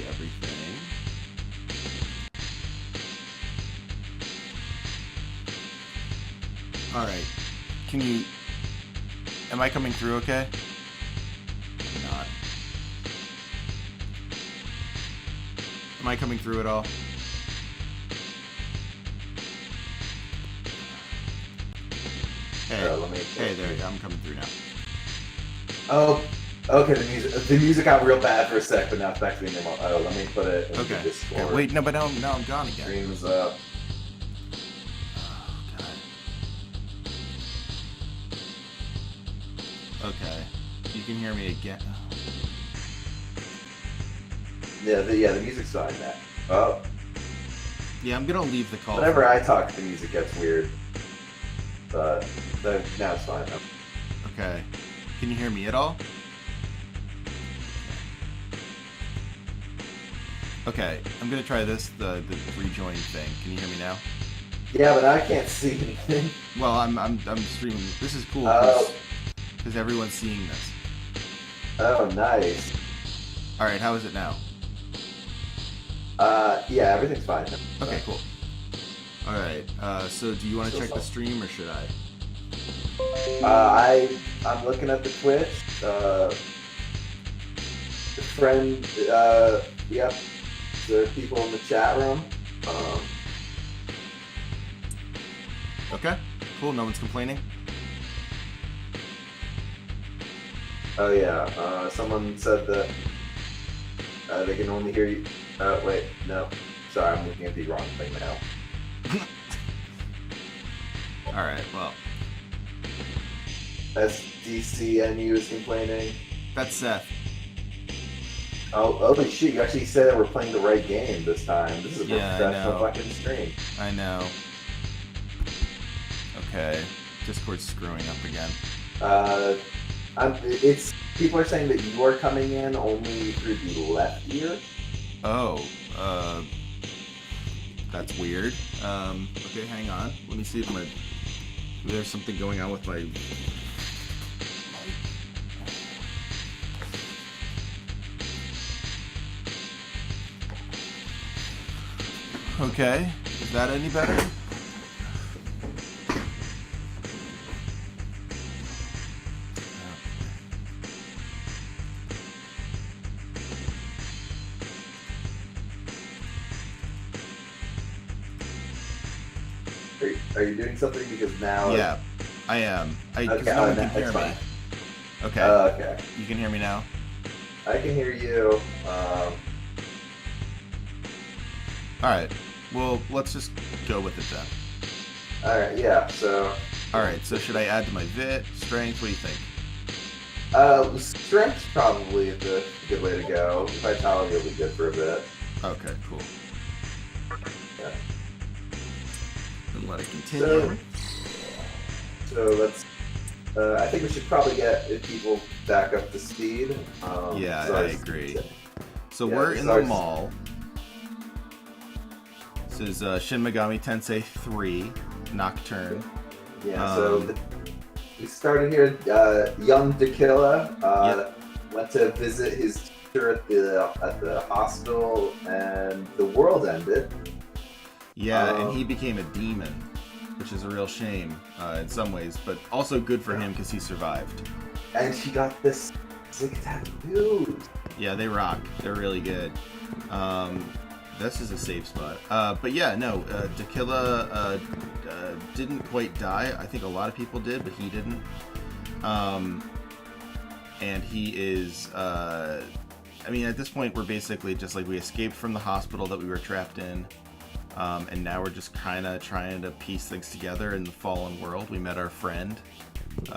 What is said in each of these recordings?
everything. Alright. Can you... Am I coming through okay? I'm not. Am I coming through at all? Hey, hey there, I'm coming through now. Oh, okay. The music got real bad for a sec, but now it's back to being normal. Oh, let me put it. Okay. Okay. Wait, no, but now I'm gone again. Streams up. Oh God. Okay. You can hear me again. Yeah, the music's fine now. Oh. Yeah, I'm gonna leave the call. Whenever I talk, the music gets weird. But now it's fine. Okay. Can you hear me at all? Okay, I'm gonna try this, the rejoin thing. Can you hear me now? Yeah, but I can't see anything. Well, I'm streaming. This is cool because everyone's seeing this. Oh, nice. All right, how is it now? Yeah, everything's fine. Okay, cool. All right. So, do you want to check the stream or should I? I'm looking at the Twitch. The friend. Yep. There are people in the chat room. Okay. Cool. No one's complaining. Oh yeah. Someone said that they can only hear you. Wait, no. Sorry, I'm looking at the wrong thing now. All right. Well. SDCNU is complaining. That's Seth. Oh, holy shit, you actually said that we're playing the right game this time. This is a professional fucking stream. I know. Okay. Discord's screwing up again. People are saying that you are coming in only through the left ear. Oh, that's weird. Okay, hang on. Let me see if there's something going on with my... Okay, is that any better? Are you doing something? Because now... Yeah, I am. Because okay, no one can hear me. Fine. Okay. Okay. You can hear me now? I can hear you. Alright. Well, let's just go with it then. Alright, yeah, so... Alright, so should I add to my VIT? Strength? What do you think? Strength's probably the good way to go. Vitality will be good for a bit. Okay, cool. Yeah. Then let it continue. So let's... I think we should probably get people back up to speed. Yeah, I agree. So yeah, we're in the mall. This is Shin Megami Tensei 3 Nocturne. Yeah, so we started here. Young Tequila went to visit his teacher at the hospital, and the world ended. Yeah, and he became a demon, which is a real shame in some ways, but also good for him because he survived. And he got this sick tattoos. Yeah, they rock. They're really good. This is a safe spot. But yeah, no, Tequila didn't quite die. I think a lot of people did, but he didn't. And he is... I mean, at this point, we're basically just like we escaped from the hospital that we were trapped in. And now we're just kind of trying to piece things together in the fallen world. We met our friend.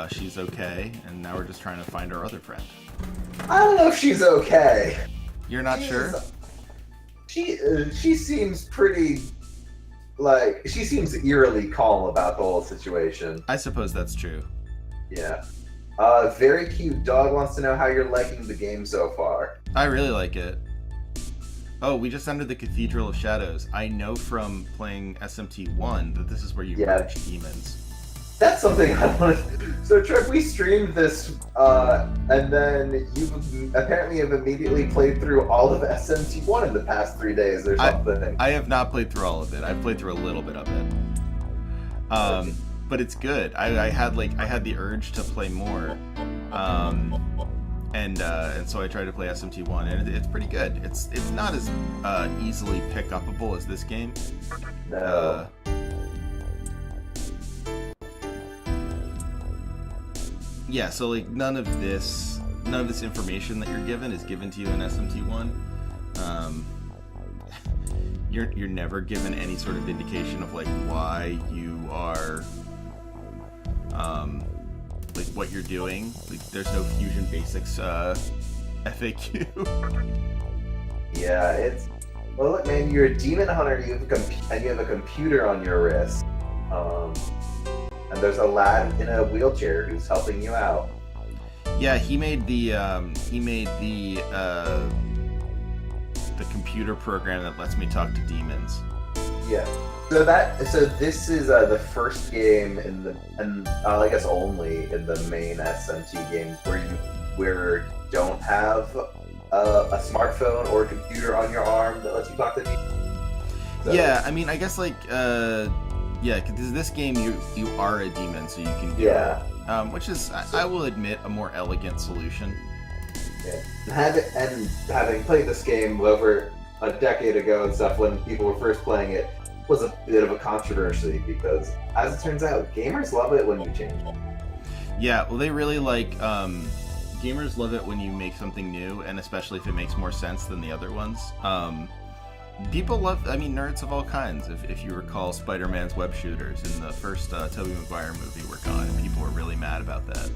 She's okay. And now we're just trying to find our other friend. I don't know if she's okay. You're not sure? She seems pretty, like, she seems eerily calm about the whole situation. I suppose that's true. Yeah. Very cute dog wants to know how you're liking the game so far. I really like it. Oh, we just entered the Cathedral of Shadows. I know from playing SMT 1 that this is where you merge demons. That's something I wanted. So, Trev, we streamed this, and then you apparently have immediately played through all of SMT1 in the past 3 days or something. I have not played through all of it. I've played through a little bit of it. But it's good. I had the urge to play more, and so I tried to play SMT1, and it's pretty good. It's not as easily pick upable as this game. No. Yeah, so like none of this information that you're given is given to you in SMT1. You're never given any sort of indication of like why you are like what you're doing. Like there's no Fusion Basics FAQ. Yeah, it's well, look, man, you're a demon hunter. You have a computer on your wrist. And there's a lad in a wheelchair who's helping you out. Yeah, he made the computer program that lets me talk to demons. Yeah. So this is the first game and I guess only in the main SMT games where you don't have a smartphone or a computer on your arm that lets you talk to demons. So, yeah, I mean, I guess like. Yeah, because this game you are a demon, so you can do it. Which is, I will admit, a more elegant solution. Yeah. Having played this game over a decade ago and stuff, when people were first playing it, was a bit of a controversy because, as it turns out, gamers love it when you change it. Yeah, well, they really like, gamers love it when you make something new, and especially if it makes more sense than the other ones. People love, nerds of all kinds. If you recall Spider-Man's web shooters in the first Tobey Maguire movie were gone, and people were really mad about that.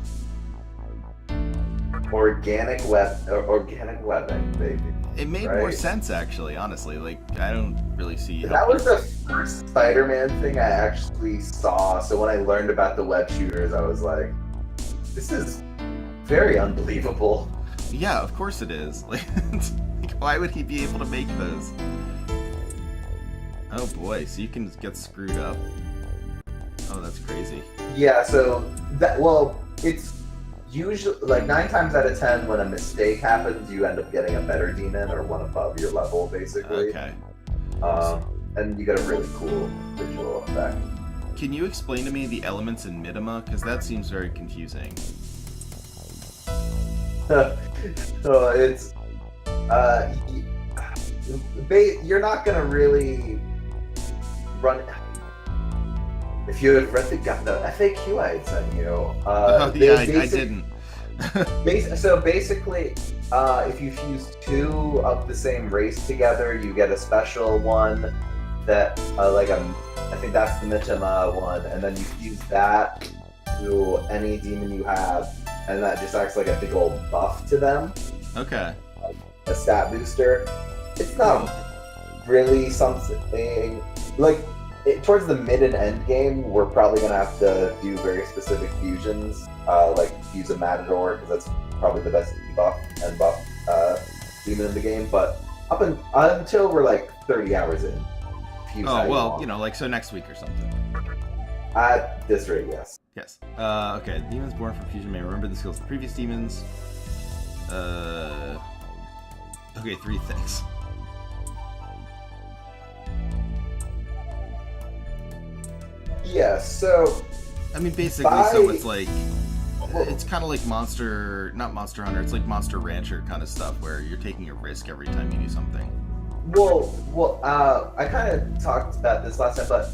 Organic webbing, baby. It made more sense, actually, honestly. Like, I don't really see... That was the first Spider-Man thing I actually saw, so when I learned about the web shooters, I was like, this is very unbelievable. Yeah, of course it is. Like, why would he be able to make those? Oh boy, so you can get screwed up. Oh, that's crazy. Yeah, so it's usually like 9 times out of 10 when a mistake happens, you end up getting a better demon or one above your level, basically. Okay. And you get a really cool visual effect. Can you explain to me the elements in Midima? Because that seems very confusing. So it's you're not gonna really run if you had read the FAQ I had sent you. I didn't. So basically, if you fuse 2 of the same race together, you get a special one that I think that's the Mitama one, and then you fuse that to any demon you have, and that just acts like a big old buff to them. Okay. A stat booster. It's not really something like towards the mid and end game. We're probably gonna have to do very specific fusions, like fuse a Matador because that's probably the best debuff and buff demon in the game. But until we're like 30 hours in. Oh well, like so next week or something. At this rate, yes. Yes. Okay. Demons born from fusion may remember the skills of the previous demons. Okay, 3 things. Yeah, so... I mean, basically, so it's like... It's kind of like not Monster Hunter, it's like Monster Rancher kind of stuff, where you're taking a risk every time you do something. I kind of talked about this last time, but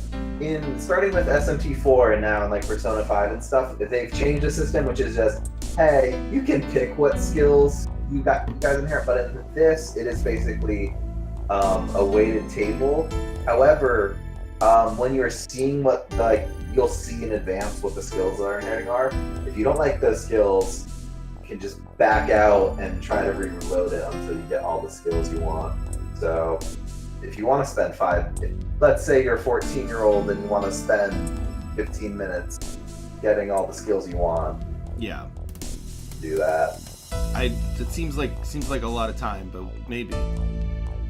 starting with SMT4 and now in like Persona 5 and stuff, they've changed the system, which is just, hey, you can pick what skills you guys inherit, but in this, it is basically a weighted table. However, when you're seeing you'll see in advance what the skills that are inheriting are. If you don't like those skills, you can just back out and try to reload it until you get all the skills you want. So if you want to spend let's say you're a 14-year-old and you want to spend 15 minutes getting all the skills you want. Yeah. Do that. It seems like a lot of time, but maybe.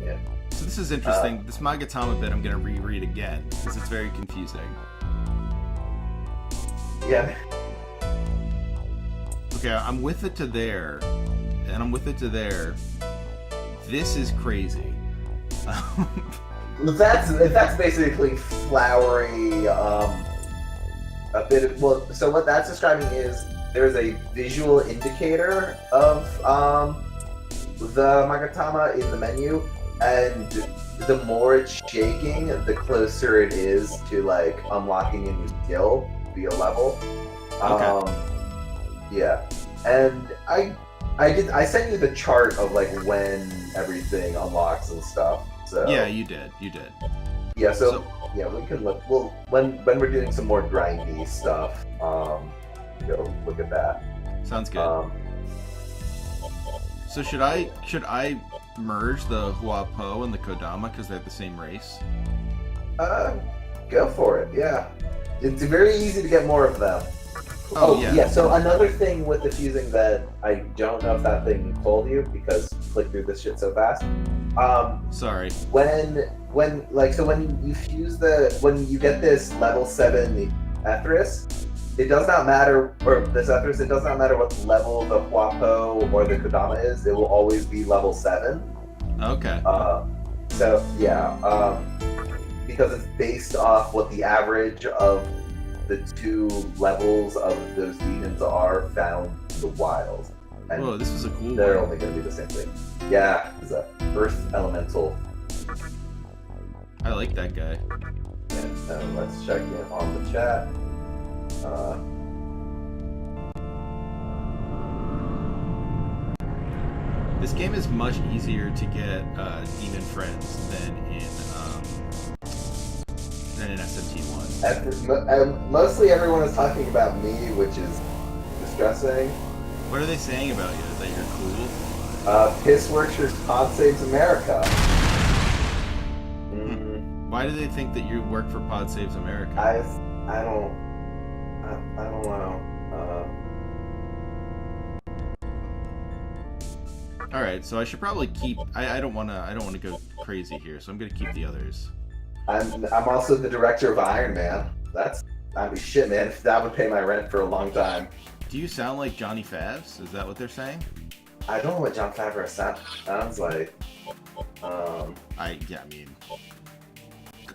Yeah. So this is interesting. This Magatama bit I'm going to reread again because it's very confusing. Yeah. Okay, I'm with it to there, and I'm with it to there. This is crazy. That's basically flowery. A bit of, well, so what that's describing is there's a visual indicator of the Magatama in the menu, and the more it's shaking, the closer it is to like unlocking a new skill via level. Okay. Yeah, and I sent you the chart of like when everything unlocks and stuff. So Yeah, you did. yeah, so yeah, we can look. Well, when we're doing some more grindy stuff, go look at that. Sounds good. So should I merge the Huapo and the Kodama because they're the same race? Go for it. Yeah, it's very easy to get more of them. Oh yeah. So another thing with the fusing that I don't know if that thing told you because you click through this shit so fast. Sorry. When you fuse when you get this level 7 Ethris, it does not matter, or this Ethris, it does not matter what level the Huapo or the Kodama is, it will always be level 7. Okay. So yeah, because it's based off what the average of the 2 levels of those demons are found in the wild. And whoa, this was a cool they're one. only going to be the same thing. Yeah, it's a Earth Elemental. I like that guy. And let's check in on the chat. This game is much easier to get demon friends than in SMT1. Mostly everyone is talking about me, which is distressing. What are they saying about you? That you're cool? Piss Workers Pod Saves America. Why do they think that you work for Pod Saves America? I don't know. All right, so I should probably keep. I don't want to go crazy here, so I'm gonna keep the others. I'm also the director of Iron Man. Shit, man. That would pay my rent for a long time. Do you sound like Johnny Favs? Is that what they're saying? I don't know what John Favreau sounds like.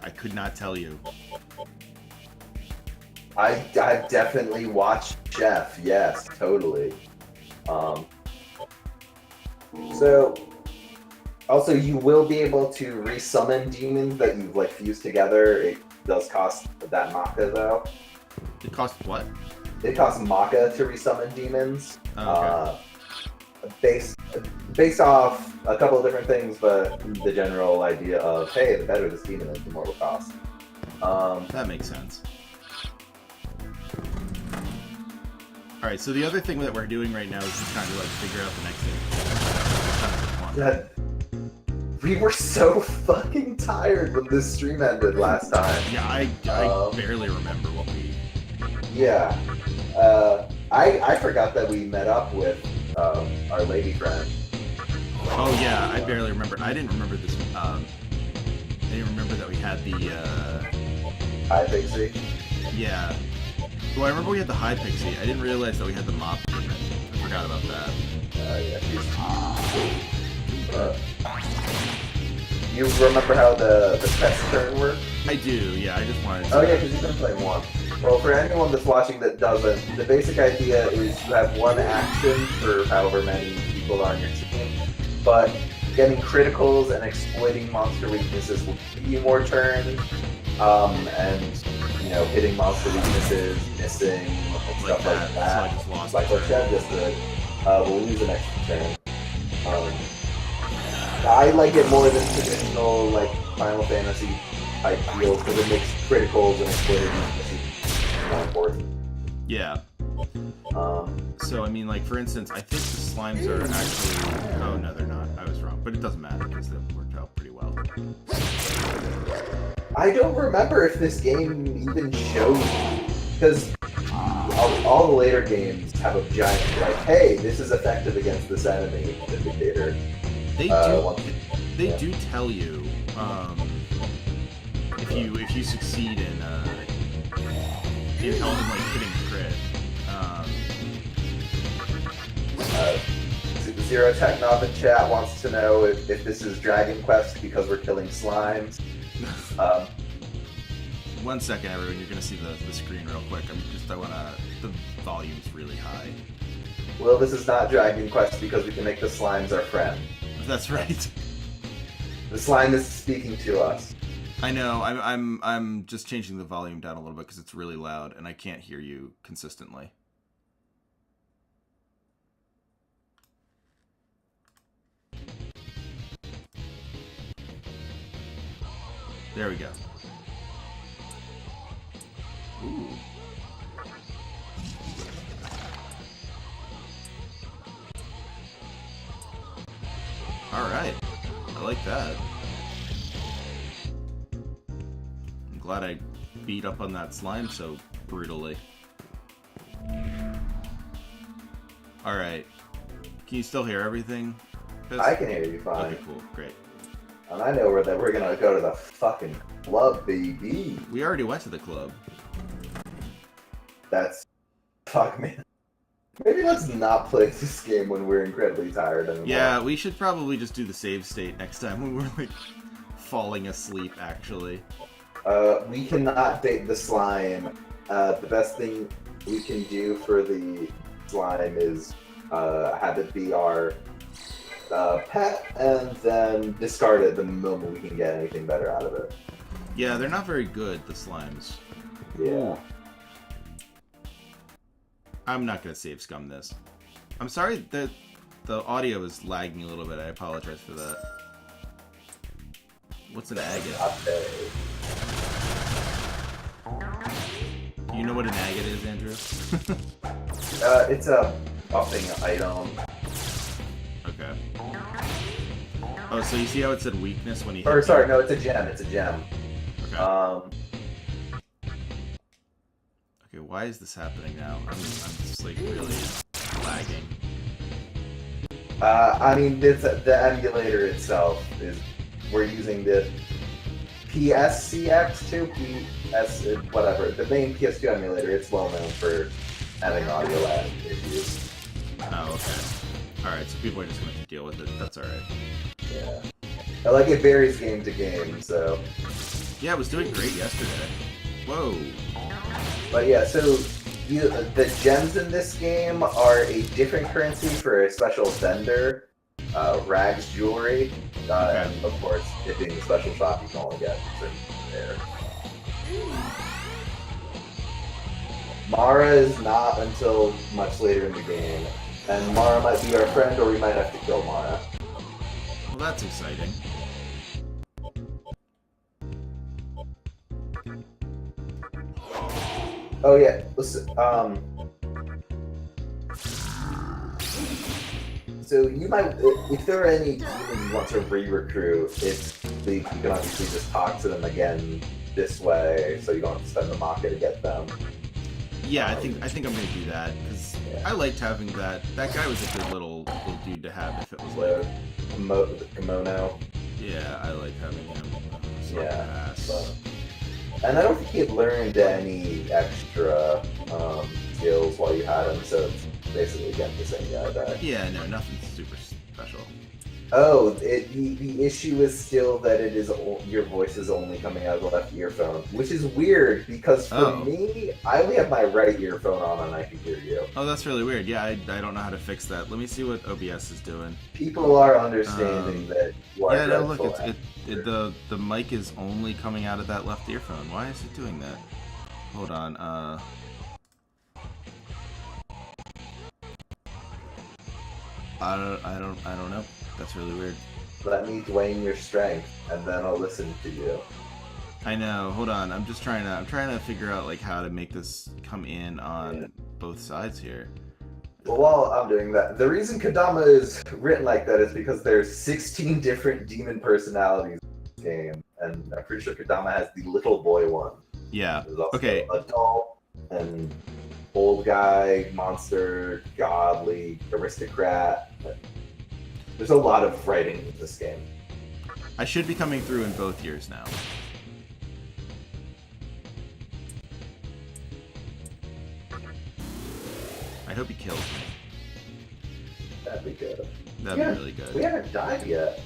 I could not tell you. I've definitely watched Chef. Yes, totally. So, also you will be able to resummon demons that you've like fused together. It does cost that Maka though. It costs what? It costs Maka to resummon demons. Oh, okay. Based off a couple of different things, but the general idea of, hey, the better this demon is, the more it will cost. That makes sense. Alright, so the other thing that we're doing right now is just trying to like figure out the next thing. We were so fucking tired when this stream ended last time. Yeah, I barely remember what we... Yeah. I forgot that we met up with our lady friend. Oh yeah, I barely remember. I didn't remember this. I didn't remember that we had the. Hi, Pixie. Yeah. Well, I remember we had the High Pixie. I didn't realize that we had the Mop Demon. I forgot about that. Yeah, you remember how the test turn works? I do. Yeah, I just wanted to. Oh yeah, because you've been playing 1. Well, for anyone that's watching that doesn't, the basic idea is you have 1 action for however many people are on your team, but getting criticals and exploiting monster weaknesses will give you more turns, and hitting monster weaknesses, missing, and stuff like that. So I just lost. Like what Chad just did, we'll lose an extra turn. I like it more than traditional like Final Fantasy type deals because it makes criticals and exploiting weaknesses more important. Yeah. So I mean, like for instance, I think the slimes are actually. Oh no, they're not. I was wrong, but it doesn't matter because that worked out pretty well. I don't remember if this game even shows, because all the later games have a giant like, hey, this is effective against this enemy indicator. They do. They do tell you if you succeed in telling them like hitting crit. Uh, Zero Technov in chat wants to know if this is Dragon Quest because we're killing slimes. 1 second, everyone. You're gonna see the screen real quick. The volume's really high. Well, this is not Dragon Quest because we can make the slimes our friend. That's right. The slime is speaking to us. I know. I'm just changing the volume down a little bit because it's really loud and I can't hear you consistently. There we go. Ooh. All right. I like that. I'm glad I beat up on that slime so brutally. All right. Can you still hear everything? I can hear you fine. Okay, cool. Great. And I know that we're gonna go to the fucking club, baby. We already went to the club. That's... Fuck, man. Maybe let's not play this game when we're incredibly tired anymore. Yeah, we should probably just do the save state next time when we're, like, falling asleep, actually. We cannot date the slime. The best thing we can do for the slime is have it be our pet and then discard it the moment we can get anything better out of it. Yeah, they're not very good, the slimes. Yeah. I'm not going to save scum this. I'm sorry that the audio is lagging a little bit. I apologize for that. What's an agate? Okay. Do you know what an agate is, Andrew? It's a buffing item. Okay. Oh, so you see how it said weakness when he Or hit sorry, you? no, it's a gem. It's a gem. Okay. Okay, why is this happening now? I'm just like really lagging. I mean, the emulator itself is... We're using the PSCX2, PS... whatever. The main PS2 emulator, it's well known for having audio lag issues. Oh, okay. Alright, so people are just going to deal with it. That's alright. Yeah. Like, it varies game to game, so... Yeah, it was doing great yesterday. Whoa. But yeah, so the gems in this game are a different currency for a special vendor, Rags Jewelry. And of course, it being a special shop, you can only get certain there. Mara is not until much later in the game, and Mara might be our friend, or we might have to kill Mara. Well, that's exciting. Oh yeah, so you might, if there are any demons you want to re-recruit, you can obviously just talk to them again this way, so you don't have to spend the market to get them. Yeah, I think I'm gonna do that because I liked having that. That guy was a good little dude to have if it was like The kimono. Yeah, I like having him. Yeah. And I don't think he had learned any extra skills while you had him, so it's basically getting the same guy back. Yeah, no, nothing super special. Oh, the issue is still that it is your voice is only coming out of the left earphone, which is weird because for me, I only have my right earphone on and I can hear you. Oh, that's really weird. Yeah, I don't know how to fix that. Let me see what OBS is doing. People are understanding that you are no, look, the mic is only coming out of that left earphone. Why is it doing that? Hold on. I don't know. That's really weird. Let me drain your strength, and then I'll listen to you. I know. Hold on. I'm trying to figure out like how to make this come in on both sides here. Well, while I'm doing that, the reason Kodama is written like that is because there's 16 different demon personalities in this game, and I'm pretty sure Kodama has the little boy one. Yeah. There's also Okay. adult and old guy, monster, godly, aristocrat. There's a lot of writing in this game. I should be coming through in both ears now. I hope he kills me. That'd be good. That'd be really good. We haven't died yet.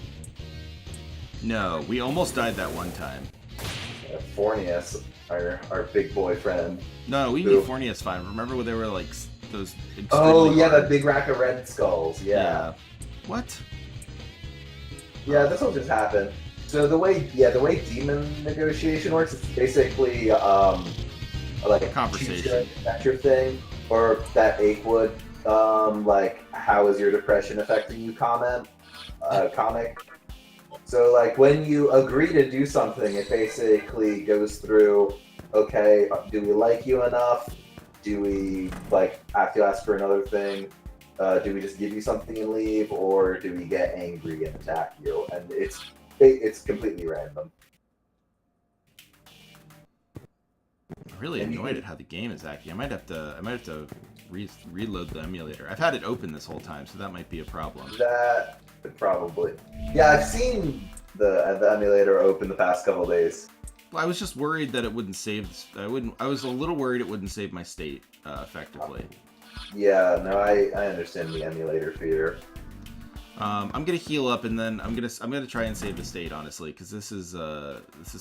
No, we almost died that one time. Fornius, our big boyfriend. No, we knew Fornius fine. Remember when they were like those? Oh yeah, that big rack of red skulls. Yeah. What? Yeah, this will just happen. So the way demon negotiation works, it's basically like a conversation adventure thing, or that Achewood like how is your depression affecting you comic. So like when you agree to do something, it basically goes through, okay, do we like you enough? Do we like have to ask for another thing? Do we just give you something and leave, or do we get angry and attack you? And it's completely random. I'm really annoyed at how the game is acting. I might have to reload the emulator. I've had it open this whole time, so that might be a problem. That probably. Yeah, I've seen the emulator open the past couple of days. Well, I was just worried that it wouldn't save. I was a little worried it wouldn't save my state effectively. Yeah, no, I understand the emulator fear. I'm gonna heal up and then I'm gonna try and save the state, honestly, because this is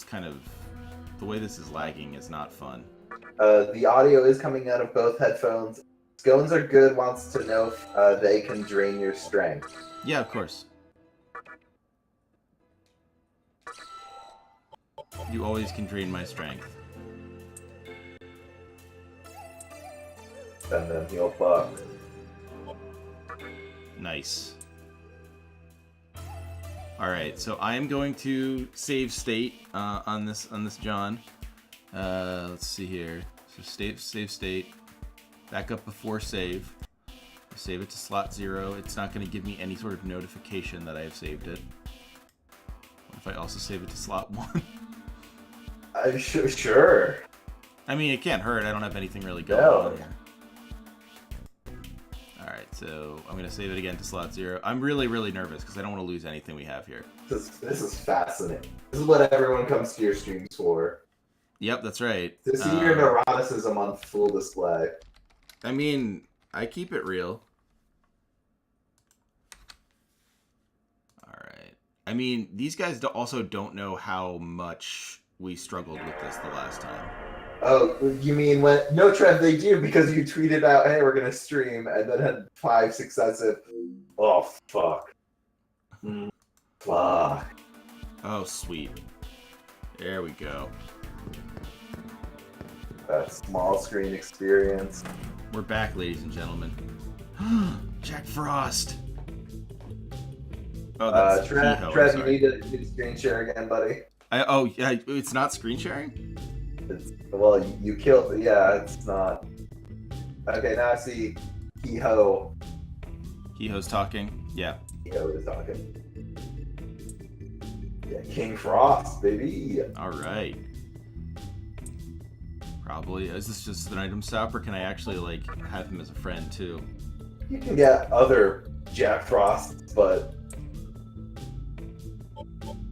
kind of the way this is lagging is not fun. The audio is coming out of both headphones. Scones are good. Wants to know if they can drain your strength. Yeah, of course. You always can drain my strength. And then heal Buck. Nice. Alright, so I am going to save state on this John. Let's see here. So save state. Back up before save. Save it to slot 0. It's not going to give me any sort of notification that I have saved it. What if I also save it to slot 1? Sure. I mean, it can't hurt. I don't have anything really going on here. Alright, so I'm going to save it again to slot 0. I'm really, really nervous because I don't want to lose anything we have here. This is fascinating. This is what everyone comes to your streams for. Yep, that's right. To see your neuroticism on full display. I mean, I keep it real. Alright. I mean, these guys also don't know how much we struggled with this the last time. Oh, you mean when... No, Trev, they do, because you tweeted out, hey, we're going to stream, and then had 5 successive... Oh, fuck. Fuck. Oh, sweet. There we go. That small screen experience. We're back, ladies and gentlemen. Jack Frost! Oh, that's Trev, you need to screen share again, buddy. Yeah, it's not screen sharing? Well, you killed... Yeah, it's not... Okay, now I see Hee-Ho. Hee-Ho's talking? Yeah. Hee-Ho is talking. Yeah, King Frost, baby! Alright. Probably. Is this just an item stop, or can I actually, like, have him as a friend, too? You can get other Jack Frosts, but...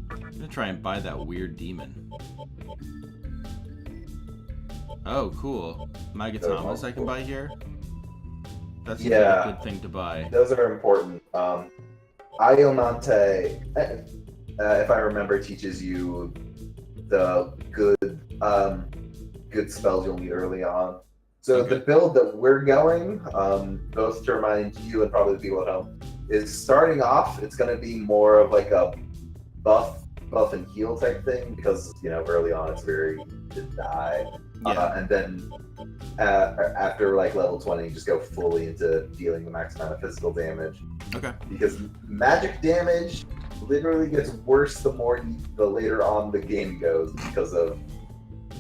I'm gonna try and buy that weird demon. Oh, cool. Magatamas I can buy here? That's a good thing to buy. Those are important. Ionante, if I remember, teaches you the good spells you'll need early on. So Okay. the build that we're going, both to remind you and probably the people at home, is starting off, it's going to be more of like a buff and heal type thing, because, you know, early on it's very to die. Yeah. And then after like level 20, you just go fully into dealing the max amount of physical damage. Okay. Because magic damage literally gets worse the later on the game goes, because of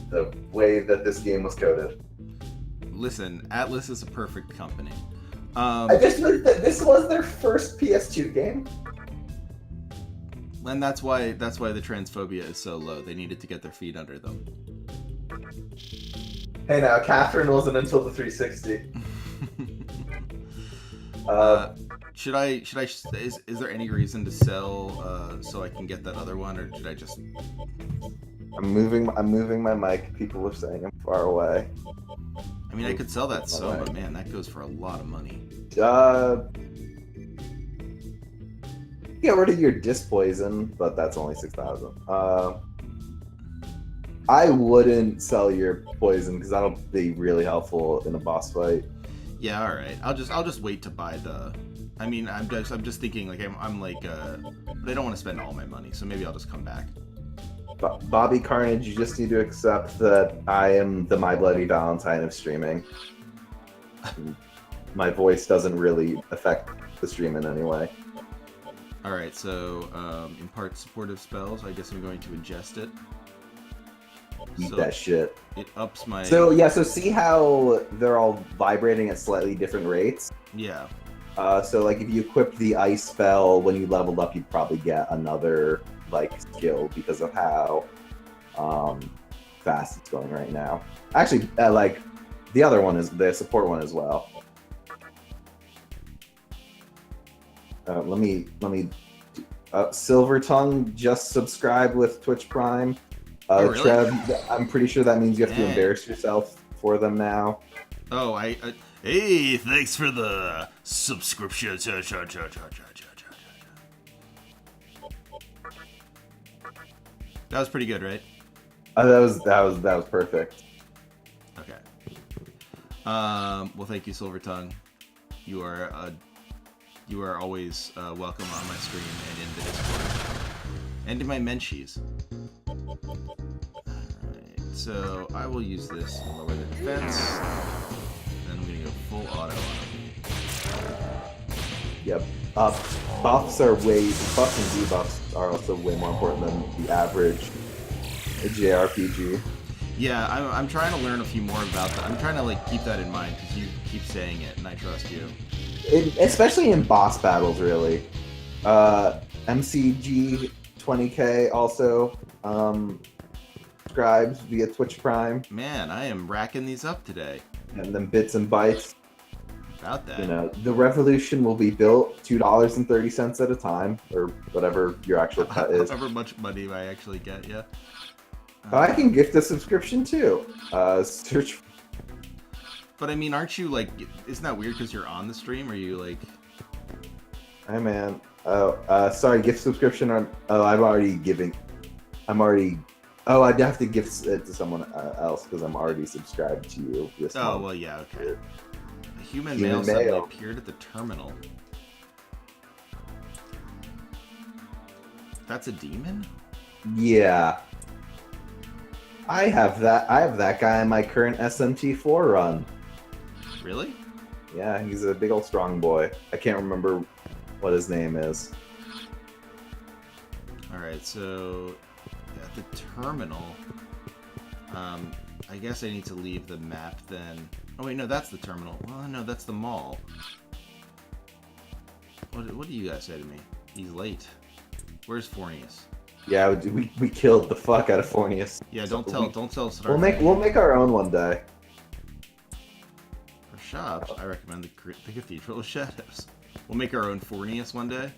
the way that this game was coded. Listen, Atlas is a perfect company. I just learned that this was their first PS2 game. And that's why the transphobia is so low. They needed to get their feet under them. Hey now, Catherine wasn't until the 360. Is there any reason to sell so I can get that other one, or should I just... I'm moving my mic. People are saying I'm far away. I mean, I could sell that Soma, man. That goes for a lot of money. get rid of your disc poison, but that's only 6,000. I wouldn't sell your poison because that'll be really helpful in a boss fight. Yeah, all right. I'll just wait to buy the. I mean, I'm just thinking like I'm like but I don't want to spend all my money, so maybe I'll just come back. Bobby Carnage, you just need to accept that I am the My Bloody Valentine of streaming. My voice doesn't really affect the stream in any way. All right, so impart supportive spells. I guess I'm going to ingest it. Eat So that shit. it ups my. So yeah, so see how they're all vibrating at slightly different rates? Yeah. So like if you equip the ice spell when you leveled up, you'd probably get another like skill because of how fast it's going right now. Actually, like the other one is the support one as well. Let me Silver Tongue just subscribed with Twitch Prime. Oh, really? Trev, I'm pretty sure that means you have to Dang. embarrass yourself for them now. Oh, hey, thanks for the subscription. That was pretty good, right? That was perfect. Okay. Well, thank you, Silver Tongue. You are always welcome on my stream and in the Discord and in my Menshies. Alright, so I will use this to lower the defense. Then I'm gonna go full auto on him. Yep. Buffs and debuffs are also way more important than the average JRPG. Yeah, I'm trying to learn a few more about that. I'm trying to like keep that in mind because you keep saying it, and I trust you. Especially in boss battles, really. MCG 20K also subscribes via Twitch Prime. Man, I am racking these up today. And then Bits and Bytes. About that. You know, the revolution will be built $2.30 at a time, or whatever your actual cut is. However much money I actually get, yeah. I can gift a subscription too. Search. But I mean, aren't you like? Isn't that weird because you're on the stream? Are you like? Hey man. Sorry, gift subscription on. Oh, I'm already giving. Oh, I'd have to gift it to someone else because I'm already subscribed to you. This Oh month. well, yeah, okay. A human Human male suddenly male. appeared at the terminal. That's a demon? Yeah. I have that guy in my current SMT4 run. Really? Yeah, he's a big old strong boy. I can't remember what his name is. Alright, so at the terminal, I guess I need to leave the map then. Oh wait, no, that's the terminal. Well, no, that's the mall. What do you guys say to me? He's late. Where's Fornius? Yeah, we killed the fuck out of Fornius. Yeah, don't tell Star. We'll make our own one day. For shops, I recommend the Cathedral of Shadows. We'll make our own Fornius one day.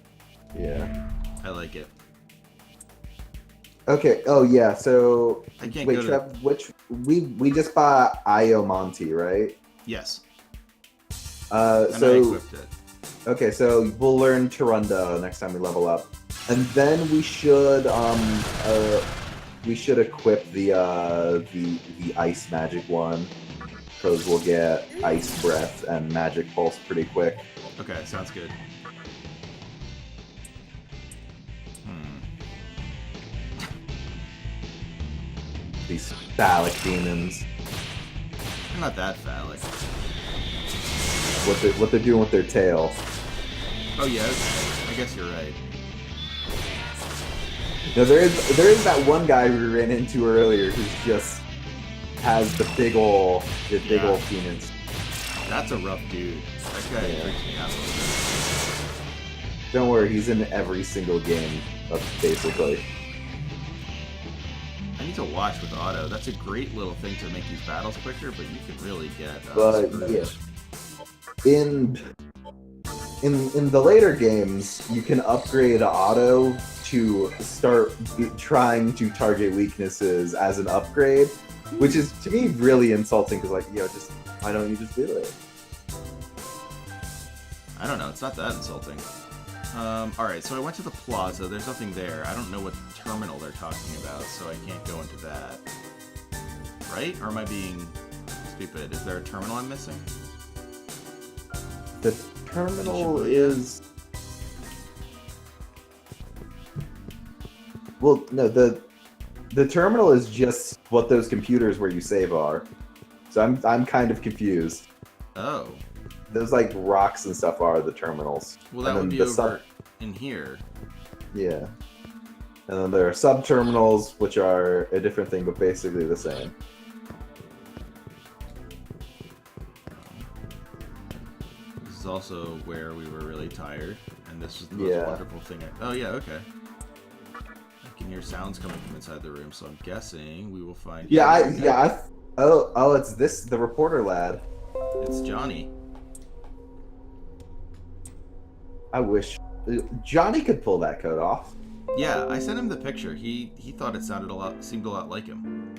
Yeah. I like it. Okay. Oh yeah. So I can't wait, go to. Trev, which we just bought Io Monte, right? Yes. And I So equipped it. okay, so we'll learn Turunda next time we level up, and then we should equip the ice magic one because we'll get ice breath and magic pulse pretty quick. Okay, sounds good. These phallic demons. They're not that phallic. What they're doing with their tail. Oh yeah, I guess you're right. Now there is that one guy we ran into earlier who's just has the big ol' penis. That's a rough dude. That guy freaks me out a little bit. Don't worry, he's in every single game, basically. I need to watch with auto. That's a great little thing to make these battles quicker, but you can really get But screwed. yeah, in the later games, you can upgrade auto to start trying to target weaknesses as an upgrade, which is to me really insulting because just why don't you just do it? I don't know. It's not that insulting. Alright, so I went to the plaza. There's nothing there. I don't know what terminal they're talking about, so I can't go into that. Right? Or am I being stupid? Is there a terminal I'm missing? The terminal is... Well, no, the terminal is just what those computers where you save are. So I'm kind of confused. Oh. Those like rocks and stuff are the terminals. Well, that would be over in here. Yeah. And then there are sub-terminals, which are a different thing, but basically the same. This is also where we were really tired, and this was the most wonderful thing. Oh, yeah, okay. I can hear sounds coming from inside the room, so I'm guessing we will find... Oh, it's the reporter lad. It's Johnny. I wish Johnny could pull that coat off. Yeah, I sent him the picture. He thought it seemed a lot like him.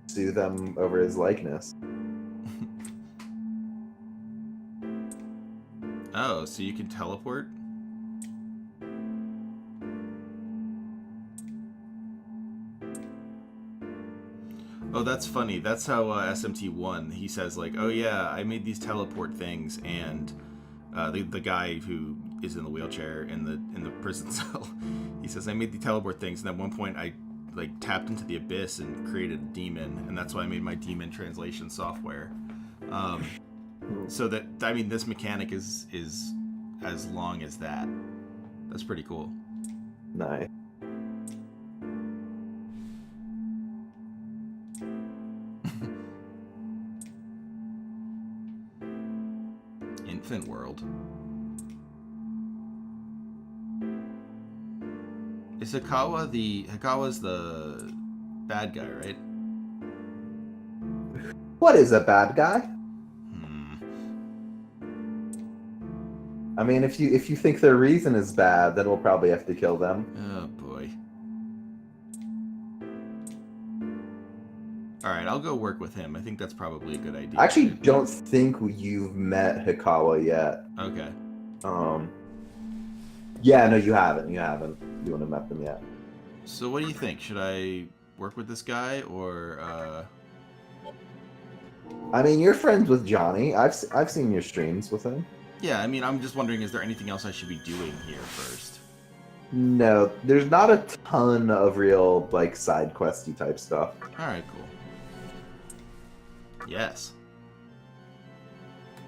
Sue them over his likeness. Oh, so you can teleport? Oh, that's funny. That's how SMT won. He says like, "Oh yeah, I made these teleport things," and the guy who is in the wheelchair in the prison cell, he says, "I made the teleport things, and at one point I like tapped into the abyss and created a demon, and that's why I made my demon translation software." So that, I mean, this mechanic is as long as that. That's pretty cool. Nice. Infant World. Is Hikawa's the bad guy, right? What is a bad guy? I mean, if you think their reason is bad, then we'll probably have to kill them. Oh boy. Alright, I'll go work with him. I think that's probably a good idea. I actually don't think you've met Hikawa yet. Okay. Yeah, no, you haven't. You haven't. You wouldn't have met them yet. So what do you think? Should I work with this guy, or, I mean, you're friends with Johnny. I've seen your streams with him. Yeah, I mean, I'm just wondering, is there anything else I should be doing here first? No, there's not a ton of real, like, side questy type stuff. Alright, cool. Yes.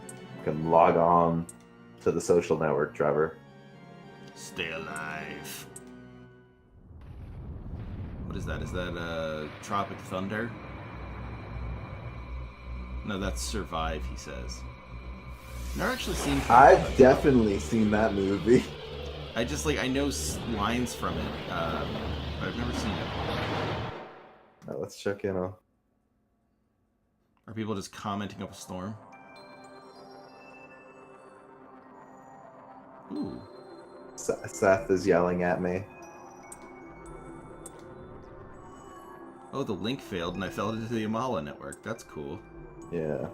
You can log on to the social network, Trevor. Stay alive. What is that? Is that, Tropic Thunder? No, that's Survive, he says. Never actually seen... I've definitely seen that movie. I just, like, I know lines from it, but I've never seen it. Now let's check in on... Are people just commenting up a storm? Ooh. Seth is yelling at me. Oh, the link failed and I fell into the Amana network. That's cool. Yeah.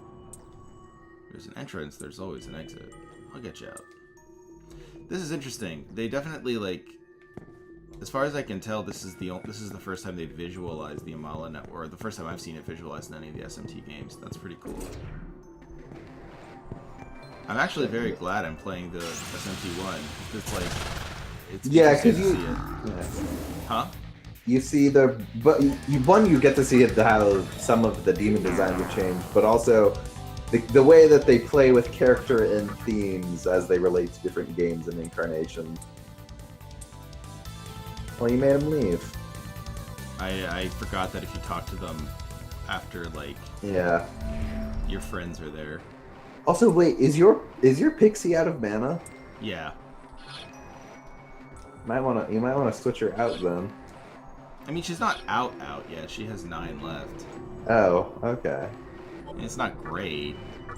There's an entrance, there's always an exit. I'll get you out. This is interesting. They definitely, like, as far as I can tell, this is the first time they've visualized the Amana network, or the first time I've seen it visualized in any of the SMT games. That's pretty cool. I'm actually very glad I'm playing the SMT one. It's like, it's because you, huh? You see you get to see how some of the demon designs have changed, but also the way that they play with character and themes as they relate to different games and incarnations. Well, you made him leave. I forgot that if you talk to them after, like, yeah, your friends are there. Also, wait, is your pixie out of mana? Yeah. You might wanna switch her out then. I mean, she's not out yet. She has 9 left. Oh, okay. And it's not great.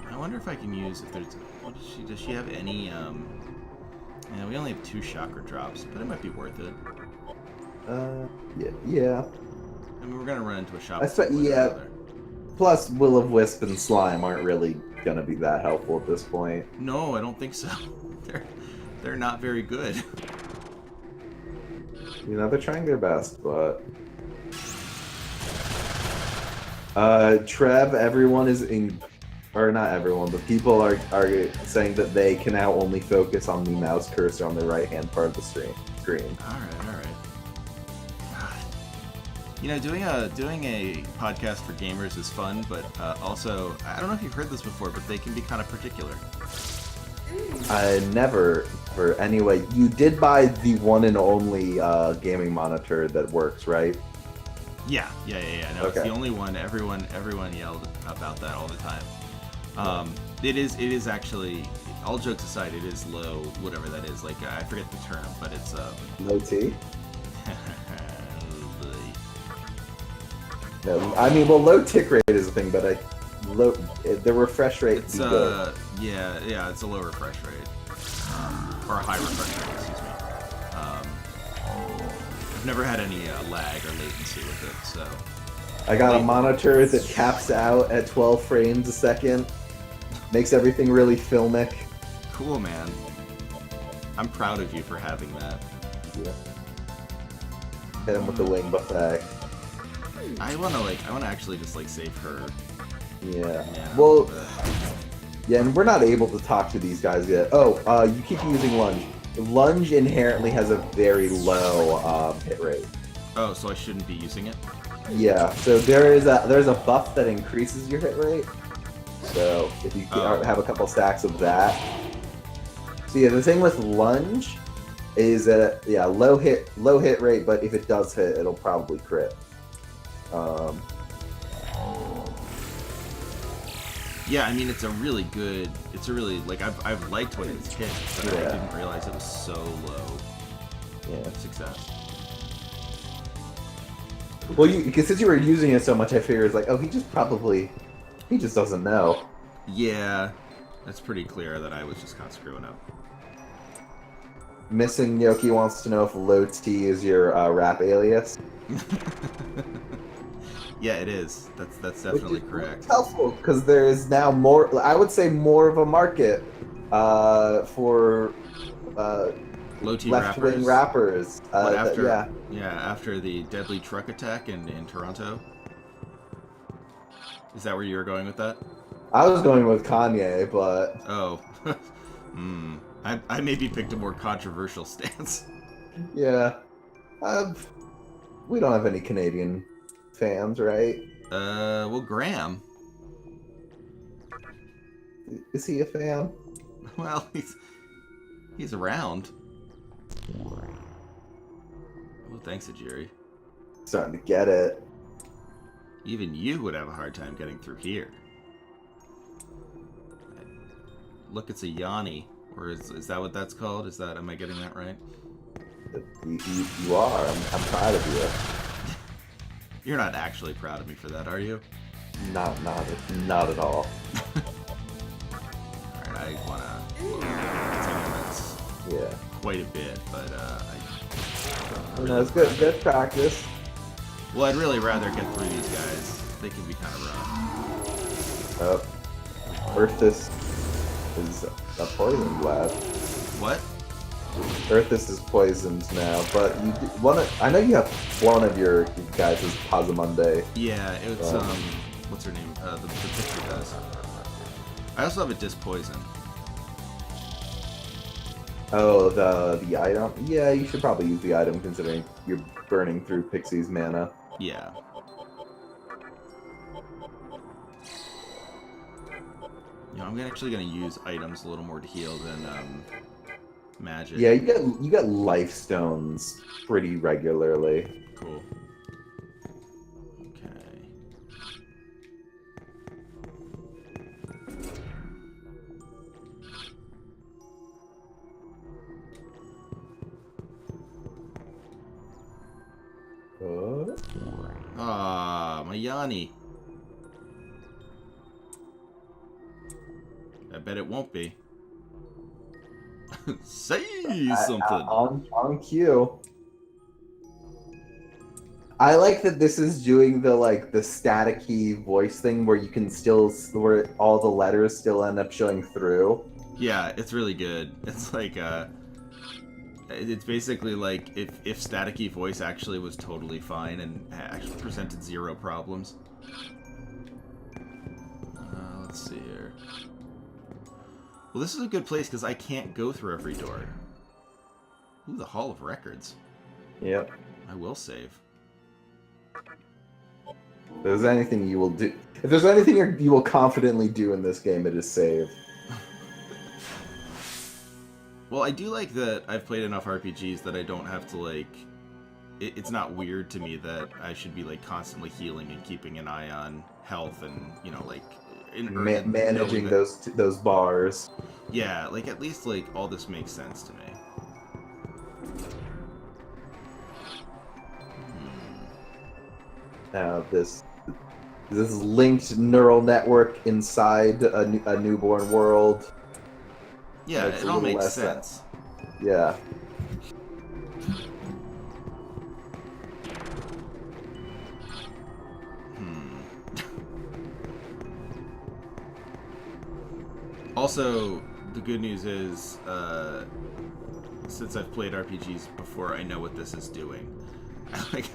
I wonder if I can use, if there's, does she have any, yeah, we only have 2 chakra drops, but it might be worth it. Yeah. I mean, we're gonna run into a shop. Yeah. Plus, Will-O-Wisp and Slime aren't really gonna be that helpful at this point. No, I don't think so. they're not very good. You know, they're trying their best, but Trev, everyone is in, or not everyone, but people are saying that they can now only focus on the mouse cursor on the right-hand part of the screen. All right. God. You know, doing a podcast for gamers is fun, but also, I don't know if you've heard this before, but they can be kind of particular. I never, anyway, you did buy the one and only gaming monitor that works, right? Yeah. No, Okay. It's the only one. Everyone yelled about that all the time. It is actually, all jokes aside, it is low, whatever that is. Like, I forget the term, but it's Low T? No, I mean, well, low tick rate is a thing, but the refresh rate. It's yeah, it's a low refresh rate, or a high refresh rate. Excuse me. I've never had any lag or latency with it, so. I got a monitor that caps out at 12 frames a second, makes everything really filmic. Cool, man. I'm proud of you for having that. Yeah. Hit him with the wing buffet. I wanna actually just like save her. Yeah. Well. Yeah, and we're not able to talk to these guys yet. Oh, you keep using lunge. Lunge inherently has a very low hit rate. Oh, so I shouldn't be using it? Yeah. So there's a buff that increases your hit rate. So if you have a couple stacks of that. So yeah, the thing with lunge is that low hit rate, but if it does hit, it'll probably crit. Yeah, I mean it's a really like I've liked when it's hit, but I didn't realize it was so low. Yeah. Success. Well, because since you were using it so much, I figured it's like, oh, he just doesn't know. Yeah, that's pretty clear that I was just kind of screwing up. Missing Yoki wants to know if low T is your rap alias. Yeah, it is. That's definitely correct. It's helpful because there is now more. I would say more of a market for low T left-wing rappers. After the deadly truck attack in Toronto. Is that where you were going with that? I was going with Kanye, but oh, I maybe picked a more controversial stance. Yeah, we don't have any Canadian fans, right? Well, Graham. Is he a fan? Well, he's around. Oh, thanks, Jerry. Starting to get it. Even you would have a hard time getting through here. Look, it's a Yanni. Or is that what that's called? Am I getting that right? You are. I'm proud of you. You're not actually proud of me for that, are you? Not at all. Alright, I wanna take Yeah. quite a bit, but No, it's good practice. well, I'd really rather get through these guys. They can be kind of rough. Earthis is a poison lab. What? Earthis is poisoned now, but I know you have one of your guys is Pazamonde. Yeah, it's what's her name? The picture does. I also have a disc poison. Oh, the item? Yeah, you should probably use the item considering you're burning through Pixie's mana. Yeah. You know, I'm actually gonna use items a little more to heal than magic. Yeah, you get life stones pretty regularly. Cool. Okay. Ah, my Yanni. I bet it won't be. Say something. On cue. I like that this is doing the staticky voice thing where you can where all the letters still end up showing through. Yeah, it's really good. It's like It's basically like if staticky voice actually was totally fine and actually presented zero problems. Let's see here. Well, this is a good place because I can't go through every door. Ooh, the Hall of Records. Yep. I will save. If there's anything you will do, if there's anything you will confidently do in this game, it is save. Well, I do like that I've played enough RPGs that I don't have to, like... It's not weird to me that I should be, like, constantly healing and keeping an eye on health and, you know, like... managing those bars. Yeah, like, at least, like, all this makes sense to me. Now, this linked neural network inside a newborn world. Yeah, it all makes sense. Yeah. Also, the good news is, since I've played RPGs before, I know what this is doing. Like,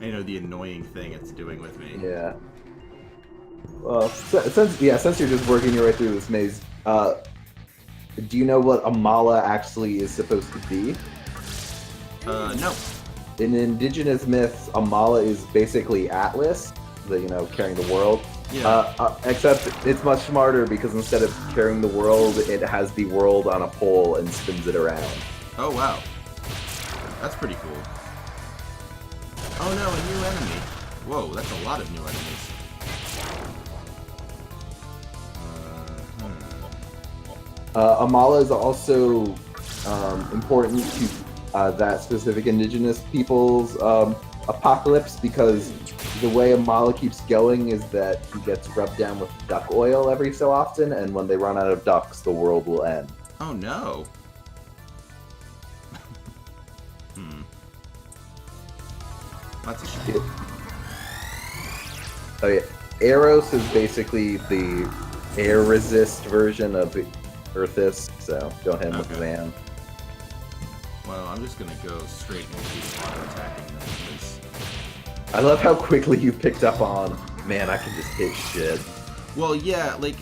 I know the annoying thing it's doing with me. Yeah. Well, since you're just working your way through this maze, do you know what Amala actually is supposed to be? No. In indigenous myths, Amala is basically Atlas, carrying the world. Yeah. Except it's much smarter because instead of carrying the world, it has the world on a pole and spins it around. Oh, wow. That's pretty cool. Oh no, a new enemy. Whoa, that's a lot of new enemies. Amala is also important to that specific indigenous people's apocalypse because the way Amala keeps going is that he gets rubbed down with duck oil every so often, and when they run out of ducks, the world will end. Oh no. That's a shame. Oh yeah, Eros is basically the air resist version of Earthis, so don't hit him with Zan. Well, I'm just gonna go straight into auto attacking them because I love how quickly you picked up on, man, I can just hit shit. Well, yeah, like,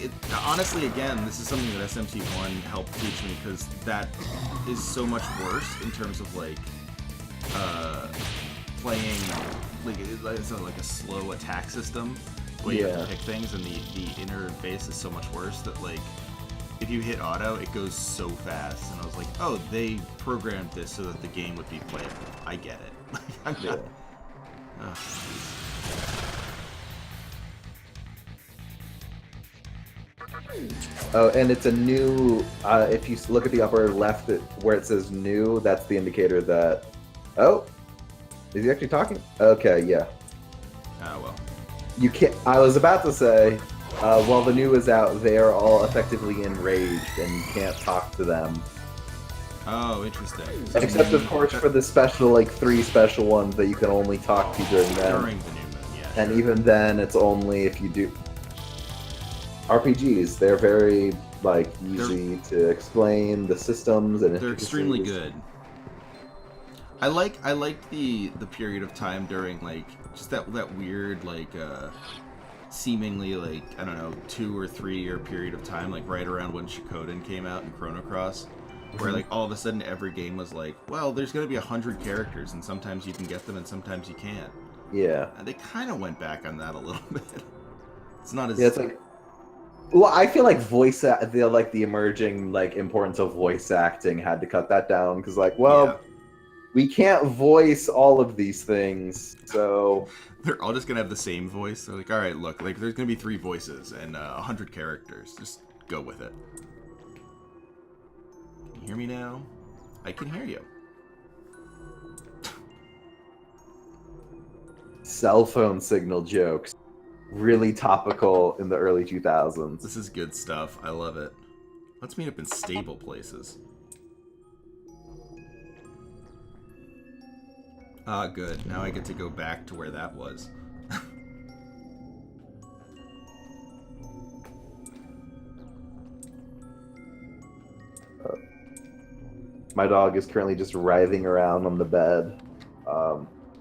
honestly, again, this is something that SMT1 helped teach me, because that is so much worse in terms of, like, playing, like, it's like a slow attack system, where you have to pick things, and the interface is so much worse that, like, if you hit auto, it goes so fast, and I was like, oh, they programmed this so that the game would be playable. I get it. I'm not... Oh, and it's a new, if you look at the upper left where it says new, that's the indicator that, oh, is he actually talking? Okay, yeah. Oh, well. You can't, I was about to say, while the new is out, they are all effectively enraged and you can't talk to them. Oh, interesting. Except, of course, for the special, like, 3 special ones that you can only talk to during them. During the new moon, yeah. And even then, it's only if you do... RPGs, they're very, like, easy to explain, the systems, and they're extremely good. I like the period of time during, like, just that weird, like, seemingly, like, I don't know, 2 or 3 year period of time, like, right around when Shikoden came out in Chrono Cross. Where, like, all of a sudden every game was like, well, there's going to be 100 characters, and sometimes you can get them, and sometimes you can't. Yeah. And they kind of went back on that a little bit. It's not as... Yeah, it's like... Well, I feel like the emerging, like, importance of voice acting had to cut that down, because, like, well, we can't voice all of these things, so... They're all just going to have the same voice. They're like, alright, look, like, there's going to be 3 voices and 100 characters. Just go with it. Hear me now? I can hear you. Cell phone signal jokes. Really topical in the early 2000s. This is good stuff. I love it. Let's meet up in stable places. Ah, good. Now I get to go back to where that was. My dog is currently just writhing around on the bed,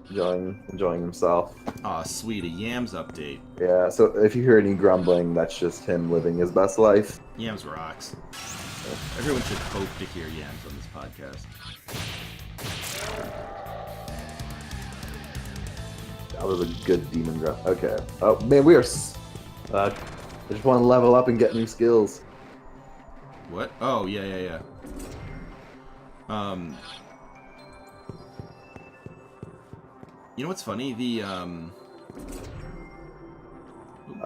enjoying himself. Aw, sweet, a Yams update. Yeah, so if you hear any grumbling, that's just him living his best life. Yams rocks. Everyone should hope to hear Yams on this podcast. That was a good demon grunt. Okay. Oh, man, we are... I just want to level up and get new skills. What? Oh, yeah. You know what's funny?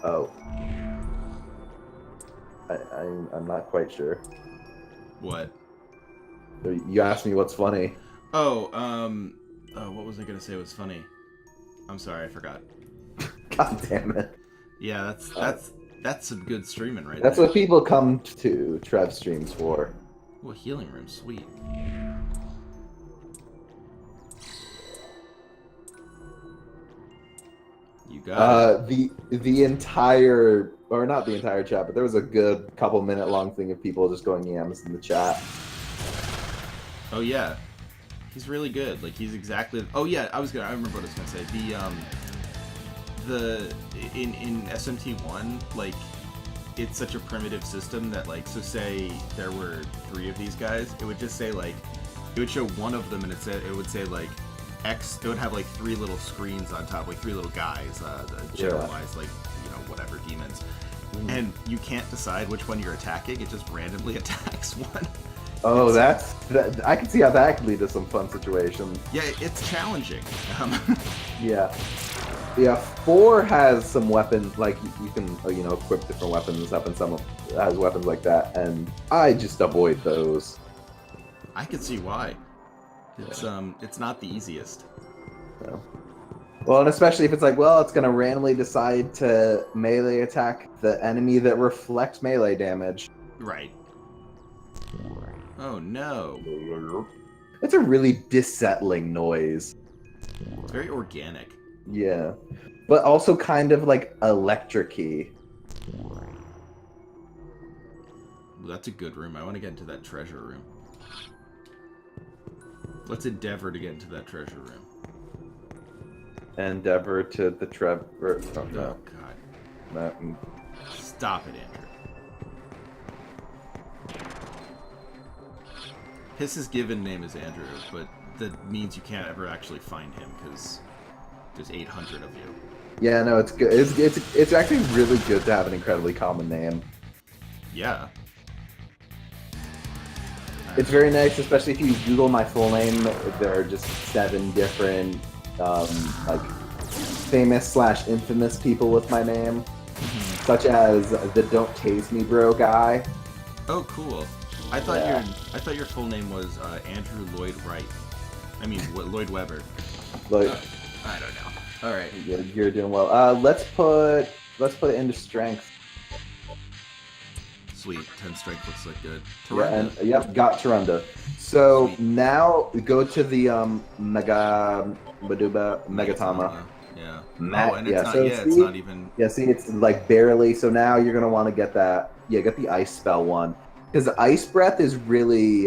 Oh. I'm not quite sure. What? You asked me what's funny. Oh, what was I gonna say was funny? I'm sorry, I forgot. God damn it. Yeah, that's some good streaming right That's there. what people come to Trev streams for. Oh, a healing room, sweet. You got it. The entire, or not the entire chat, but there was a good couple minute long thing of people just going yams in the chat. Oh yeah, he's really good. Like he's exactly. Oh yeah, I remember what I was gonna say. In SMT1, like it's such a primitive system that like, so say there were 3 of these guys, it would just say like, it would show one of them and it would say like X. It would have like 3 little screens on top, like 3 little guys, generalized like, you know, whatever demons, and you can't decide which one you're attacking. It just randomly attacks one. Oh, that I can see how that could lead to some fun situations. Yeah, it's challenging. Yeah. Yeah, 4 has some weapons, like, you can, you know, equip different weapons up, and some has weapons like that, and I just avoid those. I can see why. It's not the easiest. So. Well, and especially if it's like, well, it's gonna randomly decide to melee attack the enemy that reflects melee damage. Right. Oh no. It's a really dissettling noise. It's very organic. Yeah. But also kind of like electric-y. Ooh, that's a good room. I want to get into that treasure room. Let's endeavor to get into that treasure room. Endeavor to the Trevor. Oh, Oh, God. No. Stop it, Andrew. His given name is Andrew, but that means you can't ever actually find him because there's 800 of you. Yeah, no, it's good. It's actually really good to have an incredibly common name. Yeah. It's very nice, especially if you Google my full name. There are just 7 different, like, famous/infamous people with my name, such as the "Don't Tase Me, Bro" guy. Oh, cool. I thought your full name was Andrew Lloyd Wright. I mean Lloyd Webber. Like, I don't know. All right. you're doing well. Let's put it into strength. Sweet. 10 strength looks like good. Yeah, and yep, got Tarunda. So Sweet. now go to the Megatama. Yeah. And It's not even. Yeah, see, it's like barely. So now you're gonna want to get that. Yeah, get the ice spell one, because Ice Breath is really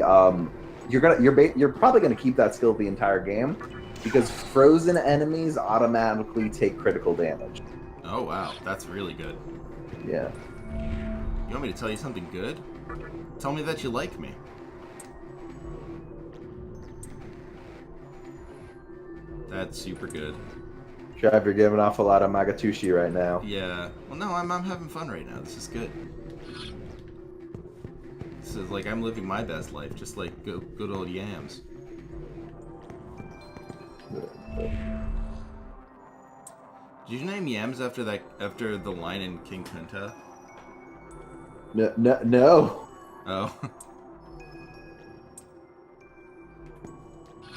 you're probably gonna keep that skill the entire game, because frozen enemies automatically take critical damage. Oh wow, that's really good. Yeah. You want me to tell you something good? Tell me that you like me. That's super good. Trev, you're giving off a lot of Magatushi right now. Yeah. Well, no, I'm having fun right now. This is good. This is like I'm living my best life, just like good old Yams. Did you name Yams after the line in King Kunta? No. Oh.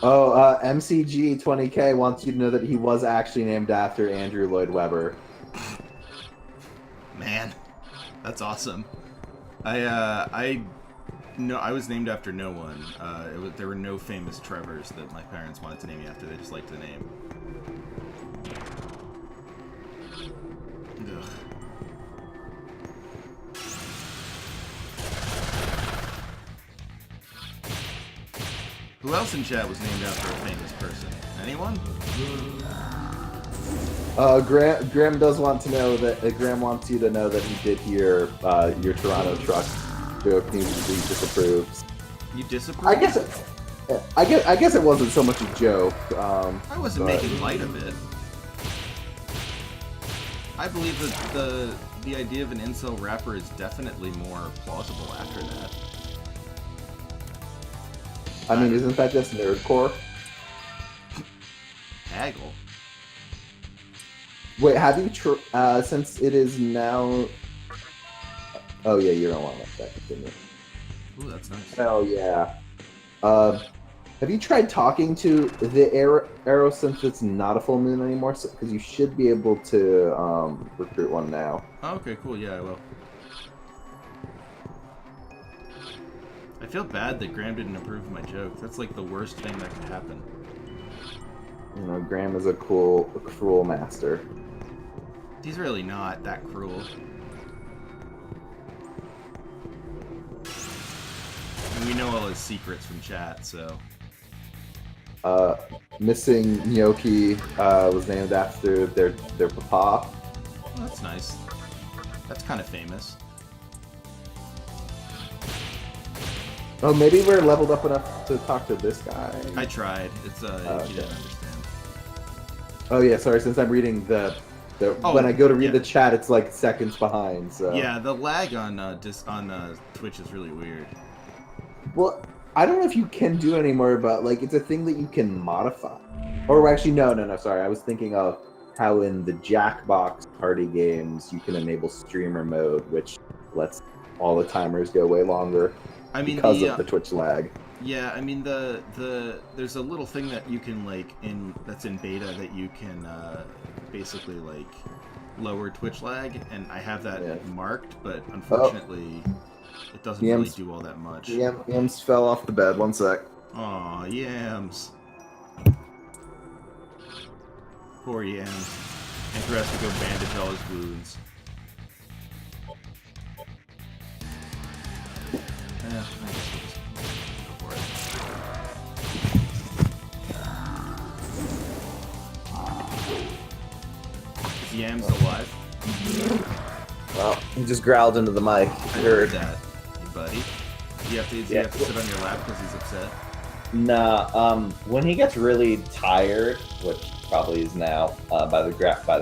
Oh, MCG 20K wants you to know that he was actually named after Andrew Lloyd Webber. Man, that's awesome. I was named after no one. There were no famous Trevors that my parents wanted to name me after. They just liked the name. Ugh. Who else in chat was named after a famous person? Anyone? Graham does want to know that Graham wants you to know that he did hear your Toronto truck joke needs to be disapproved. You disapprove? I guess it wasn't so much a joke. I wasn't making light of it. I believe that the idea of an incel rapper is definitely more plausible after that. I mean, isn't that just nerdcore? Haggle. Wait, have you since it is now? Oh yeah, you don't want to let that continue. Ooh, that's nice. Hell yeah. Have you tried talking to the Arrow since it's not a full moon anymore? Because you should be able to recruit one now. Oh, okay, cool. Yeah, I will. I feel bad that Graham didn't approve of my joke. That's like the worst thing that could happen. You know, Graham is a cruel master. He's really not that cruel. And we know all his secrets from chat, so... Missing Gnocchi was named after their papa. Oh, that's nice. That's kind of famous. Oh, maybe we're leveled up enough to talk to this guy. I tried. It's, he didn't understand. Oh yeah, sorry, since I'm reading when I go to read the chat, it's like seconds behind, so... Yeah, the lag on Twitch is really weird. Well, I don't know if you can do anymore, but like it's a thing that you can modify. Or actually, no, sorry. I was thinking of how in the Jackbox party games you can enable streamer mode, which lets all the timers go way longer. I mean, because of the Twitch lag. Yeah, I mean there's a little thing that you can that's in beta that you can basically like lower Twitch lag, and I have that marked, but unfortunately it doesn't really do all that much. Yams fell off the bed. One sec. Aw, Yams. Poor Yams. Andrew has to go bandage all his wounds. I guess we'll just go for it. Is Yams alive? Well, he just growled into the mic. I heard that. Hey, buddy. Do you have to sit on your lap because he's upset? Nah, when he gets really tired, which probably is now, by the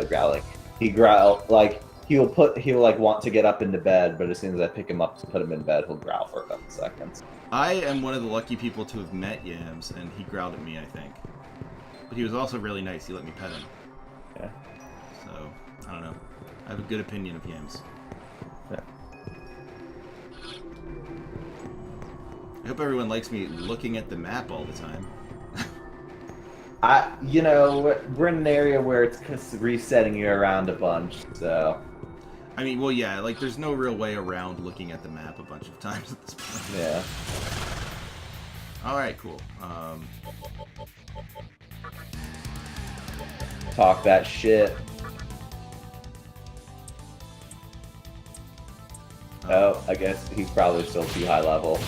growling, he'll like want to get up into bed, but as soon as I pick him up to put him in bed, he'll growl for a couple seconds. I am one of the lucky people to have met Yams, and he growled at me, I think. But he was also really nice. He let me pet him. Yeah. So, I don't know. I have a good opinion of Yams. Yeah. I hope everyone likes me looking at the map all the time. We're in an area where it's resetting you around a bunch, so... I mean, well, yeah, like, there's no real way around looking at the map a bunch of times at this point. Yeah. Alright, cool. Talk that shit. Oh, I guess he's probably still too high level.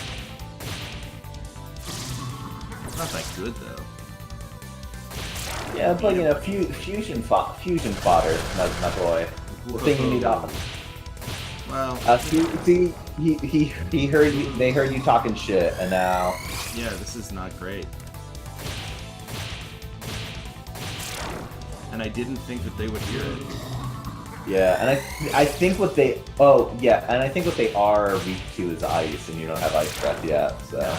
It's not that good, though. Yeah, but fusion fodder, my boy. The thing you need off. Well, he heard you. They heard you talking shit, and now. Yeah, this is not great. And I didn't think that they would hear it. Yeah, and I think what they. Oh yeah, and I think what they are weak to is ice, and you don't have ice breath yet, so. Yeah.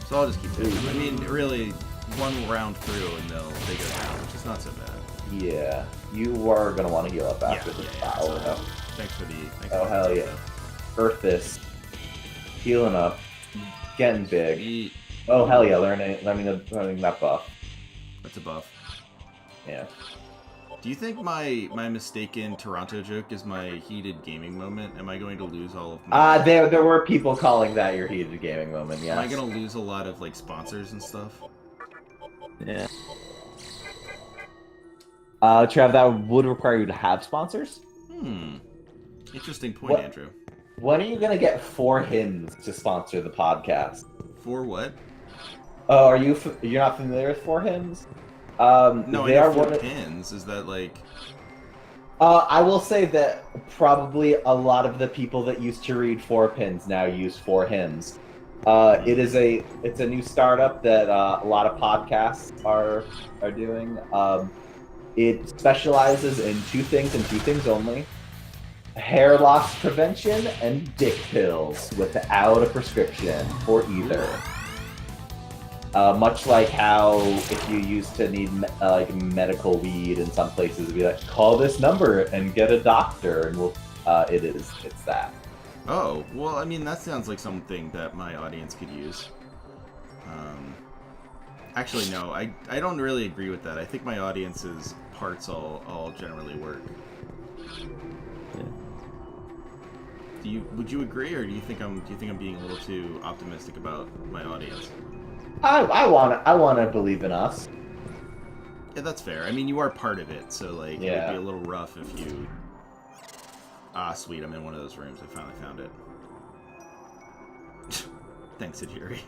So I'll just keep hitting them. I mean, really, one round through and they go down, which is not so bad. Yeah, you are gonna want to heal up after this battle. So, thanks for the. Hell yeah! Earth this, healing up, getting big. Oh hell yeah! Learning that buff. That's a buff. Yeah. Do you think my mistaken Toronto joke is my heated gaming moment? Am I going to lose all of my... There were people calling that your heated gaming moment, yes. Am I going to lose a lot of, like, sponsors and stuff? Yeah. Trav, that would require you to have sponsors? Interesting point, Andrew. When are you going to get 4 hymns to sponsor the podcast? For what? Oh, you're not familiar with Four Hymns? No, they I know are four one of- pins. Is that like? I will say that probably a lot of the people that used to read Four Pins now use Four Hymns. It's a new startup that a lot of podcasts are doing. It specializes in two things and two things only: hair loss prevention and dick pills without a prescription for either. Much like how if you used to need like medical weed in some places, it'd be like, call this number and get a doctor, and it's that. Oh, well, I mean, that sounds like something that my audience could use. Actually, no, I don't really agree with that. I think my audience's parts all generally work. Yeah. Would you agree, or do you think I'm being a little too optimistic about my audience? I wanna believe in us. Yeah, that's fair. I mean, you are part of it, so like it would be a little rough if you. Ah, sweet! I'm in one of those rooms. I finally found it. Thanks, Ajiri.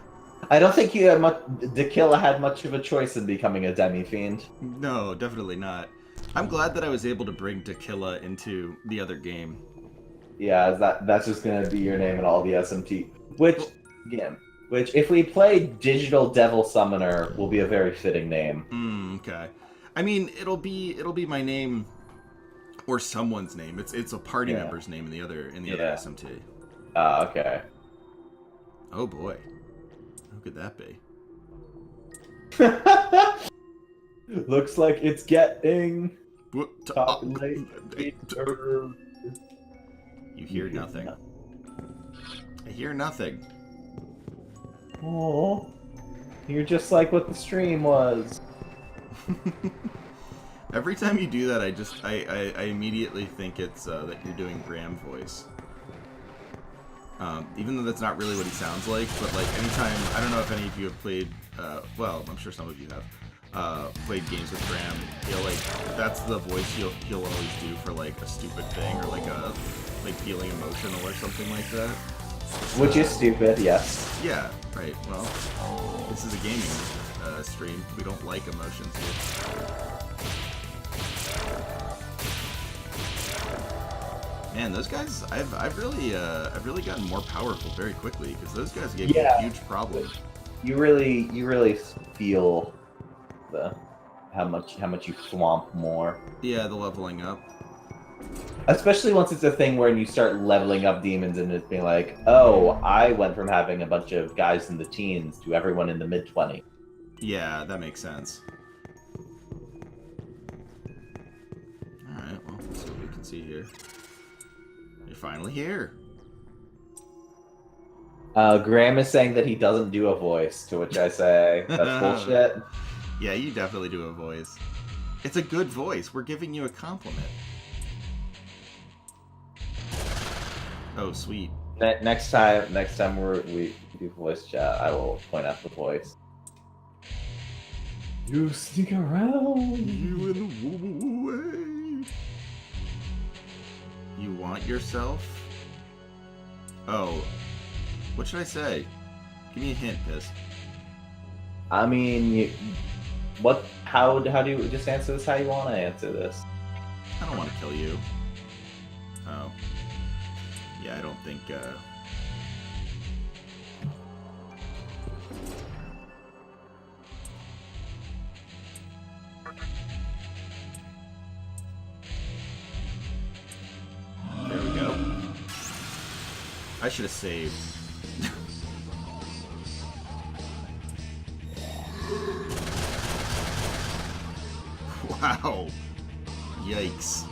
I don't think Dakilla had much of a choice in becoming a demi-fiend. No, definitely not. I'm glad that I was able to bring Dakilla into the other game. Yeah, that's just gonna be your name in all the SMT. Which if we play Digital Devil Summoner, will be a very fitting name. Okay. I mean, it'll be my name, or someone's name. It's a party member's name in the other SMT. Okay. Oh boy, who could that be? Looks like it's getting later. You hear nothing. I hear nothing. Oh, you're just like what the stream was. Every time you do that, I immediately think it's that you're doing Graham voice. Even though that's not really what he sounds like, but like anytime, I don't know if any of you have played, well, I'm sure some of you have, played games with Graham, that's the voice he'll always do for like a stupid thing, or like feeling emotional or something like that. Which is stupid, yes. Yeah, right, well, this is a gaming stream. We don't like emotions here. Man, those guys, I've really gotten more powerful very quickly, because those guys gave me a huge problem. You really feel how much you swamp more. Yeah, the leveling up. Especially once it's a thing where you start leveling up demons and it's being like, oh, I went from having a bunch of guys in the teens to everyone in the mid-20s. Yeah, that makes sense. Alright, well, let's see what we can see here. You're finally here. Graham is saying that he doesn't do a voice, to which I say, that's bullshit. Yeah, you definitely do a voice. It's a good voice. We're giving you a compliment. Oh, sweet. Next time we do voice chat, I will point out the voice. You sneak around. You in the way. You want yourself? Oh. What should I say? Give me a hint, Piss. I mean, how do you just answer this how you want to answer this? I don't want to kill you. Oh. Yeah, I don't think, There we go. I should have saved. Wow. Yikes.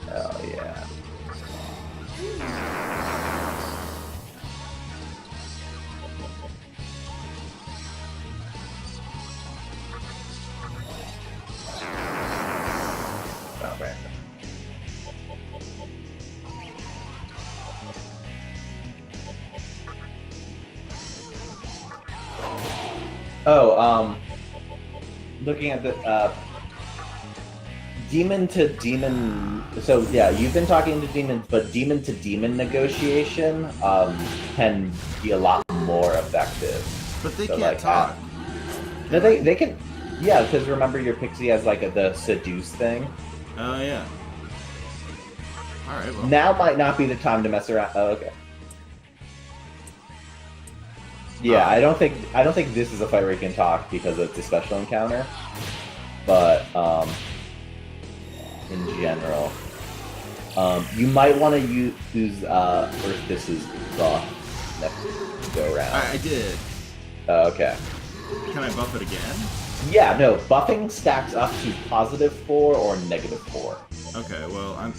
Oh, yeah. Oh, man. Oh, looking at the, demon to demon. So yeah, you've been talking to demons, but demon to demon negotiation can be a lot more effective. But they So, can't like, talk. No, they can. Yeah, because remember your pixie has like the seduce thing. Oh yeah. All right. Well. Now might not be the time to mess around. Oh, okay. Yeah, I don't think this is a fight where you can talk because it's a special encounter. But in general, you might want to use Earth's buff next go around. I did. Okay. Can I buff it again? Yeah, no, buffing stacks up to +4 or -4. Okay, well, I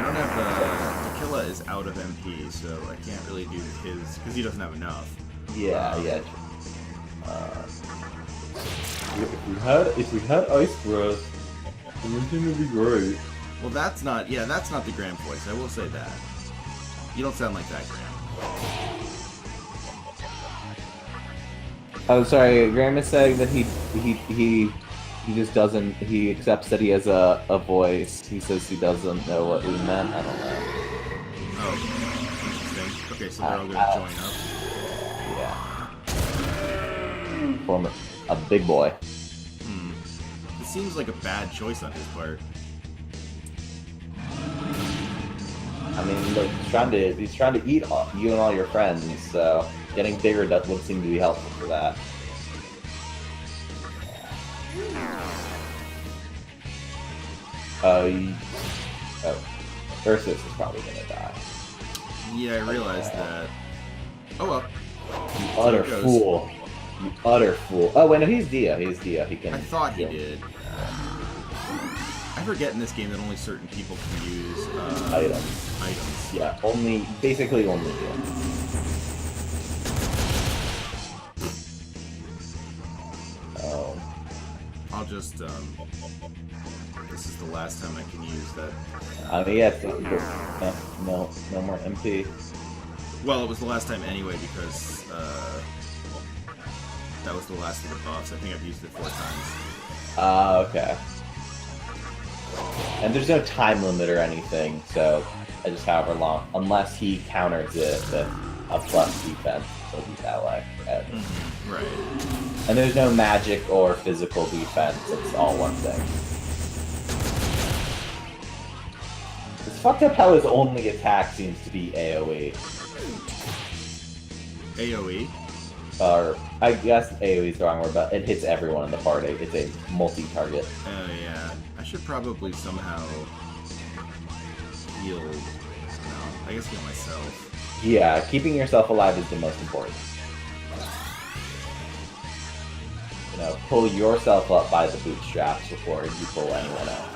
don't have Tequila is out of MP, so I can't really do his because he doesn't have enough. Yeah, yeah. If we had Ice Breath, everything would be great. Well, that's not the Graham voice. I will say that. You don't sound like that, Graham. I'm sorry, Graham is saying that he just doesn't, he accepts that he has a voice. He says he doesn't know what we meant. I don't know. Oh, interesting. Okay, so they're all gonna join up. Yeah. Form a big boy. It seems like a bad choice on his part. I mean, look, he's trying to eat you and all your friends, so getting bigger would seem to be helpful for that. Ursus is probably gonna die. Yeah, I realized that. Oh well. You utter fool. You utter fool. Oh wait, no, he's Dia. He's Dia. He can. I thought he did. I forget in this game that only certain people can use items. Yeah, basically only you. I'll just, this is the last time I can use that. Yeah, no more MP. Well, it was the last time anyway because, that was the last of the buffs. I think I've used it 4 times. Okay. And there's no time limit or anything, so I just however long, unless he counters it with a plus defense, so he's that way forever. Right. And there's no magic or physical defense, it's all one thing. It's fucked up how his only attack seems to be AoE. AoE? Or, I guess AoE is the wrong word, but it hits everyone in the party. It's a multi-target. Oh yeah. I should probably somehow heal. No, I guess heal myself. Yeah, keeping yourself alive is the most important. You know, pull yourself up by the bootstraps before you pull anyone else.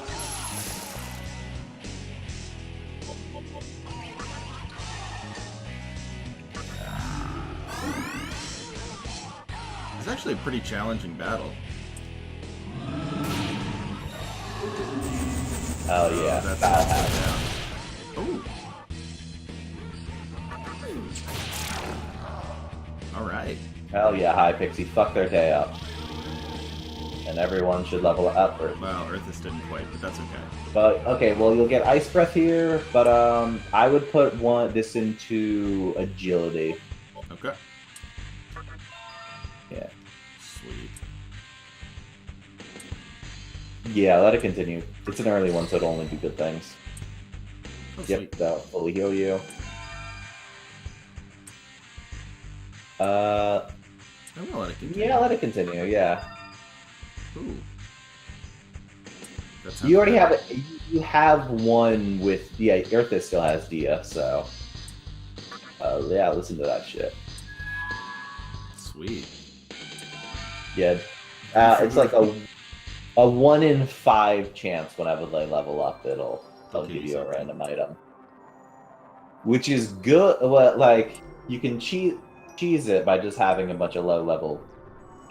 It's actually a pretty challenging battle. Oh yeah, that's down. Ooh. Alright. Hell yeah, hi Pixie, fuck their day up. And everyone should level up. Well, Earthus didn't quite, but that's okay. But, okay, well you'll get Ice Breath here, but I would put this into Agility. Okay. Yeah. Sweet. Yeah, let it continue. It's an early one, so it'll only do good things. Oh, Yep, sweet. that'll fully heal you. I'm gonna let it continue. Yeah, let it continue, yeah. Ooh. You already have it. You have one with, yeah, Earthus still has Dia, so. Yeah, listen to that shit. Sweet. Yeah. It's like a 1 in 5 chance whenever they level up, they'll give you a random item. Which is good. Well, like, you can cheese it by just having a bunch of low level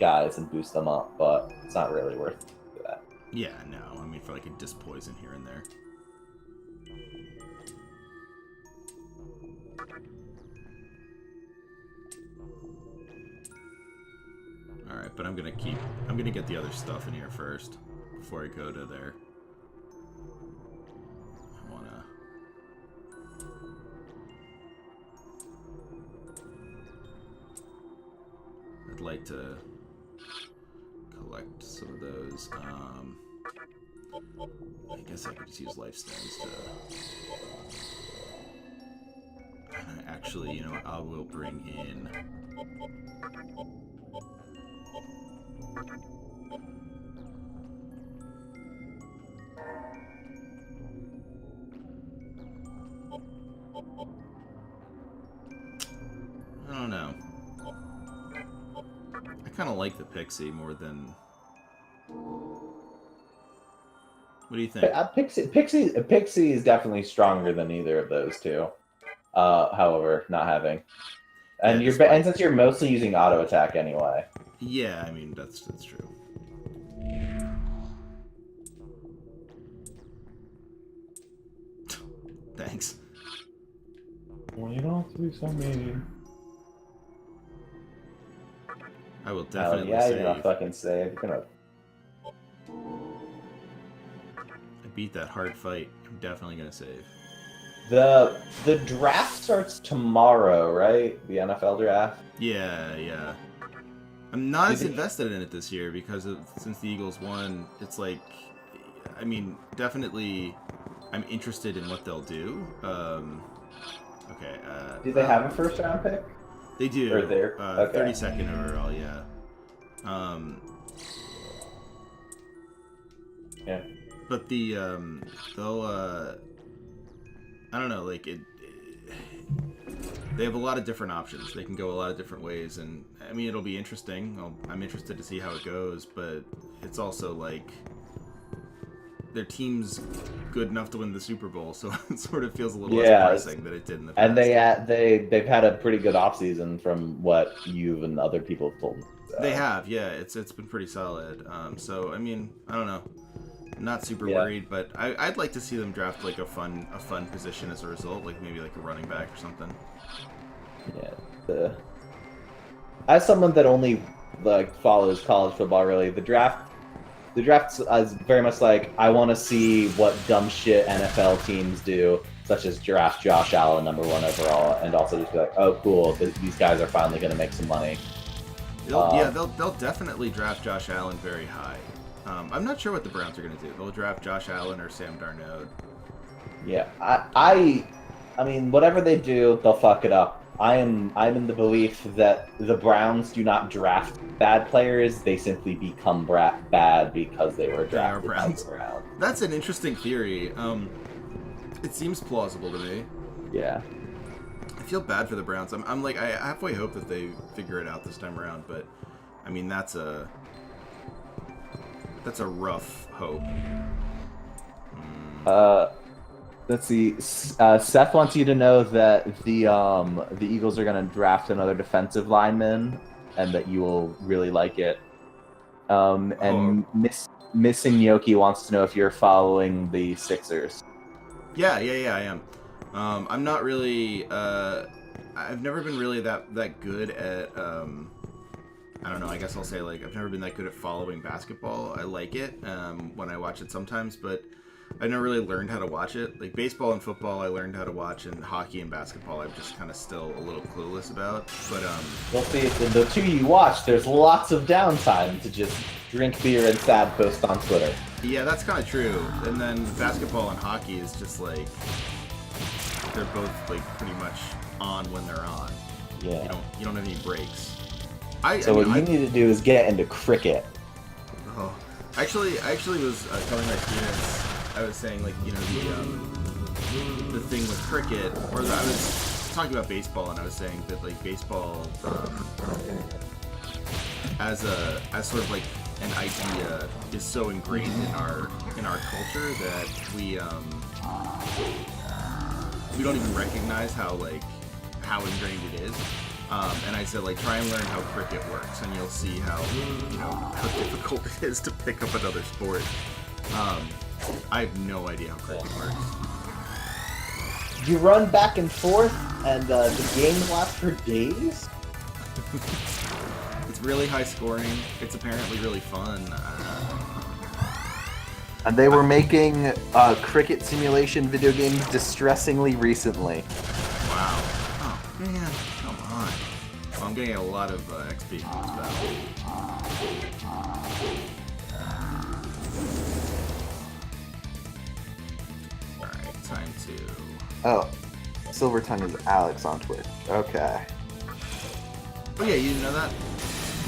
guys and boost them up, but it's not really worth that. Yeah, no. I mean, for like a disc poison here and there. Alright, but I'm gonna get the other stuff in here first before I go to there. I wanna... I'd like to collect some of those. I guess I could just use life stones to... Actually, you know what? I will bring in... I don't know. I kind of like the Pixie more than... What do you think? Pixie is definitely stronger than either of those two. However, not having. And and since you're mostly using auto attack anyway. Yeah, I mean that's true. Thanks. Well, you don't have to be so mean. I will definitely yeah, save. you're gonna fucking save. You're gonna... I beat that hard fight. I'm definitely gonna save. The draft starts tomorrow, right? The NFL draft. Yeah. I'm not as invested in it this year because since the Eagles won, it's like, I mean, definitely, I'm interested in what they'll do. Okay. Do they have a first round pick? They do. Or there? Okay. 32nd overall, yeah. Yeah. But they'll I don't know, like they have a lot of different options. They can go a lot of different ways, and I mean it'll be interesting. I'm interested to see how it goes, but it's also like their team's good enough to win the Super Bowl, so it sort of feels a little less depressing than it did in the past. And they've had a pretty good offseason from what you and other people have told me. So. They have, yeah. It's been pretty solid. So I mean, I don't know. Not super worried, but I'd like to see them draft like a fun position as a result, like maybe like a running back or something. Yeah. As someone that only like follows college football, really, the draft is very much like I want to see what dumb shit NFL teams do, such as draft Josh Allen #1 overall, and also just be like, oh, cool, these guys are finally going to make some money. They'll definitely draft Josh Allen very high. I'm not sure what the Browns are going to do. They'll draft Josh Allen or Sam Darnold. Yeah, I mean, whatever they do, they'll fuck it up. I'm in the belief that the Browns do not draft bad players; they simply become bad because they were drafted by the Browns. That's an interesting theory. It seems plausible to me. Yeah. I feel bad for the Browns. I'm like, I halfway hope that they figure it out this time around, but I mean that's a rough hope. Let's see. Seth wants you to know that the Eagles are going to draft another defensive lineman, and that you will really like it. And Missing Yoki wants to know if you're following the Sixers. Yeah, I am. I'm not really. I've never been really that good at. I don't know. I guess I'll say like I've never been that good at following basketball. I like it when I watch it sometimes, but I never really learned how to watch it. Like baseball and football, I learned how to watch, and hockey and basketball, I'm just kind of still a little clueless about. But Well, see, the two you watch, there's lots of downtime to just drink beer and sad post on Twitter. Yeah, that's kind of true. And then basketball and hockey is just like they're both like pretty much on when they're on. Yeah. You don't have any breaks. What you need to do is get into cricket. Oh, I actually was telling my students. I was saying like the thing with cricket, or I was talking about baseball, and I was saying that like baseball as sort of like an idea is so ingrained in our culture that we don't even recognize how ingrained it is. And I said, like, try and learn how cricket works, and you'll see how difficult it is to pick up another sport. I have no idea how cricket works. You run back and forth, and the game lasts for days? It's really high scoring. It's apparently really fun. And they were making cricket simulation video games distressingly recently. Wow. Oh, man. Come on. I'm getting a lot of XP from this battle. Alright, time to... Oh, Silver Tongue is Alex on Twitch. Okay. Oh yeah, you didn't know that?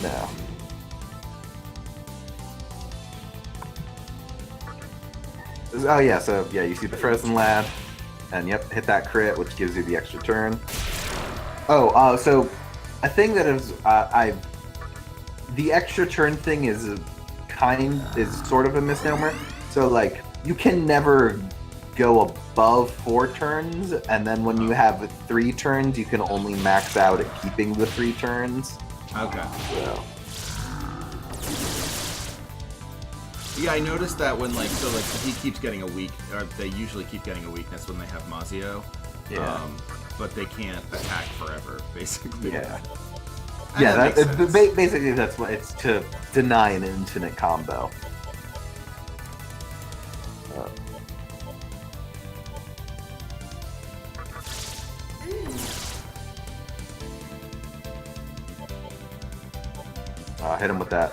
No. Oh yeah, so yeah, you see the Frozen Lab, and yep, hit that crit, which gives you the extra turn. Oh, so a thing that is, the extra turn thing is sort of a misnomer. So like, you can never go above 4 turns, and then when you have 3 turns, you can only max out at keeping the 3 turns. Okay. So. Yeah, I noticed that when he keeps getting a weak, or they usually keep getting a weakness when they have Mazio. Yeah. But they can't attack forever, basically. Yeah. And Yeah, that makes sense. basically that's what it's to deny an infinite combo. Hit him with that.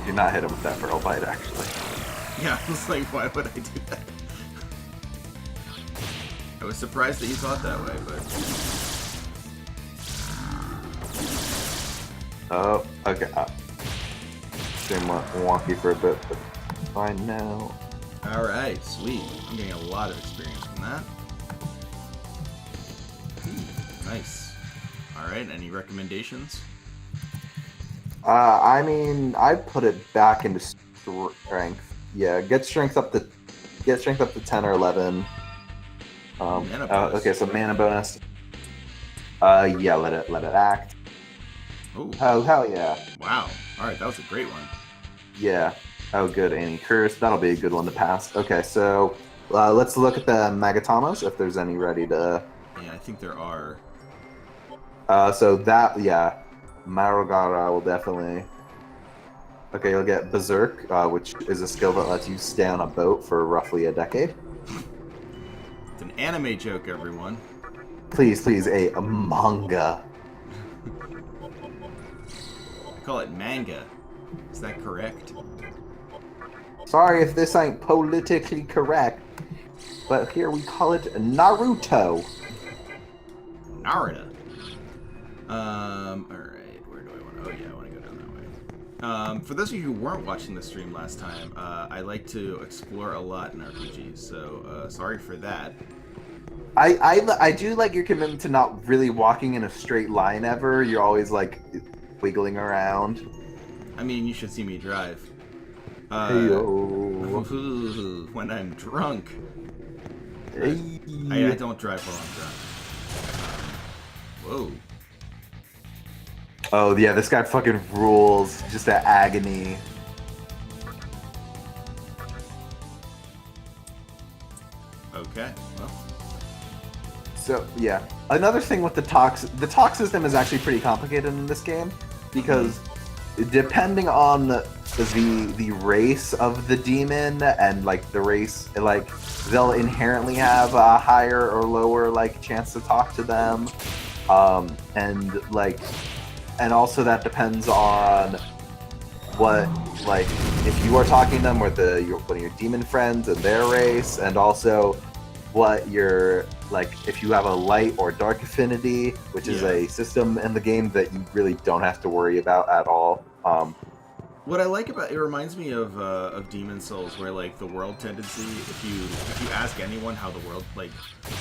Do not hit him with that Pearl Bite, actually. Yeah, I was like, why would I do that? I was surprised that you thought that way, but... Oh, okay. Been wonky for a bit, but fine now. Alright, sweet. I'm getting a lot of experience from that. Nice. Alright, any recommendations? I mean, I'd put it back into strength. Yeah, get strength up to 10 or 11. Mana bonus. Okay, so mana bonus. Yeah, let it act. Ooh. Oh, hell yeah. Wow. Alright, that was a great one. Yeah. Oh, good. Annie Curse. That'll be a good one to pass. Okay, so let's look at the Magatamas, if there's any ready to... Yeah, I think there are. So that, yeah. Marogara will definitely... Okay, you'll get Berserk, which is a skill that lets you stay on a boat for roughly a decade. It's an anime joke, everyone. Please, a manga. I call it manga. Is that correct? Sorry if this ain't politically correct, but here we call it Naruto. Naruto. Alright, where do I want to... Oh yeah, I want to go down that way. For those of you who weren't watching the stream last time, I like to explore a lot in RPGs, so sorry for that. I do like your commitment to not really walking in a straight line ever. You're always like wiggling around. I mean, you should see me drive. Heyo. When I'm drunk. Hey. I don't drive while I'm drunk. Whoa. Oh yeah, this guy fucking rules. Just that agony. Okay, well. So yeah, another thing with the talk system is actually pretty complicated in this game because depending on the race of the demon and like the race, like they'll inherently have a higher or lower like chance to talk to them, and also that depends on what, like, if you are talking to them with one of your demon friends and their race, and also what your, like, if you have a light or dark affinity, which is a system in the game that you really don't have to worry about at all. What I like about it reminds me of Demon Souls, where like the world tendency, if you ask anyone how the world, like,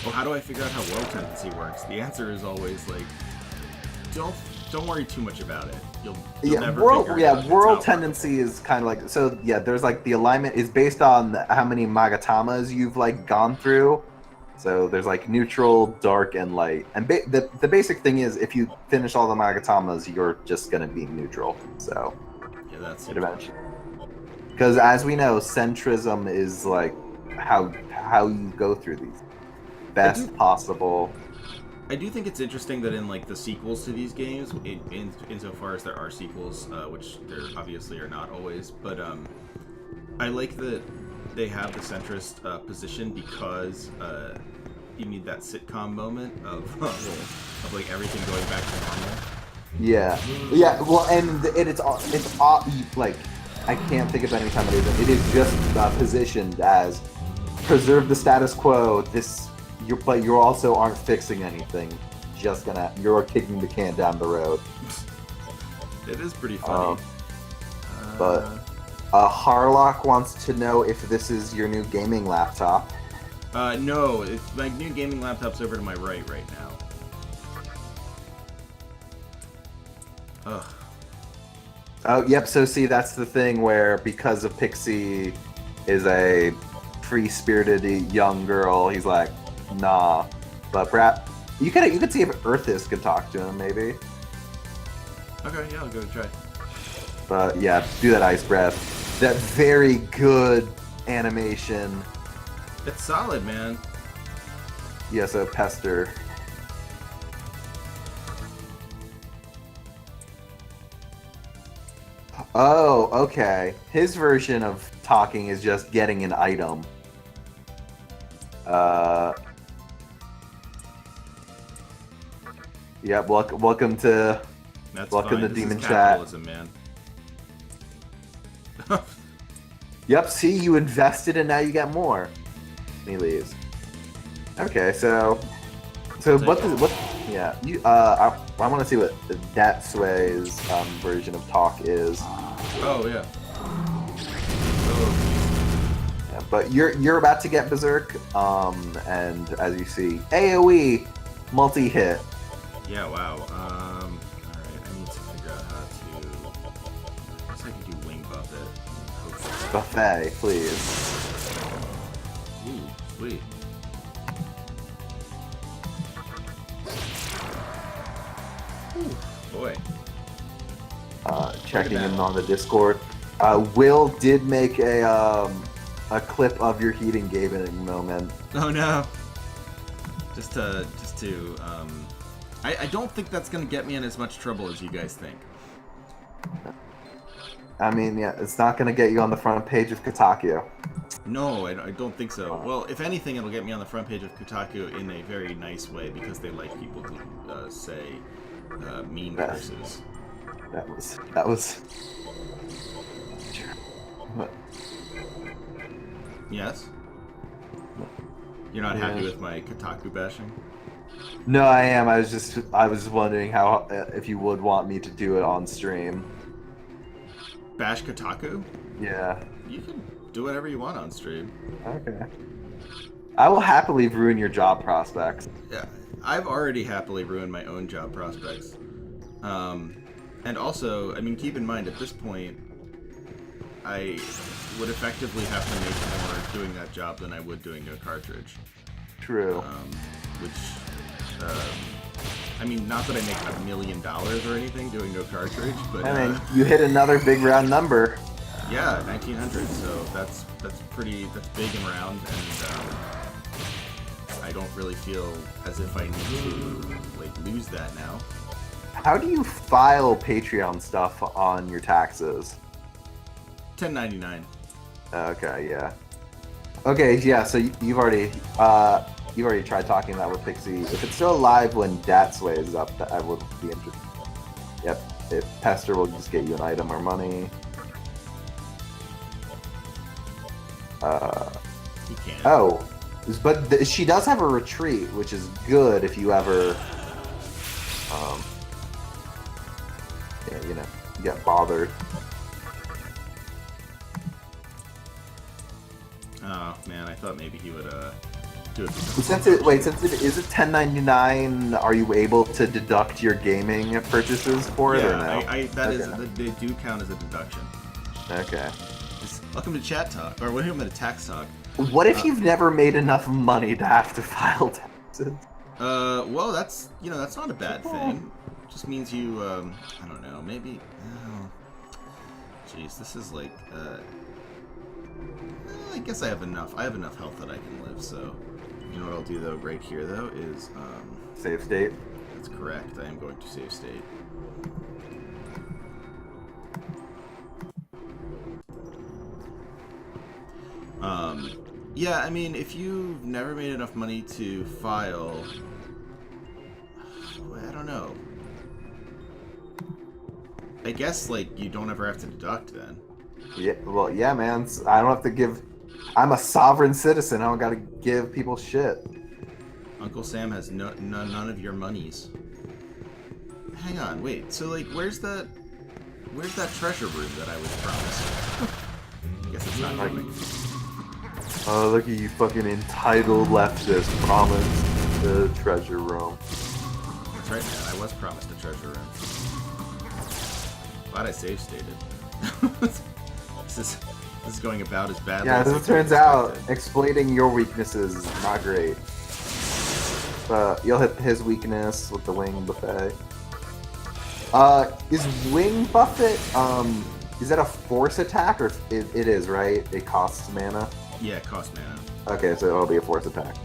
well, how do I figure out how world tendency works? The answer is always like, don't worry too much about it. You'll never figure it out. World tendency is kind of like, so yeah, there's like the alignment is based on how many Magatamas you've like gone through. So there's like neutral, dark, and light. And the basic thing is if you finish all the Magatamas, you're just gonna be neutral. So yeah, that's it eventually. Because as we know, centrism is like how you go through these best possible. I do think it's interesting that in like the sequels to these games, insofar as there are sequels, which there obviously are not always, but I like that they have the centrist position because you need that sitcom moment of like everything going back to normal. Yeah, well, and it's like, I can't think of any time it isn't. It is just positioned as preserve the status quo. But you also aren't fixing anything. You're kicking the can down the road. It is pretty funny. But Harlock wants to know if this is your new gaming laptop. No, my new gaming laptop's over to my right now. Ugh. Oh, yep. So see, that's the thing where because of Pixie is a free-spirited young girl, he's like, nah. But Brat, you could see if Earthis could talk to him, maybe. Okay, yeah, I'll go try. But yeah, do that ice breath. That very good animation. It's solid, man. Yeah, so Pester. Oh, okay. His version of talking is just getting an item. Yep, welcome to That's welcome fine. to This Demon is Chat. capitalism, man. Yep, see, you invested and now you get more. And he leaves. Okay, so yeah, I want to see what that Sway's version of talk is. Oh yeah. Yeah, but you're about to get Berserk, and as you see, AOE multi-hit. Yeah, wow. Alright, I need to figure out how to... I guess I could do Wing Buffet. Buffet, please. Ooh, sweet. Ooh, boy. Checking in on the Discord. Will did make a clip of your heating gaming moment. Oh no. I don't think that's gonna get me in as much trouble as you guys think. I mean, yeah, it's not going to get you on the front page of Kotaku. No, I don't think so. Well, if anything, it'll get me on the front page of Kotaku in a very nice way because they like people to say mean curses. That was. Yes? You're not happy with my Kotaku bashing? No, I am. I was just wondering how if you would want me to do it on stream. Bash Kotaku? Yeah. You can do whatever you want on stream. Okay. I will happily ruin your job prospects. Yeah, I've already happily ruined my own job prospects. And also, I mean, keep in mind, at this point, I would effectively have to make more doing that job than I would doing a cartridge. True. I mean, not that I make $1 million or anything doing no cartridge, but I mean, you hit another big round number. yeah, 1900. So that's big and round, and I don't really feel as if I need to like lose that now. How do you file Patreon stuff on your taxes? 1099. Okay, yeah. Okay, yeah. So you've already tried talking that with Pixie. If it's still alive when Datsway is up, I would be interested. Yep. If Pester will just get you an item or money. He can't. Oh, but she does have a retreat, which is good if you ever, yeah, you know, get bothered. Oh man, I thought maybe he would do it. Since it is it 1099, are you able to deduct your gaming purchases for it or no? They do count as a deduction. Okay. Welcome to Chat Talk, or welcome to Tax Talk. What if you've never made enough money to have to file taxes? Well, that's not a bad thing. It just means you, I don't know, maybe. Oh, jeez, this is like. I guess I have enough. I have enough health that I can live. So, you know what I'll do though, right here though, is Save state. That's correct. I am going to save state. Yeah, I mean, if you've never made enough money to file, I don't know. I guess, like, you don't ever have to deduct then. Yeah, well, yeah, man. I don't have to give. I'm a sovereign citizen. I don't gotta give people shit. Uncle Sam has none of your monies. Hang on, wait. So, like, where's that treasure room that I was promised? I guess it's not coming. Oh, look at you fucking entitled leftist promised the treasure room. That's right, man. I was promised a treasure room. Glad I save stated. This is going about as badly Yeah, as as I it turns could out, expect it. exploiting your weaknesses is not great. You'll hit his weakness with the wing buffet. Is wing buffet, is that a force attack, or it is, right? It costs mana? Yeah, it costs mana. Okay, so it'll be a force attack.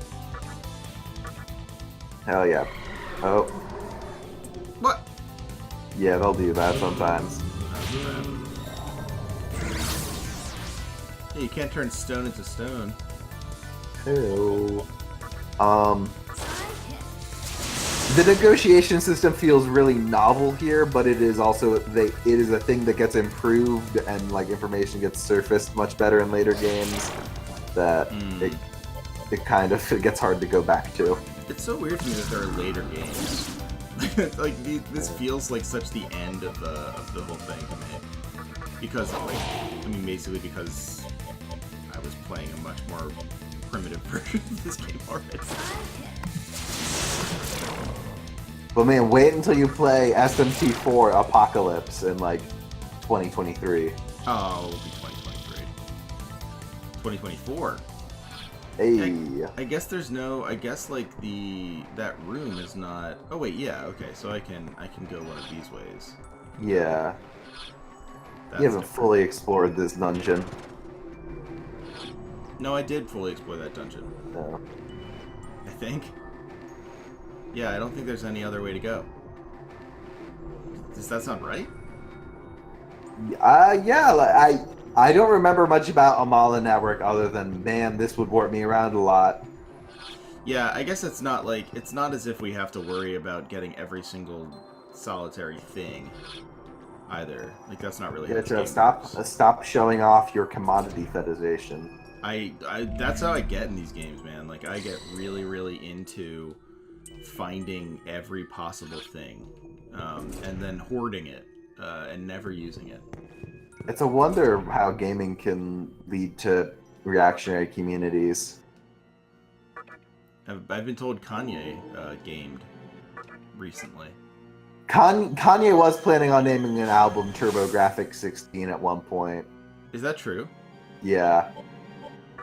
Hell yeah. Oh, What? yeah, they'll do that sometimes. Hey, you can't turn stone into stone. Ew. The negotiation system feels really novel here, but it is also it is a thing that gets improved and like information gets surfaced much better in later games. That it kind of it gets hard to go back to. It's so weird to me that there are later games. Like this feels like such the end of the whole thing to me. Because like, I mean, basically because I was playing a much more primitive version of this game already. But man, wait until you play SMT4 Apocalypse in like 2023. Oh, it'll be 2023. 2024. Hey. I guess there's no. I guess like that room is not. Oh wait, yeah. Okay, so I can go one of these ways. Yeah. That's You haven't different. fully explored this dungeon. No, I did fully explore that dungeon. No. I think. Yeah, I don't think there's any other way to go. Does that sound right? Yeah, like, I don't remember much about Amala Network other than, man, this would warp me around a lot. Yeah, I guess it's not like it's not as if we have to worry about getting every single solitary thing either. Like that's not really how this game works. Stop showing off your commodity fetishization. I that's how I get in these games, man. Like I get really, really into finding every possible thing, and then hoarding it, and never using it. It's a wonder how gaming can lead to reactionary communities. I've been told Kanye gamed recently. Kanye was planning on naming an album TurboGrafx 16 at one point. Is that true? Yeah.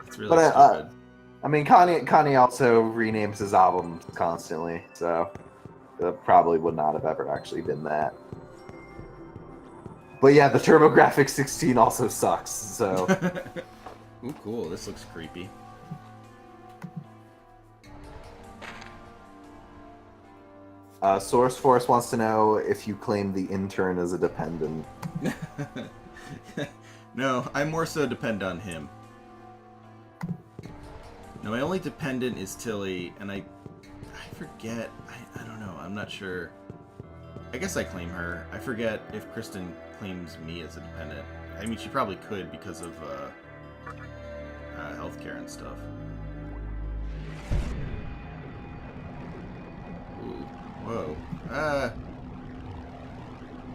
It's really But stupid. I mean, Kanye also renames his albums constantly, so that probably would not have ever actually been that. But yeah, the TurboGrafx 16 also sucks, so... Ooh, cool. This looks creepy. Source Force wants to know if you claim the intern as a dependent. No, I more so depend on him. No, my only dependent is Tilly, and I forget. I don't know. I'm not sure. I guess I claim her. I forget if Kristen claims me as a dependent. I mean, she probably could because of healthcare and stuff. Ooh, whoa.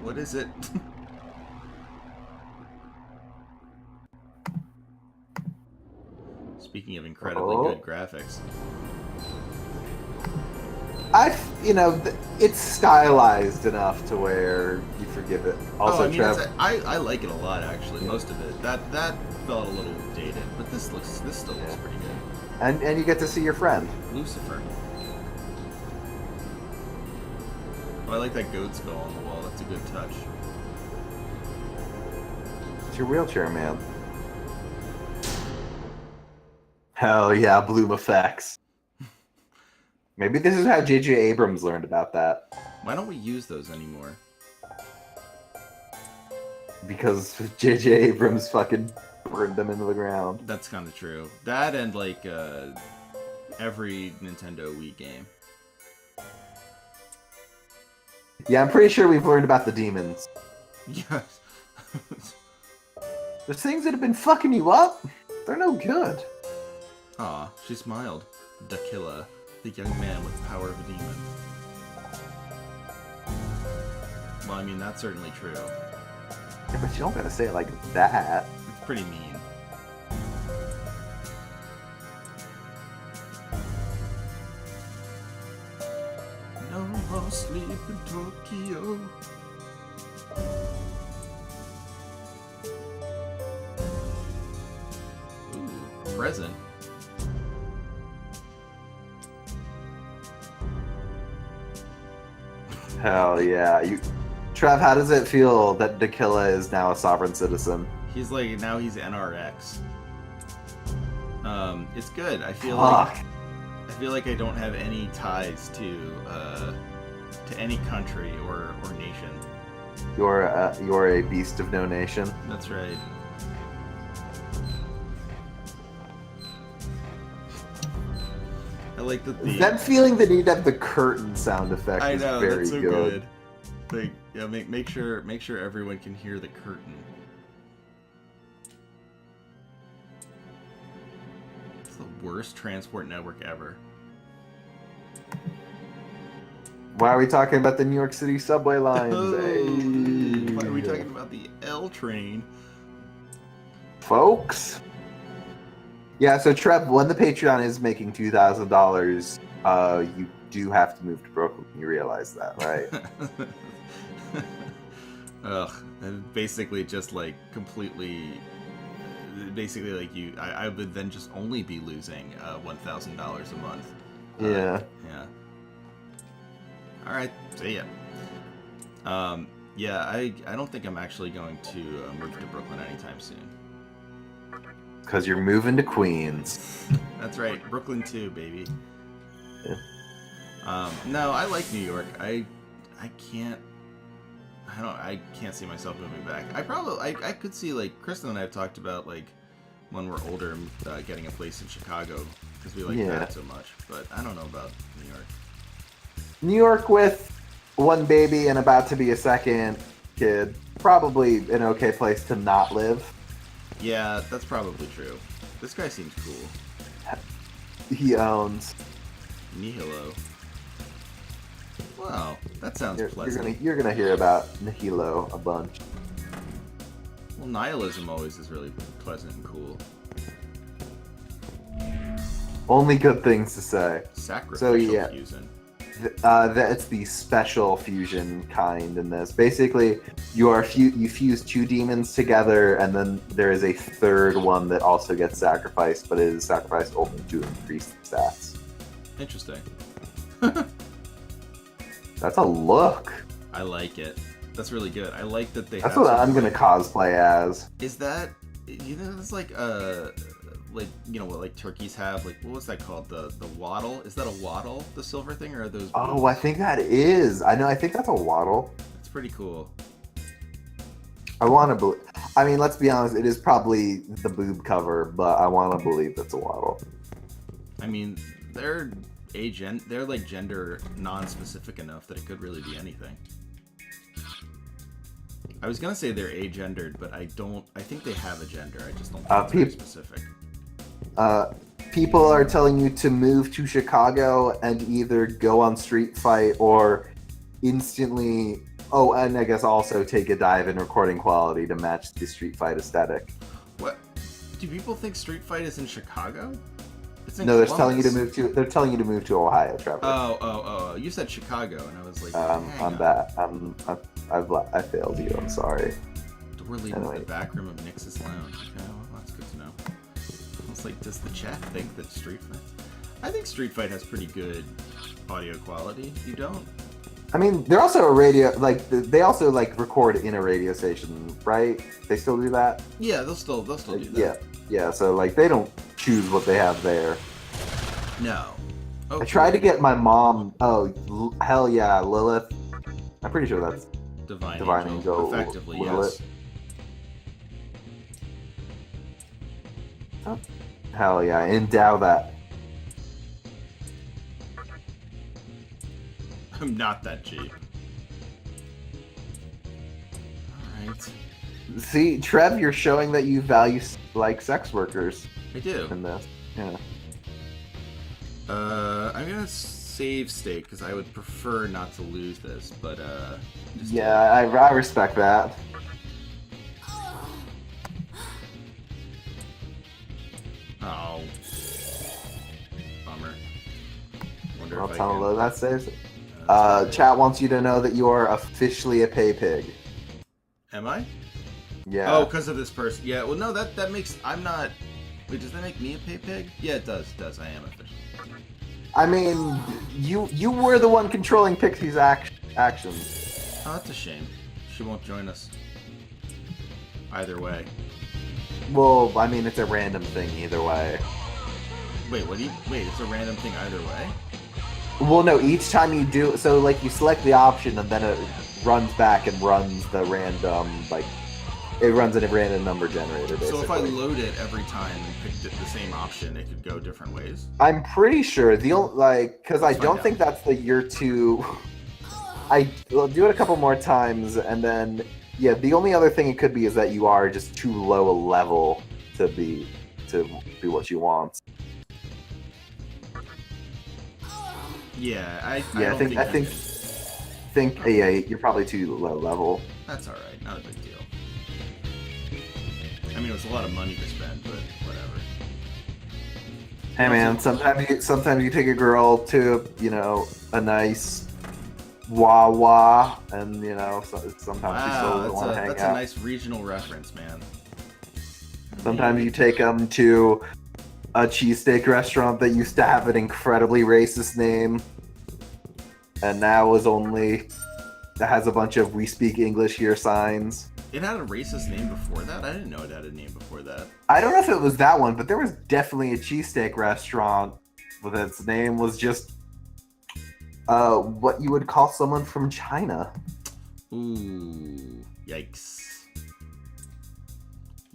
What is it? Speaking of incredibly good graphics. It's stylized enough to where you forgive it. Also, I mean, Trev, I like it a lot actually. Most of it. That felt a little dated, but this still looks pretty good. and you get to see your friend. Lucifer. Oh, I like that goat skull on the wall. That's a good touch. It's your wheelchair, man. Hell yeah, bloom effects. Maybe this is how J.J. Abrams learned about that. Why don't we use those anymore? Because J.J. Abrams fucking burned them into the ground. That's kind of true. That and like every Nintendo Wii game. Yeah, I'm pretty sure we've learned about the demons. Yes. The things that have been fucking you up, they're no good. Aw, she smiled. Dakilla, the young man with the power of a demon. Well, I mean, that's certainly true. Yeah, but you don't gotta say it like that. It's pretty mean. No more sleep in Tokyo. Ooh, present. Hell yeah. Trev, how does it feel that Dakilla is now a sovereign citizen? He's like, now he's NRX. It's good. I feel Fuck. like I don't have any ties to any country or nation. You're a beast of no nation. That's right. I like that the. Them feeling the need to have the curtain sound effect I is know very that's so good. good. Like, yeah, make sure everyone can hear the curtain. It's the worst transport network ever. Why are we talking about the New York City subway lines? Hey. Why are we talking about the L train? Folks? Yeah, so Trev, when the Patreon is making $2,000, you do have to move to Brooklyn. You realize that, right? Ugh, and basically just like completely. Basically, like I would then just only be losing $1,000 a month. Yeah. Yeah. All right. See ya. Yeah, I don't think I'm actually going to move to Brooklyn anytime soon. Because you're moving to Queens. That's right, Brooklyn too, baby. Yeah. No, I like New York. I can't see myself moving back. I could see, like, Kristen and I have talked about, like, when we're older, getting a place in Chicago because we like that so much. But I don't know about New York. New York with one baby and about to be a second kid. Probably an okay place to not live. Yeah, that's probably true. This guy seems cool. He owns. Nihilo. Wow, that sounds pleasant. You're gonna hear about Nihilo a bunch. Well, nihilism always is really pleasant and cool. Only good things to say. Sacrificial fusion. That's the special fusion kind in this. Basically, you fuse two demons together, and then there is a third one that also gets sacrificed, but it is sacrificed only to increase the stats. Interesting. That's a look. I like it. That's really good. I like that they. That's have what I'm something gonna cosplay as. Is that, it's like what like turkeys have, like, what was that called, the waddle? Is that a waddle, the silver thing, or are those Oh, boobs? I think that is. I think that's a waddle. It's pretty cool. I want to believe. I mean, let's be honest. It is probably the boob cover, but I want to believe that's a waddle. I mean, they're like gender non-specific enough that it could really be anything. I was gonna say they're agendered, but I think they have a gender. I just don't think it's very specific. People are telling you to move to Chicago and either go on Street Fight or instantly. Oh, and I guess also take a dive in recording quality to match the Street Fight aesthetic. What? Do people think Street Fight is in Chicago? It's in No, they're Columbus. telling you to move to. They're telling you to move to Ohio, Trevor. Oh! You said Chicago, and I was like, I'm bad. I failed you. I'm sorry. We're leaving the back room of Nix's lounge. Okay, well, that's good to know. It's like, does the chat think that Street Fight? I think Street Fight has pretty good audio quality. You don't? I mean, they're also a radio. Like they also like record in a radio station, right? They still do that. Yeah, they'll still do that. Yeah. So like they don't choose what they have there. No. Okay. I tried to get my mom. Oh, hell yeah, Lilith. I'm pretty sure that's Divine Angel. Effectively, Lilith. yes. Oh, hell yeah, endow that. I'm not that cheap. right. See, Trev, you're showing that you value like sex workers I do. in this. Yeah. I'm gonna save state because I would prefer not to lose this, but just Yeah, I respect that. Oh, bummer. Wonder I'll if I tell can. them that saves it. That's right. Chat wants you to know that you are officially a pay pig. Am I? Yeah. Oh, because of this person. Yeah. Well, no. That makes. I'm not. Wait, does that make me a pay pig? Yeah, it does. It does. I am official. I mean, you were the one controlling Pixie's actions. Oh, that's a shame. She won't join us. Either way. Well, I mean, it's a random thing either way. Wait, what do you? Wait, it's a random thing either way. Well, no, each time you do, so like you select the option and then it runs back and runs the random, like, it runs in a random number generator, basically. So if I load it every time and picked the same option, it could go different ways? I'm pretty sure, because I Let's don't find think that's the year 2. Will do it a couple more times, and then, yeah, the only other thing it could be is that you are just too low a level to be what you want. Yeah, I think yeah, you're probably too low level. That's alright, not a big deal. I mean, it was a lot of money to spend, but whatever. Hey man, sometimes you take a girl to, a nice Wawa, and sometimes she still doesn't want to hang out. That's a nice regional reference, man. Sometimes you take them to a cheesesteak restaurant that used to have an incredibly racist name, and now that has a bunch of "We speak English here" signs. It had a racist name before that? I didn't know it had a name before that. I don't know if it was that one, but there was definitely a cheesesteak restaurant with its name was just what you would call someone from China. Ooh, yikes.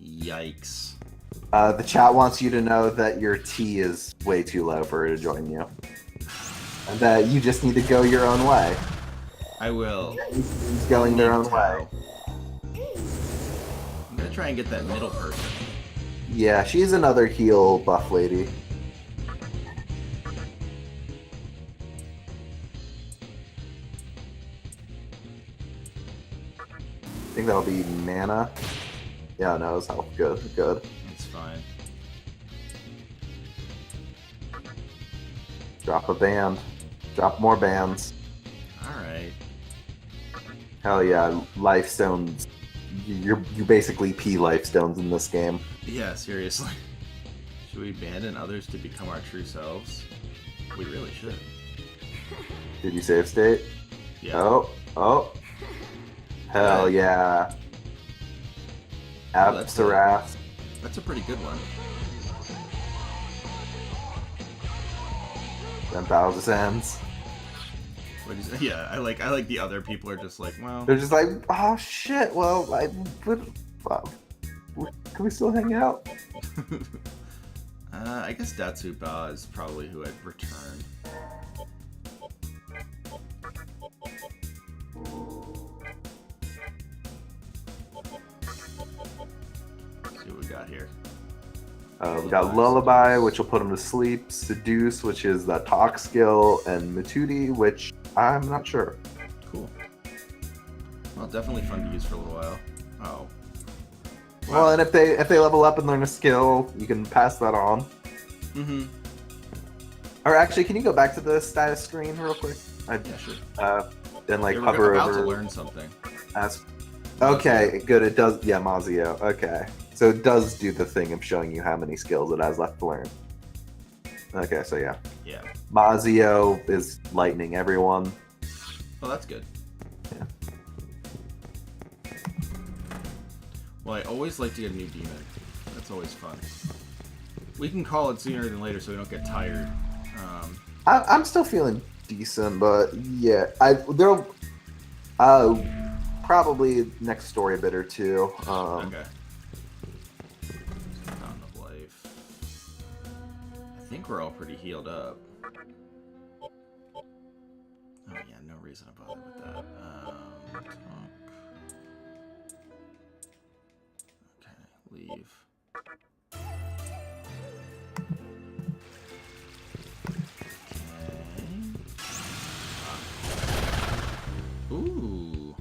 Yikes. The chat wants you to know that your T is way too low for her to join you. And that you just need to go your own way. I will. He's going their own way. I'm gonna try and get that middle person. Yeah, she's another heal buff lady. I think that'll be mana. Yeah, no, it's health. Good. That's fine. Drop a band. Drop more bands. Alright. Hell yeah, life stones. You basically pee life stones in this game. Yeah, seriously. Should we abandon others to become our true selves? We really should. Did you save state? Yeah. Oh. Hell yeah. Absarath. That's a pretty good one. 10,000 cents. What is, yeah, I like the other people are just like, well. They're just like, oh shit, well, can we still hang out? I guess Datsuba is probably who I'd return. Let's see what we got here. We got Lullaby, which will put him to sleep. Seduce, which is the talk skill, and Matudi, which I'm not sure. Cool. Well, definitely fun to use for a little while. Oh. Wow. Well, and if they level up and learn a skill, you can pass that on. Mm-hmm. Or actually, can you go back to the status screen real quick? Yeah, sure. And We're hover about over. to learn something. Okay, good. It does. Yeah, Mazio. Okay, so it does do the thing of showing you how many skills it has left to learn. Okay, so yeah. Yeah. Mazio is lightning everyone. Well, that's good. Yeah. Well, I always like to get a new demon. That's always fun. We can call it sooner than later so we don't get tired. I'm still feeling decent, but yeah, there'll probably next story bit or two. Okay. Fountain of Life. I think we're all pretty healed up. Oh yeah, no reason to bother with that. Talk. leave. Okay. Ooh.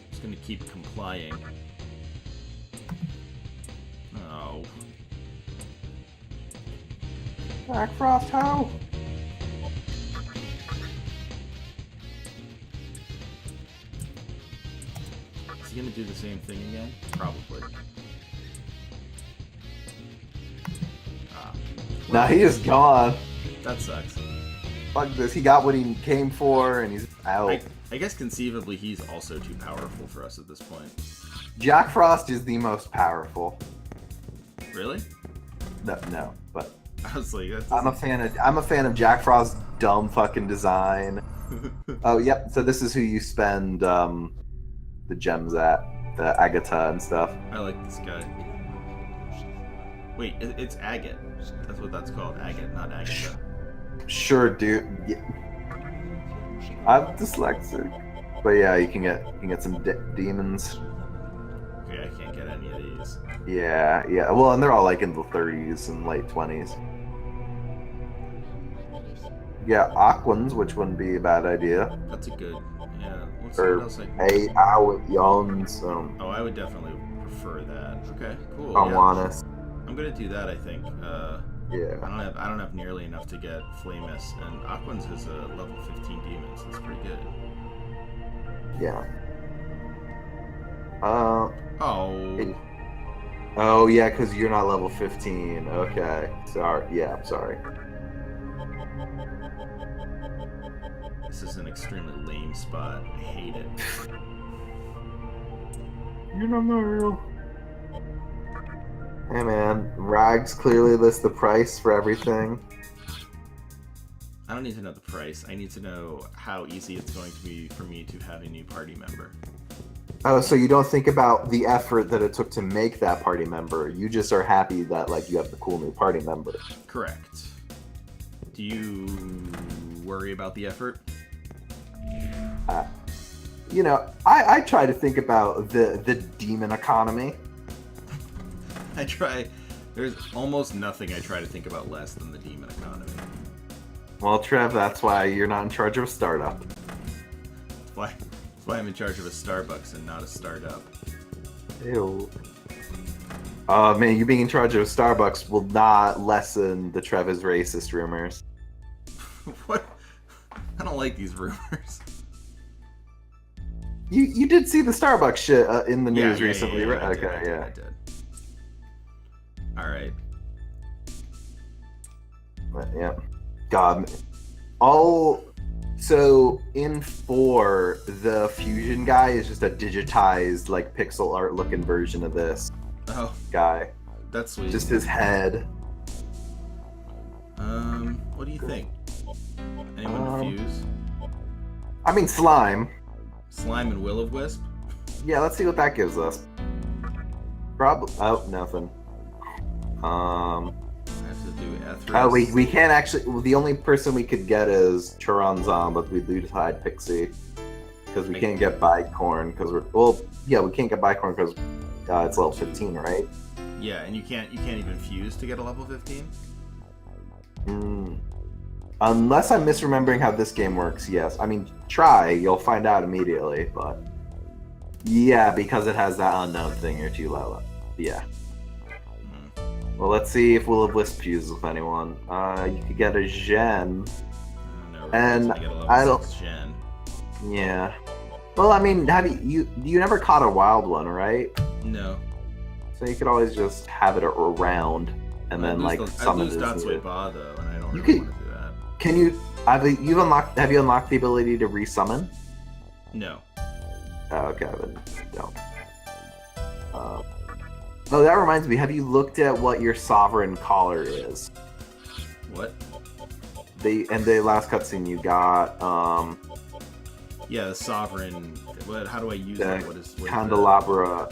Just gonna keep complying. Oh. Jack Frost, how? Is he gonna do the same thing again? Probably. Ah. Nah, he is gone. That sucks. Fuck this. He got what he came for, and he's out. I guess conceivably he's also too powerful for us at this point. Jack Frost is the most powerful. Really? No, but I was like, that's I'm a fan of Jack Frost's dumb fucking design. Oh, yep. So this is who you spend the gems at, the Agata and stuff. I like this guy. Wait, it's agate. That's what that's called. Agate, not Agatha. Sure, dude. Yeah. I'm dyslexic, but yeah, you can get some demons. Okay, I can't get any of these. Yeah. Well, and they're all like in the 30s and late 20s. Yeah, Aquans, which wouldn't be a bad idea. That's a good. Yeah. Let's see what Or else I can. Awans. Oh, I would definitely prefer that. Okay, cool. Awanas. Yeah. I'm gonna do that. I think. Yeah. I don't have nearly enough to get Flamus, and Aquans has a level 15 demons. That's pretty good. Yeah. Oh. Oh yeah, because you're not level 15. Okay. Sorry. Yeah, I'm sorry. This is an extremely lame spot. I hate it. You don't know real. Hey man, Rags clearly lists the price for everything. I don't need to know the price. I need to know how easy it's going to be for me to have a new party member. Oh, so you don't think about the effort that it took to make that party member. You just are happy that like you have the cool new party member. Correct. Do you worry about the effort? You know, I try to think about the demon economy. I try. There's almost nothing I try to think about less than the demon economy. Well, Trev, that's why you're not in charge of a startup. That's why I'm in charge of a Starbucks and not a startup. Ew. Man, you being in charge of a Starbucks will not lessen the Trev is racist rumors. What? I don't like these rumors. You did see the Starbucks shit in the news Yeah, recently, right? I did, Okay, yeah. I did. All right. But, yeah. God. So in 4, the fusion guy is just a digitized, like, pixel art looking version of this Oh, guy. that's sweet. Just his head. What do you think? Anyone fuse? I mean, slime. Slime and Will-O-Wisp? Yeah, let's see what that gives us. Probably. Oh, nothing. I have to do Ethris. Oh, we can't actually. Well, the only person we could get is Charonzon, but we lose Hide Pixie because we can't get Bicorn because we're. Well, yeah, we can't get Bicorn because it's level 15, right? Yeah, and you can't even fuse to get a level 15? Unless I'm misremembering how this game works, yes. I mean, try, you'll find out immediately, but yeah, because it has that unknown thing, you're too low. Yeah. Well, let's see if Will-O-Wisp fuses with anyone. You could get a Gen. No, And get a level I don't- 6 Gen. Yeah. Well, I mean, have you never caught a wild one, right? No. So you could always just have it around and then like summon I lose it. Dots Way Ba though, and I don't You really could- want to do that. Can you? Have you unlocked the ability to resummon? No. Oh, okay, then don't. Oh, that reminds me. Have you looked at what your sovereign collar is? What? In the last cutscene you got Yeah, the Sovereign. How do I use the that? What is candelabra.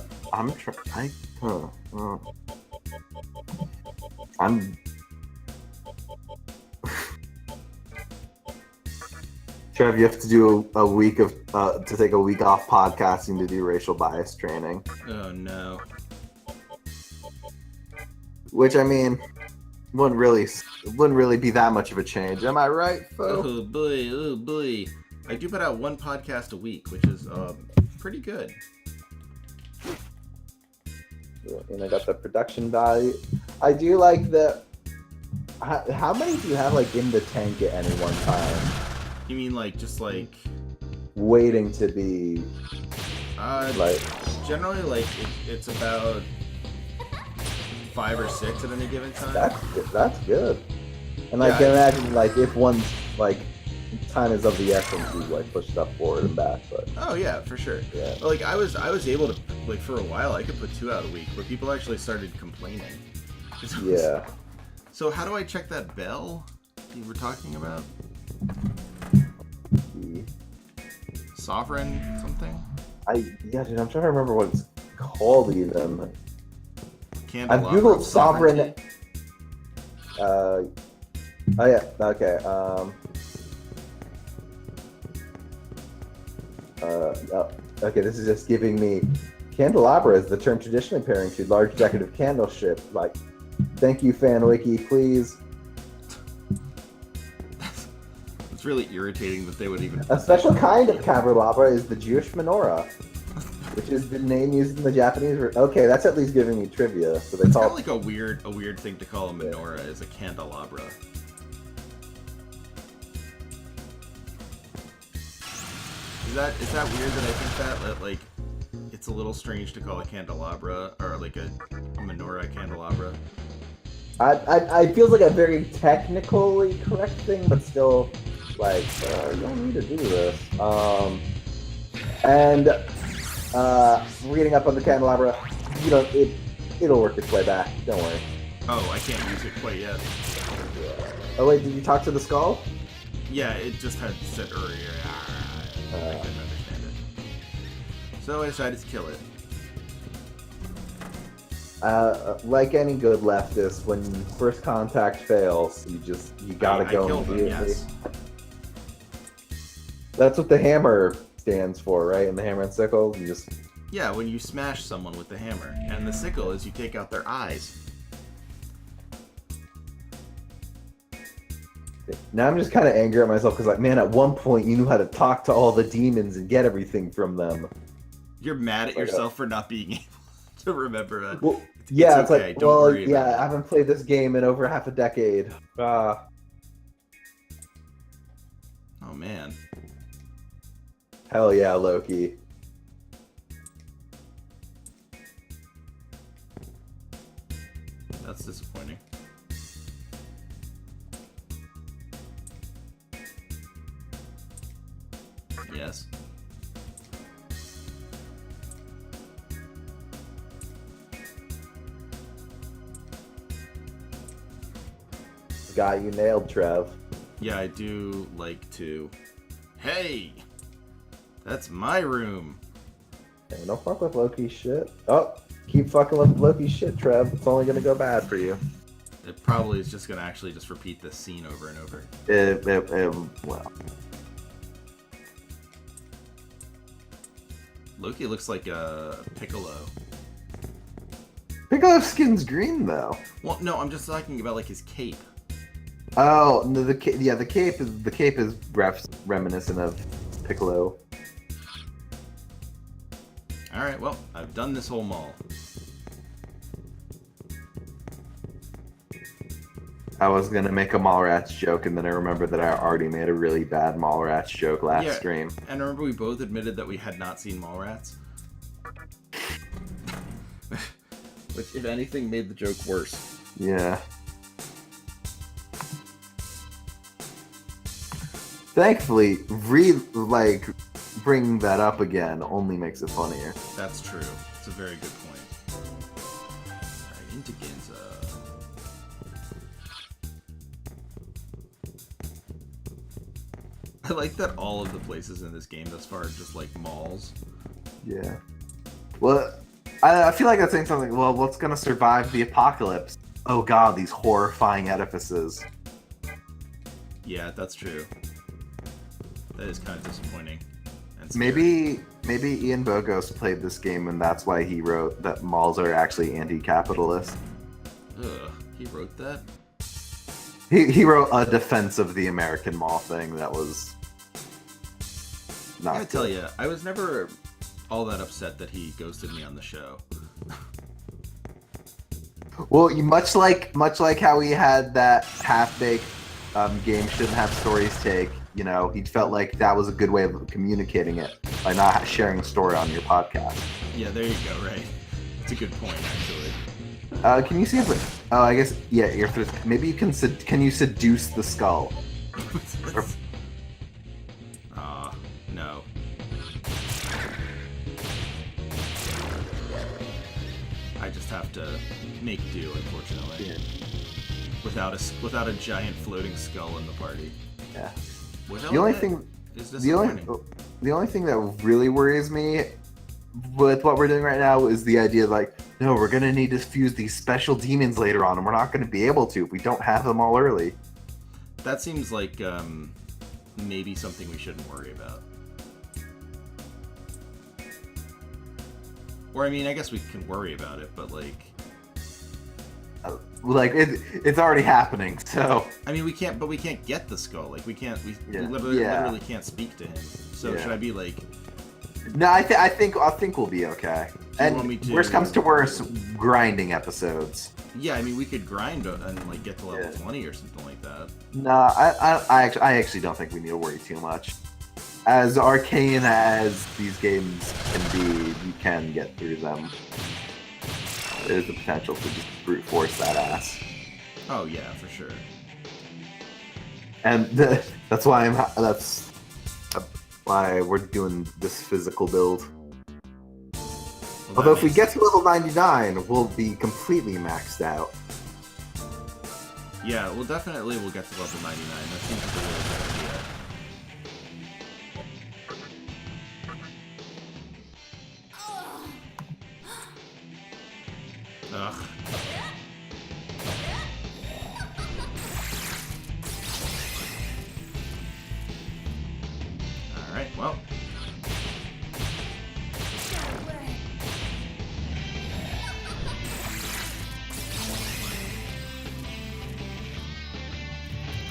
Trev, you have to do a week of to take a week off podcasting to do racial bias training. Oh no. Which I mean, wouldn't really be that much of a change. Am I right, folks? Oh boy, oh boy. I do put out one podcast a week, which is pretty good. And I got the production value. I do like the. How many do you have like in the tank at any one time? You mean like just like Waiting to be like. generally like it's about 5 or 6 at any given time. That's good. And Yeah, I can imagine like if one's like time is of the essence, you like push stuff forward and back. But Oh yeah, for sure. yeah, But, like I was able to like for a while I could put 2 out a week, but people actually started complaining. yeah. So how do I check that bell you were talking about? Sovereign something? Yeah, dude, I'm trying to remember what it's called even. I've Candelabra googled of sovereign. sovereignty? Oh yeah. Okay. Okay. This is just giving me. Candelabra is the term traditionally pairing to large decorative candlestick. Like, thank you, FanWiki, please. It's really irritating that they would even. A special kind of candelabra is the Jewish menorah, which is the name used in the Japanese. Okay, that's at least giving me trivia. So they It's call kind of like a weird thing to call a menorah is a candelabra. Is that weird that I think that like it's a little strange to call a candelabra or like a menorah a candelabra? I feels like a very technically correct thing, but still, like, you don't need to do this. And reading up on the candelabra, you know, it'll work its way back. Don't worry. Oh, I can't use it quite yet. Oh wait, did you talk to the skull? Yeah, it just had said earlier. I couldn't understand it. So I decided to kill it. Like any good leftist, when first contact fails, you gotta go I killed them, immediately. yes. That's what the hammer stands for, right? And the hammer and sickle, you just. Yeah, when you smash someone with the hammer. And the sickle is you take out their eyes. Now I'm just kind of angry at myself because, like, man, at one point you knew how to talk to all the demons and get everything from them. You're mad at yourself for not being able to remember that. Well, yeah, it's okay, like, don't well, worry yeah, about it. I haven't played this game in over half a decade. Oh man. Hell yeah, Loki. That's disappointing. Yes. Got you nailed, Trev. Yeah, I do like to. Hey! That's my room. Hey, don't fuck with Loki's shit. Oh, keep fucking with Loki's shit, Trev. It's only gonna go bad for you. It probably is just gonna actually just repeat this scene over and over. Well, Loki looks like a Piccolo. Piccolo skin's green though. Well, no, I'm just talking about like his cape. Oh, no, the cape is reminiscent of Piccolo. Alright, well, I've done this whole mall. I was gonna make a Mallrats joke, and then I remembered that I already made a really bad Mallrats joke last stream. And remember we both admitted that we had not seen Mallrats? Which, if anything, made the joke worse. Yeah. Thankfully, bringing that up again only makes it funnier. That's true. It's a very good point. Alright, into Ginza. I like that all of the places in this game thus far are just like malls. Yeah. Well, I feel like that's saying something. Well, what's gonna survive the apocalypse? Oh god, these horrifying edifices. Yeah, that's true. That is kind of disappointing. And scary. Maybe Ian Bogos played this game, and that's why he wrote that malls are actually anti-capitalist. Ugh, he wrote that? He wrote a defense of the American mall thing that was I not gotta tell you, I was never all that upset that he ghosted me on the show. Well, much like how he had that half-baked game shouldn't have stories take. You know, he felt like that was a good way of communicating it by not sharing a story on your podcast. Yeah, there you go. Right, it's a good point actually. Can you see if? Oh, I guess yeah. Maybe you can. Can you seduce the skull? No. I just have to make do, unfortunately. Yeah. Without a giant floating skull in the party. Yeah. Without The only it thing. is The only thing that really worries me with what we're doing right now is the idea like, no, we're gonna need to fuse these special demons later on, and we're not gonna be able to if we don't have them all early. That seems like maybe something we shouldn't worry about. Or I mean, I guess we can worry about it, but like It's already happening, so. I mean, we can't get the skull. Like we Yeah. literally can't speak to him. So Yeah. should I be like? No, I think we'll be okay. Do you want me And to- worst comes to worst, grinding episodes. Yeah, I mean, we could grind and like get to level Yeah. 20 or something like that. No, I actually don't think we need to worry too much. As arcane as these games can be, you can get through them. There's the potential to just brute force that ass. Oh yeah, for sure. And that's why why we're doing this physical build. Well, Although that if we makes get to level 99, we'll be completely maxed out. Yeah, well, definitely we'll get to level 99. That seems like a really good idea. Ugh. Alright, well.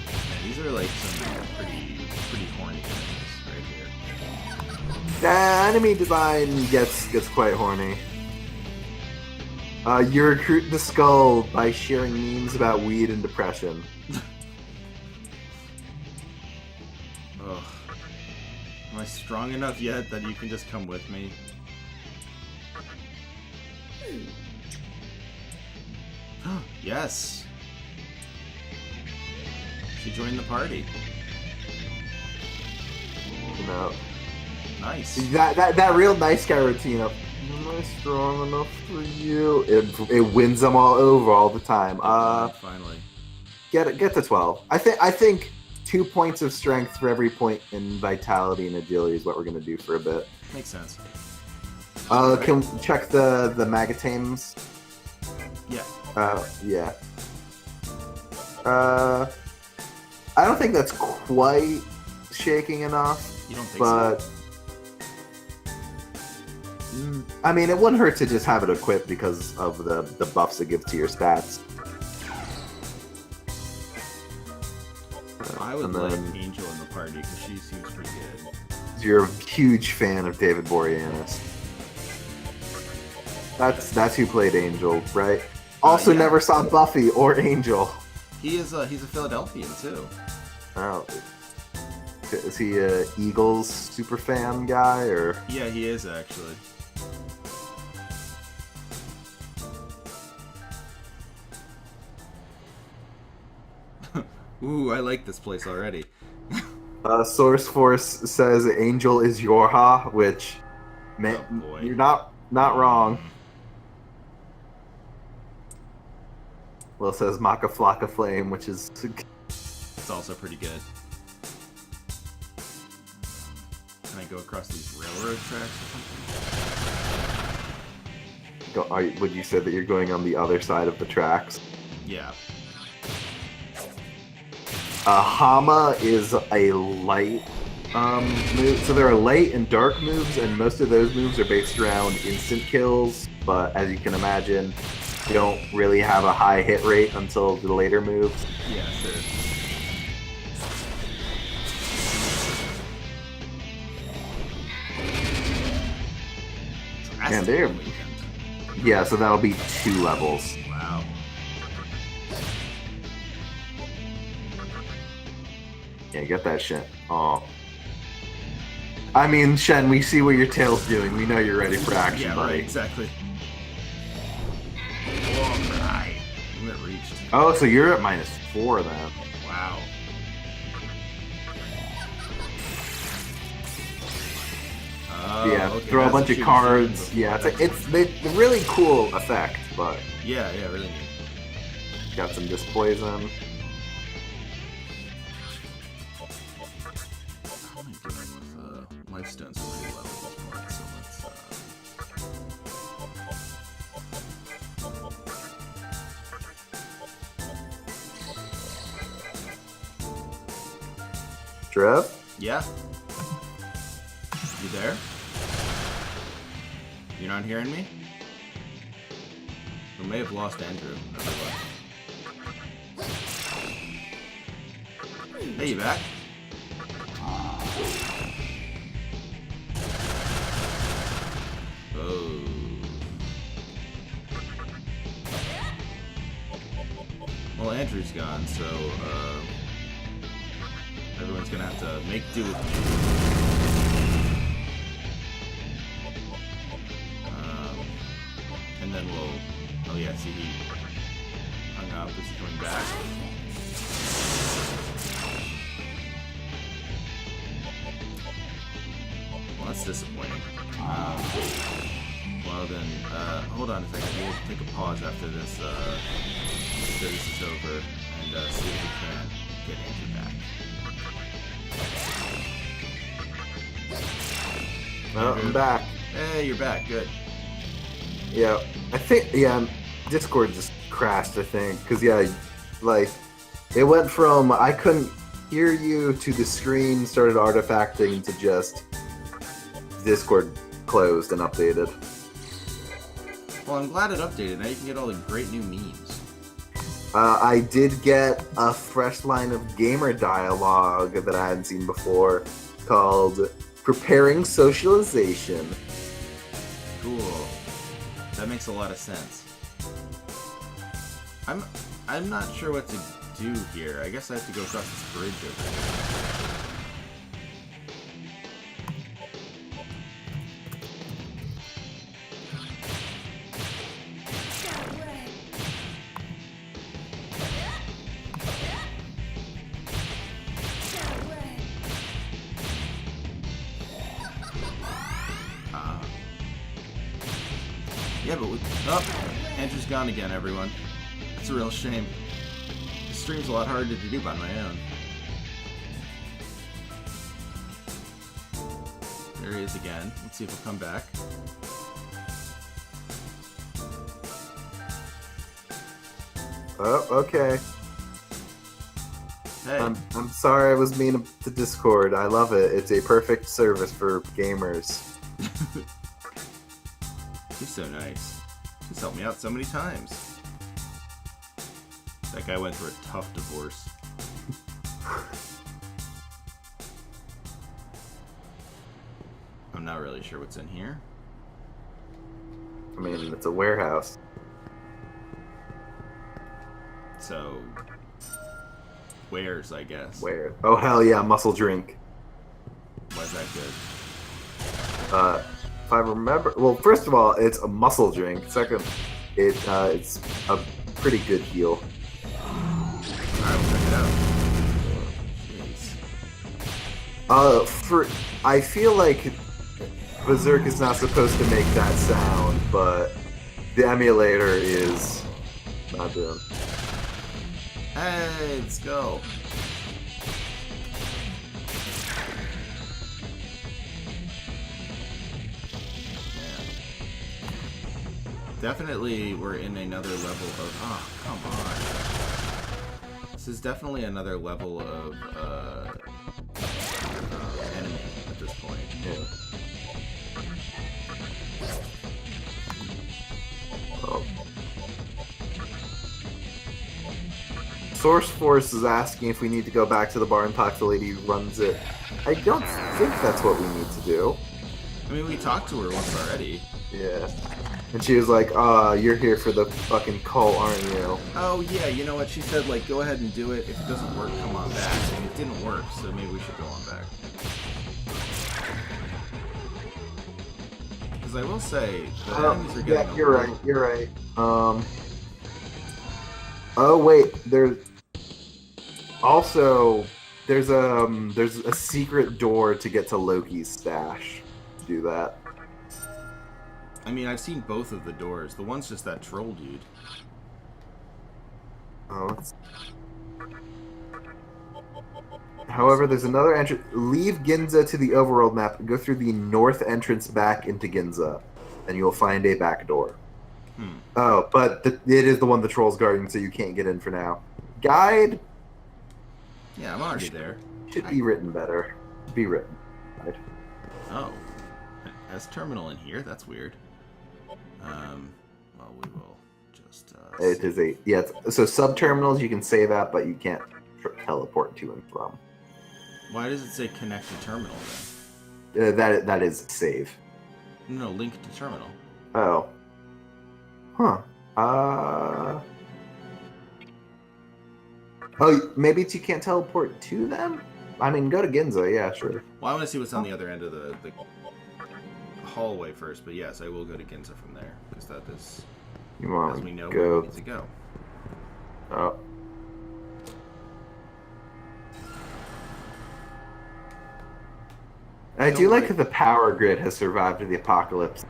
Yeah, these are like some pretty horny enemies right here. The enemy design gets quite horny. You recruit the skull by sharing memes about weed and depression. Ugh. Am I strong enough yet that you can just come with me? Yes! She joined the party. You know, Nice. that real nice guy routine of, am I strong enough for you? It wins them all over all the time. Finally. Get to 12. I think 2 points of strength for every point in vitality and agility is what we're gonna do for a bit. Makes sense. Can we check the Magatames? Yeah. Yeah. I don't think that's quite shaking enough, You don't think but so? I mean, it wouldn't hurt to just have it equipped because of the buffs it gives to your stats. I would and like then- Angel in the party because she seems pretty good. You're a huge fan of David Boreanaz. That's who played Angel, right? Also, yeah. never saw Buffy or Angel. He's a Philadelphian too. Oh, is he a Eagles super fan guy or? Yeah, he is actually. Ooh, I like this place already. Source Force says Angel is Yorha, which, man, Oh, boy. you're not wrong. Will says Maka Flocka Flame, which is It's also pretty good. Can I go across these railroad tracks or something? would you say that you're going on the other side of the tracks? Yeah. Hama is a light So there are light and dark moves, and most of those moves are based around instant kills. But as you can imagine, you don't really have a high hit rate until the later moves. Yeah, sure. And there. Yeah, so that'll be 2 levels. Wow. Yeah, get that shit. Oh. I mean, Shen, we see what your tail's doing. We know you're ready for action, Yeah, buddy. right, exactly. Alright. It reached. Oh, so you're at -4 then. Wow. Oh, Yeah, okay, throw a that's bunch what of she was cards. doing Yeah, before. it's a really cool effect, but Yeah, really neat. got some disc poison. How am I doing with life stones already level this point? So let's Trev? yeah. You there? You're not hearing me? We may have lost Andrew. Hey, you back? Oh. Well, Andrew's gone, so everyone's gonna have to make do with me. And then we'll. Oh yeah, see he hung up. Is he coming back? Well, that's disappointing. Well then, hold on a second. We'll take a pause after this. After this is over, and see if we can get Andrew back. Oh, I'm back. Hey, you're back. Good. Yeah, I think, yeah, Discord just crashed, I think. Because, yeah, like, it went from I couldn't hear you to the screen started artifacting to just Discord closed and updated. Well, I'm glad it updated. Now you can get all the great new memes. I did get a fresh line of gamer dialogue that I hadn't seen before called Preparing Socialization. Cool. That makes a lot of sense. I'm not sure what to do here. I guess I have to go across this bridge over here. Yeah, but Andrew's gone again, everyone. That's a real shame. This stream's a lot harder to do by my own. There he is again. Let's see if he'll come back. Oh, okay. Hey. I'm sorry I was mean to Discord. I love it. It's a perfect service for gamers. He's so nice. He's helped me out so many times. That guy went through a tough divorce. I'm not really sure what's in here. I mean, it's a warehouse. So, wares, I guess. Where? Oh, hell yeah, muscle drink. Why's that good? If I remember, well, first of all, it's a muscle drink. Second, it's a pretty good heal. Alright, we'll check it out. Jeez. I feel like Berserk is not supposed to make that sound, but the emulator is not doing. Hey, let's go. Definitely we're in another level of... Oh, come on. This is definitely another level of Source Force is asking if we need to go back to the bar and talk to the lady who runs it. I don't think that's what we need to do. I mean, we talked to her once already. Yeah. And she was like, you're here for the fucking cult, aren't you? Oh, yeah, you know what? She said, like, go ahead and do it. If it doesn't work, come on back. And it didn't work, so maybe we should go on back. Because I will say, the enemies are getting you're right. Oh, wait, there's a secret door to get to Loki's stash. Do that. I mean, I've seen both of the doors. The one's just that troll dude. Oh, however, there's another entrance. Leave Ginza to the overworld map and go through the north entrance back into Ginza, and you'll find a back door. Oh, but it is the one the troll's guarding, so you can't get in for now. Guide? Yeah, I'm already there. Should be written better. Be written. Right. Oh. S terminal in here? That's weird. Well, we will just... It is a... Yeah, so sub-terminals you can save at, but you can't teleport to and from. Why does it say connect to terminal, then? That is save. No, link to terminal. Oh. Huh. Oh, maybe you can't teleport to them? I mean, go to Ginza, yeah, sure. Well, I want to see what's on the other end of the hallway first, but yes, I will go to Ginza from there, because that is, You want as we know, to where go... we need to go. Oh. I do like that the power grid has survived the apocalypse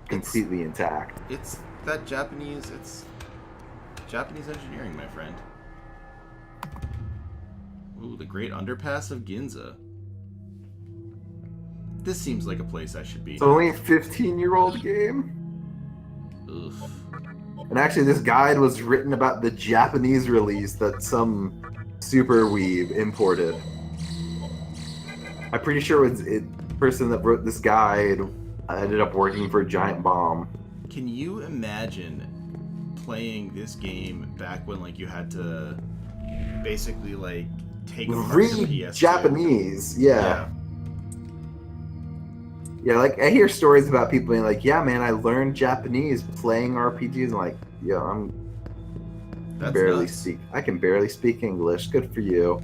completely intact. It's Japanese engineering, my friend. Ooh, the Great Underpass of Ginza. This seems like a place I should be. It's only a 15-year-old game. Oof. And actually, this guide was written about the Japanese release that some super weeb imported. I'm pretty sure the person that wrote this guide ended up working for Giant Bomb. Can you imagine playing this game back when, like, you had to basically, like, take apart your Read PS2? Japanese, yeah. Yeah, like, I hear stories about people being like, yeah, man, I learned Japanese playing RPGs. I'm like, yeah, I can barely speak English. Good for you.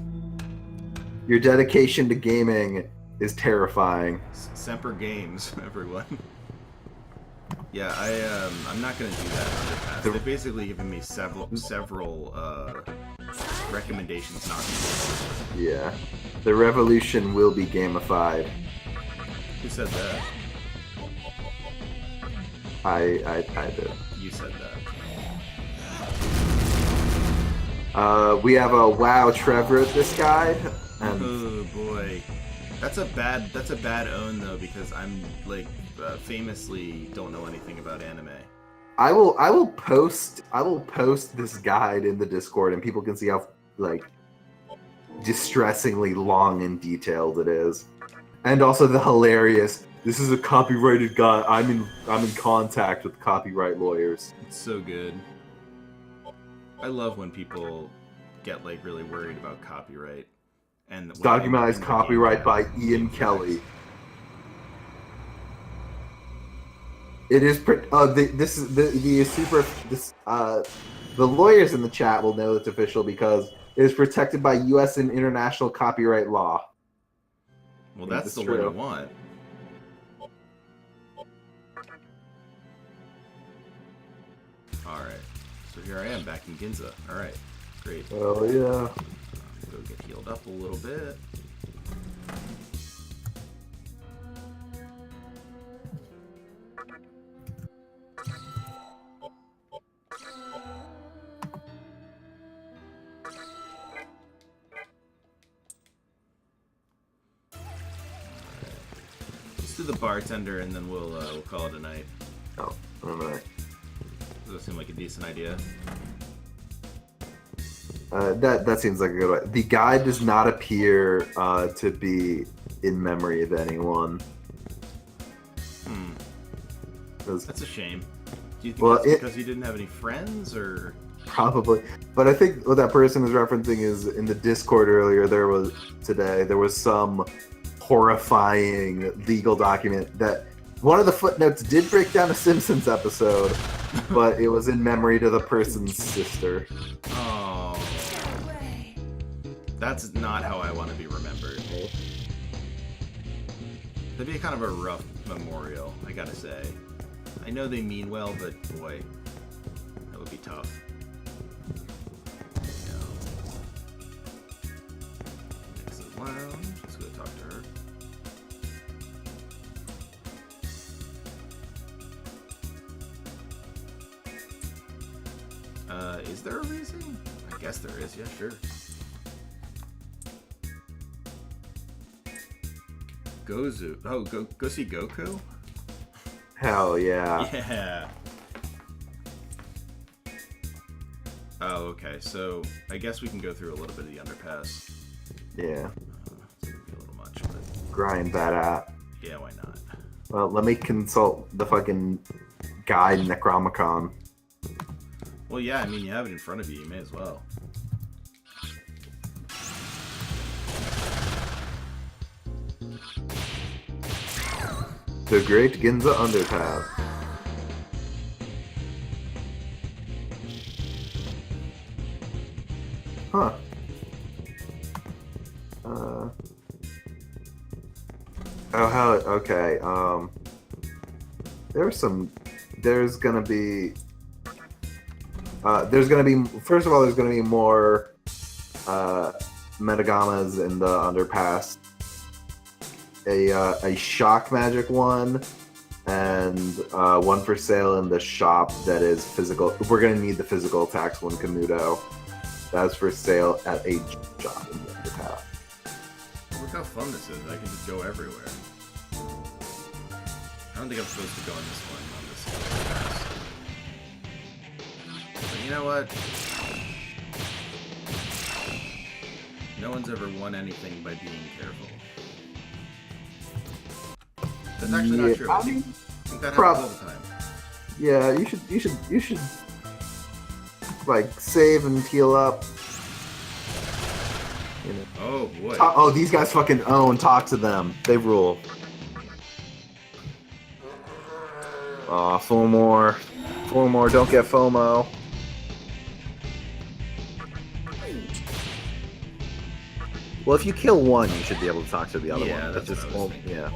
Your dedication to gaming is terrifying. Semper Games, everyone. Yeah, I'm not gonna do that underpass. They've basically given me several recommendations not to do it. Yeah. The revolution will be gamified. Who said that? I did. You said that. We have a WoW Trevor at this guide. And oh boy. That's a bad own though, because I'm like famously don't know anything about anime. I will post this guide in the Discord, and people can see how like distressingly long and detailed it is. And also the hilarious, this is a copyrighted guide. I'm in contact with copyright lawyers. It's so good. I love when people get like really worried about copyright. And Documented copyright by Ian Kelly. It is the lawyers in the chat will know it's official because it is protected by U.S. and international copyright law. Well, that's the one you want. Alright. So here I am back in Ginza. Alright. Great. Oh, yeah. Go get healed up a little bit. To the bartender, and then we'll call it a night. Oh, alright. Does that seem like a decent idea? That seems like a good way. The guide does not appear to be in memory of anyone. That's a shame. Do you think that's because you didn't have any friends, or probably? But I think what that person is referencing is in the Discord earlier. There was some horrifying legal document that one of the footnotes did break down a Simpsons episode, but it was in memory to the person's sister. Oh, that's not how I want to be remembered. That'd be kind of a rough memorial, I gotta say. I know they mean well, but boy, that would be tough. Exit lounge. Let's go talk to her. Is there a reason? I guess there is, yeah, sure. Gozu. Oh, go see Goku? Hell yeah. Yeah. Oh, okay. So I guess we can go through a little bit of the underpass. Yeah. It's gonna be a little much, but Grind that out. yeah, why not? Well, let me consult the fucking guide Necromicon. Well, yeah. I mean, you have it in front of you. You may as well. The Great Ginza Underpass. Huh. Oh, hell, okay, there's gonna be, first of all, there's gonna be more, Metagamas in the underpass. A shock magic one, and one for sale in the shop that is physical. We're gonna need the physical attacks one, Kamuto. That's for sale at a shop in the underpass. Look how fun this is. I can just go everywhere. I don't think I'm supposed to go on this one, on this pass. But you know what? No one's ever won anything by being careful. That's actually not true. I think that happens all the time. Yeah, you should like save and heal up. You know. Oh boy. Oh, these guys fucking own. Talk to them. They rule. Aw, four more. Don't get FOMO. Well, if you kill one, you should be able to talk to the other Yeah, one. that's what I was thinking. Yeah.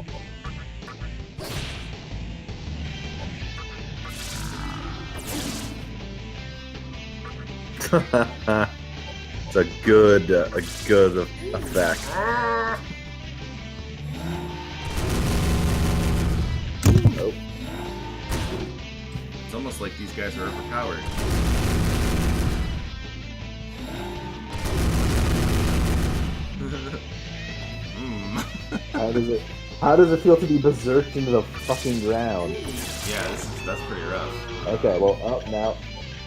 It's a good effect. Nope. It's almost like these guys are overpowered. How does it feel to be berserked into the fucking ground? Yeah, that's pretty rough. Okay, well, up now.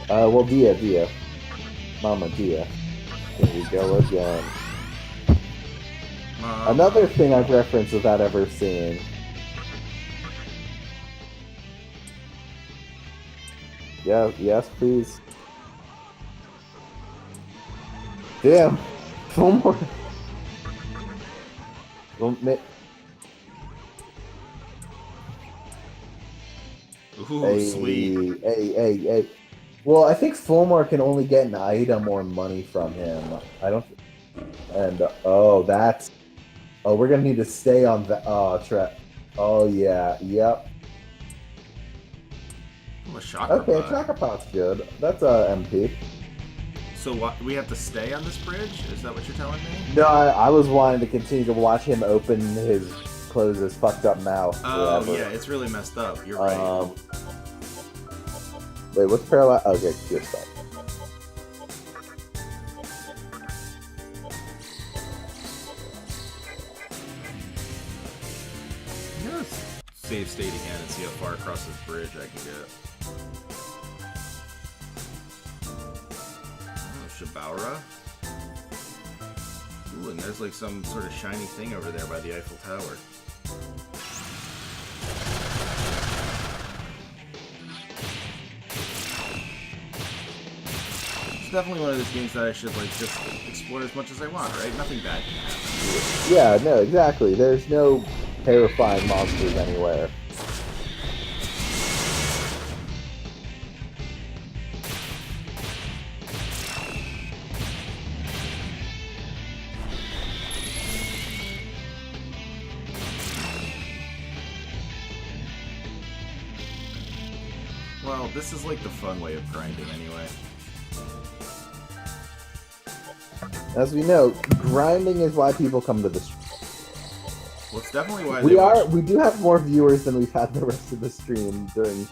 Dia. Mama Dia. Here we go again. Another thing I've referenced without ever seeing. Yeah, yes, please. Damn! One more. Ooh, sweet. Hey. Well, I think Fulmar can only get an item or money from him. I don't... And, that's... Oh, we're gonna need to stay on the... Oh, yeah. Yep. Oh, a chakra Okay, pot. Chakra Pot's good. That's MP. So what? We have to stay on this bridge? Is that what you're telling me? No, I was wanting to continue to watch him close his fucked up mouth. Oh, forever. yeah, it's really messed up. You're right. Wait, what's paralyzed? Okay, good stuff. I'm gonna save state again and see how far across this bridge I can get. Oh, Shibaura. Ooh, and there's like some sort of shiny thing over there by the Eiffel Tower. There's definitely one of those games that I should like just explore as much as I want, right? Nothing bad can happen. Yeah, no, exactly. There's no terrifying monsters anywhere. Well, this is like the fun way of grinding anyway. As we know, grinding is why people come to this. Well, it's definitely why We do have more viewers than we've had the rest of the stream during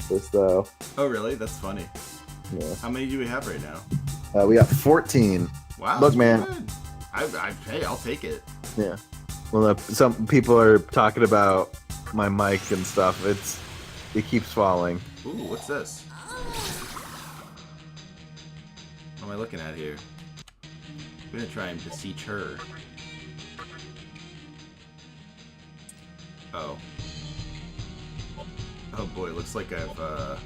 this, though. Oh, really? That's funny. Yeah. How many do we have right now? We have 14. Wow. Look, that's man. good. Hey, I'll take it. Yeah. Well, some people are talking about my mic and stuff. It keeps falling. Ooh, what's this? What am I looking at here? I'm gonna try and beseech her. Oh. Oh boy, looks like I've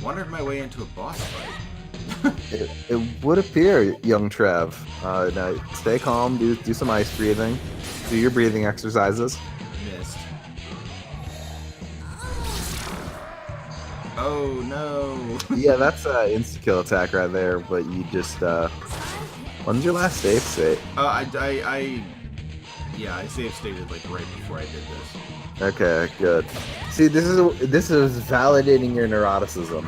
wandered my way into a boss fight. It would appear, young Trev. Now, stay calm. Do some ice breathing. Do your breathing exercises. Missed. Oh no! Yeah, that's an insta-kill attack right there, but you just, when's your last save state? Yeah, I save stated like right before I did this. Okay, good. See, this is validating your neuroticism.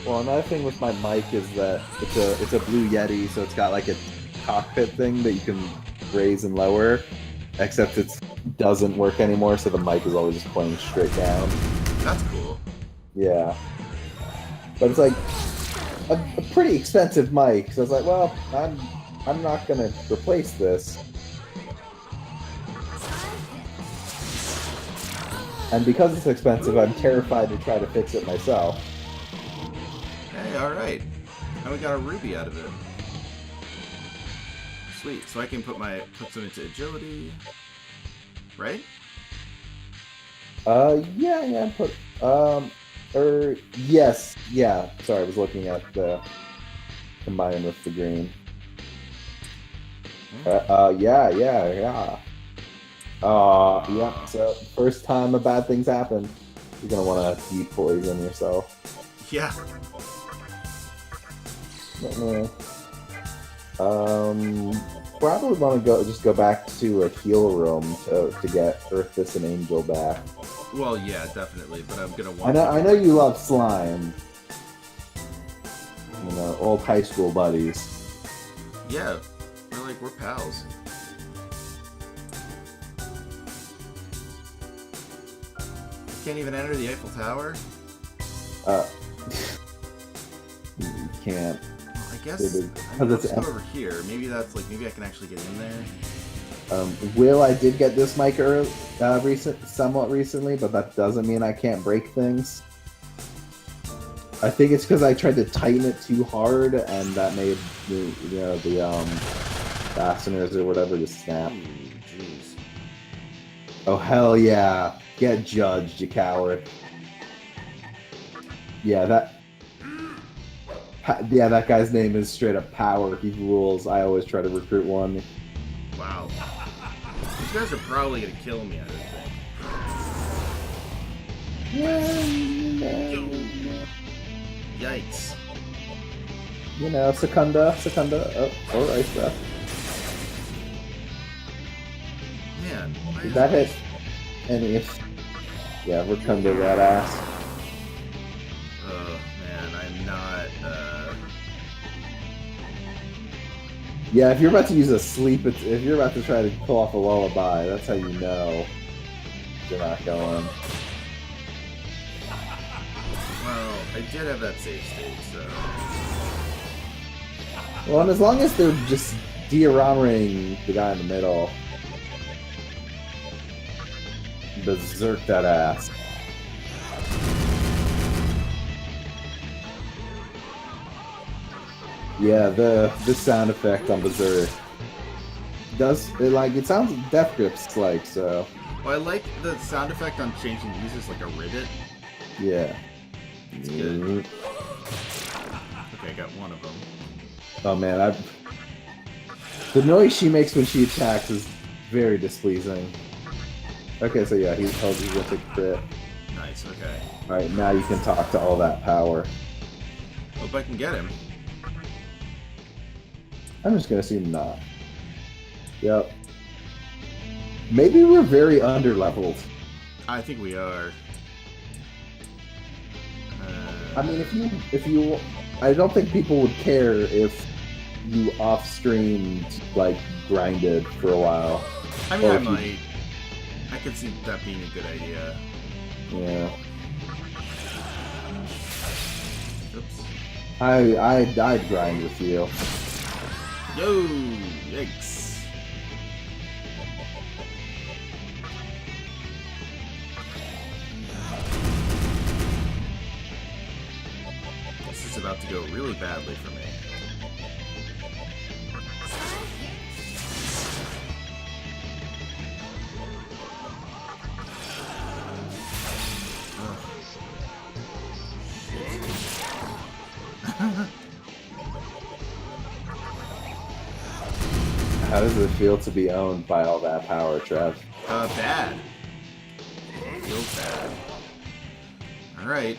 Well, another thing with my mic is that it's a Blue Yeti, so it's got like a cockpit thing that you can raise and lower, except it doesn't work anymore, so the mic is always just pointing straight down. That's cool. Yeah. But it's like a pretty expensive mic, so I was like, well, I'm not gonna replace this. And because it's expensive, I'm terrified to try to fix it myself. Hey, alright. And we got a ruby out of it. Sweet. So I can put some into agility. Right? Yeah, yes, yeah. Sorry, I was looking at the combine with the green. Yeah. Yeah. So first time a bad thing's happened, you're gonna want to de-poison yourself. Yeah. Probably want to just go back to a heal room to get Earthus and Angel back. Well, yeah, definitely, but I'm gonna want I know you love slime. You know, old high school buddies. Yeah. We're pals. Can't even enter the Eiffel Tower? You can't. Well, I guess Because let's go over here. Maybe maybe I can actually get in there. I did get this mic somewhat recently, but that doesn't mean I can't break things. I think it's because I tried to tighten it too hard, and that made the fasteners or whatever just snap. Jeez. Oh hell yeah! Get judged, you coward. Yeah, that guy's name is straight up Power. He rules. I always try to recruit one. Wow. These guys are probably gonna kill me, I would think. Yikes. You know, Secunda. Oh, alright, stuff. Man. why Did is that this- hit any? Yeah, Rotunda that ass. Oh, man, I'm not, Yeah, if you're about to use a sleep, if you're about to try to pull off a lullaby, that's how you know you're not going. Well, I did have that save state, so... Well, and as long as they're just dioramering the guy in the middle, berserk that ass. Yeah, the sound effect on Berserk it sounds Death Grips like so. Well, I like the sound effect on changing users like a rivet. Yeah. It's good. Okay, I got one of them. Oh man, the noise she makes when she attacks is very displeasing. Okay, so yeah, he's held you with a crit. Nice, okay. Alright, now you can talk to all that power. Hope I can get him. I'm just gonna assume not. Yep. Maybe we're very underleveled. I think we are. I mean, if you, I don't think people would care if you off-streamed, like, grinded for a while. I mean, or I if you- might. I could see that being a good idea. Yeah. Oops. I'd grind with you. Yo! Yikes. This is about to go really badly for me. How does it feel to be owned by all that power, Trev? Bad. Feels bad. Alright.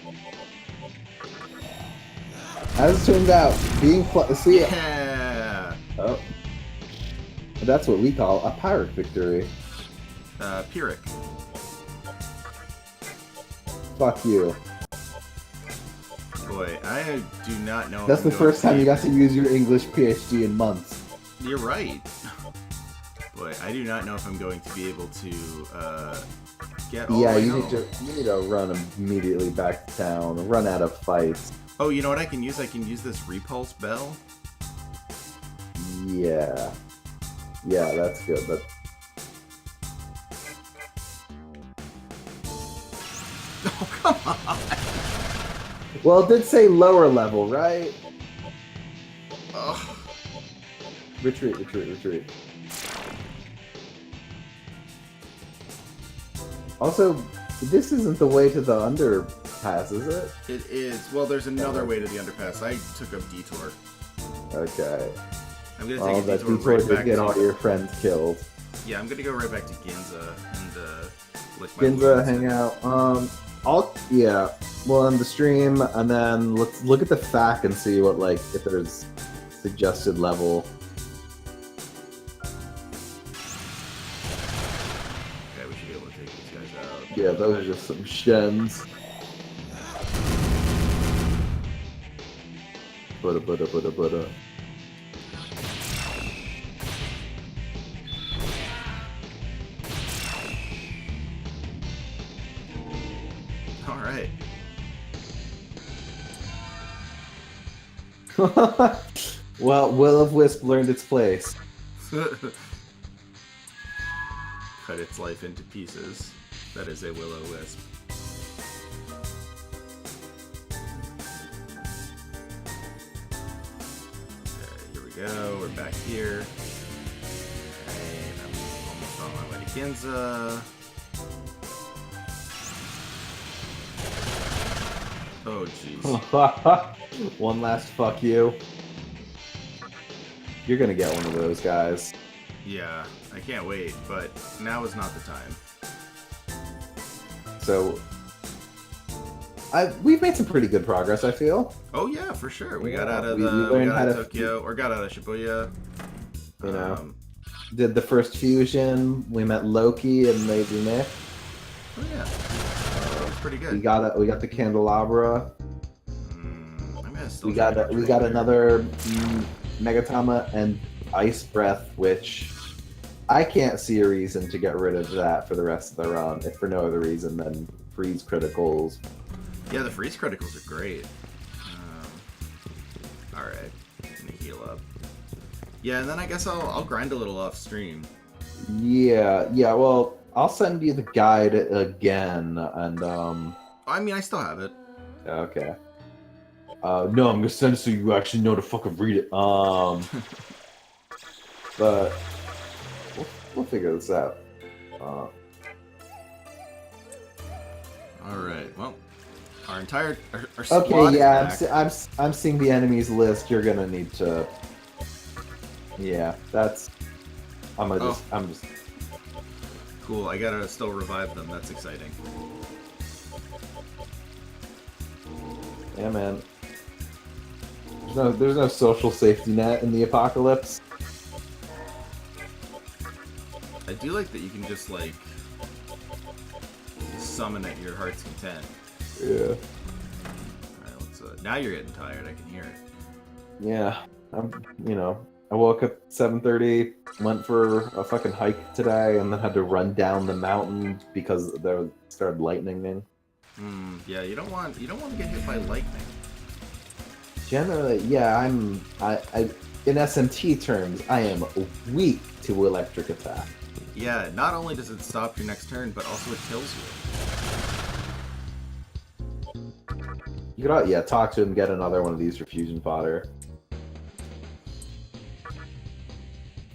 As it turns out, being see, Yeah! oh, that's what we call a pirate victory. Pyrrhic. Fuck you. Boy, I do not know. That's if I'm the going first time be- you got to use your English PhD in months. You're right. Boy, I do not know if I'm going to be able to get all Yeah, the way you home. need to run immediately back to town. Run out of fights. Oh, you know what I can use? I can use this repulse bell. Yeah. Yeah, that's good, but Oh, come on! well, it did say lower level, right? Ugh. Retreat, retreat, retreat. Also, this isn't the way to the underpass, is it? It is. Well, there's another way to the underpass. I took a detour. Okay. I'm gonna Well, take a that detour detour right to back get to... all your friends killed. Yeah, I'm gonna go right back to Ginza and lick my Ginza, wounds. hang out. Yeah. We'll end the stream, and then let's look at the FAQ and see what, like, if there's suggested level. Okay, we should be able to take these guys out. Yeah, those are just some shens. Buddha. Alright. Well, Will of Wisp learned its place. Cut its life into pieces. That is a will-o-wisp. Okay, here we go. We're back here. And I'm almost on my way to Ginza. Oh, jeez. One last fuck you. You're gonna get one of those guys. Yeah, I can't wait, but now is not the time. So, we've made some pretty good progress, I feel. Oh yeah, for sure. We got Yeah, out of we we learned got how out of to Tokyo, or got out of Shibuya. You know, did the first fusion. We met Loki and Lady Nick. Oh yeah, that was pretty good. We got the candelabra. I'm gonna still We try got to we trade got there. another Megatama and Ice Breath, which I can't see a reason to get rid of that for the rest of the run, if for no other reason than freeze criticals. Yeah, the freeze criticals are great. All right, gonna heal up. Yeah, and then I guess I'll grind a little off stream. Yeah. Well, I'll send you the guide again, and I mean, I still have it. okay. No, I'm gonna send it so you actually know to fucking read it. But we'll figure this out. All right. Well, our entire our squad Okay, yeah, is back. I'm seeing the enemies list. You're gonna need to. Yeah, that's. I'm just. Cool. I gotta still revive them. That's exciting. Yeah, man. There's no social safety net in the apocalypse. I do like that you can just like summon at your heart's content. Yeah. All right, let's. Now you're getting tired. I can hear it. Yeah. I woke up at 7:30, went for a fucking hike today, and then had to run down the mountain because there started lightning. Yeah, you don't want to get hit by lightning. Generally, yeah, I in SMT terms, I am weak to electric attack. Yeah, not only does it stop your next turn, but also it kills you. You could, talk to him, get another one of these for fusion fodder.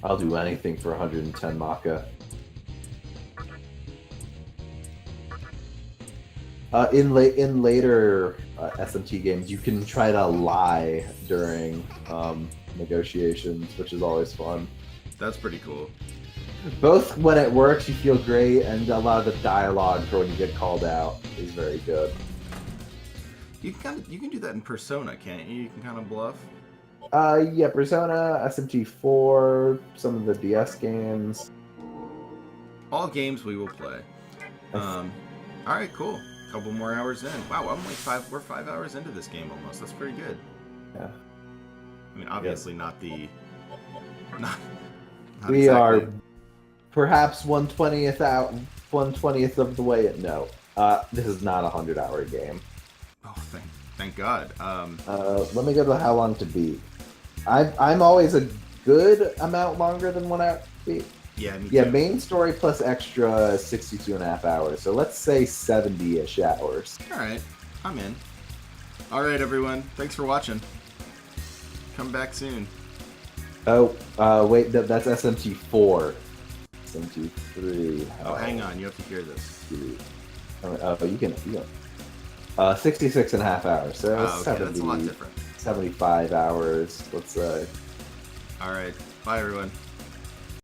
I'll do anything for 110 Maka. In later SMT games, you can try to lie during negotiations, which is always fun. That's pretty cool. Both when it works, you feel great, and a lot of the dialogue for when you get called out is very good. You can do that in Persona, can't you? You can kind of bluff. Yeah, Persona, SMT4, some of the DS games. All games we will play. All right, cool. Couple more hours in. Wow, we're 5 hours into this game almost. That's pretty good. Yeah. I mean, obviously not not We exactly. are perhaps 1/20th out, 1/20th of the way. No, this is not a 100-hour game. Oh, thank God. Let me go to how long to beat. I'm always a good amount longer than 1 hour to beat. Yeah, me Yeah, too. main story plus extra 62.5 hours. So let's say 70-ish hours. All right, I'm in. All right, everyone. Thanks for watching. Come back soon. Oh, wait, that's SMT4. SMT3. Oh, hang on. You have to hear this. Oh, you can. 66.5 hours. So Oh, okay, that's a lot different. 75 hours, let's say. All right. Bye, everyone.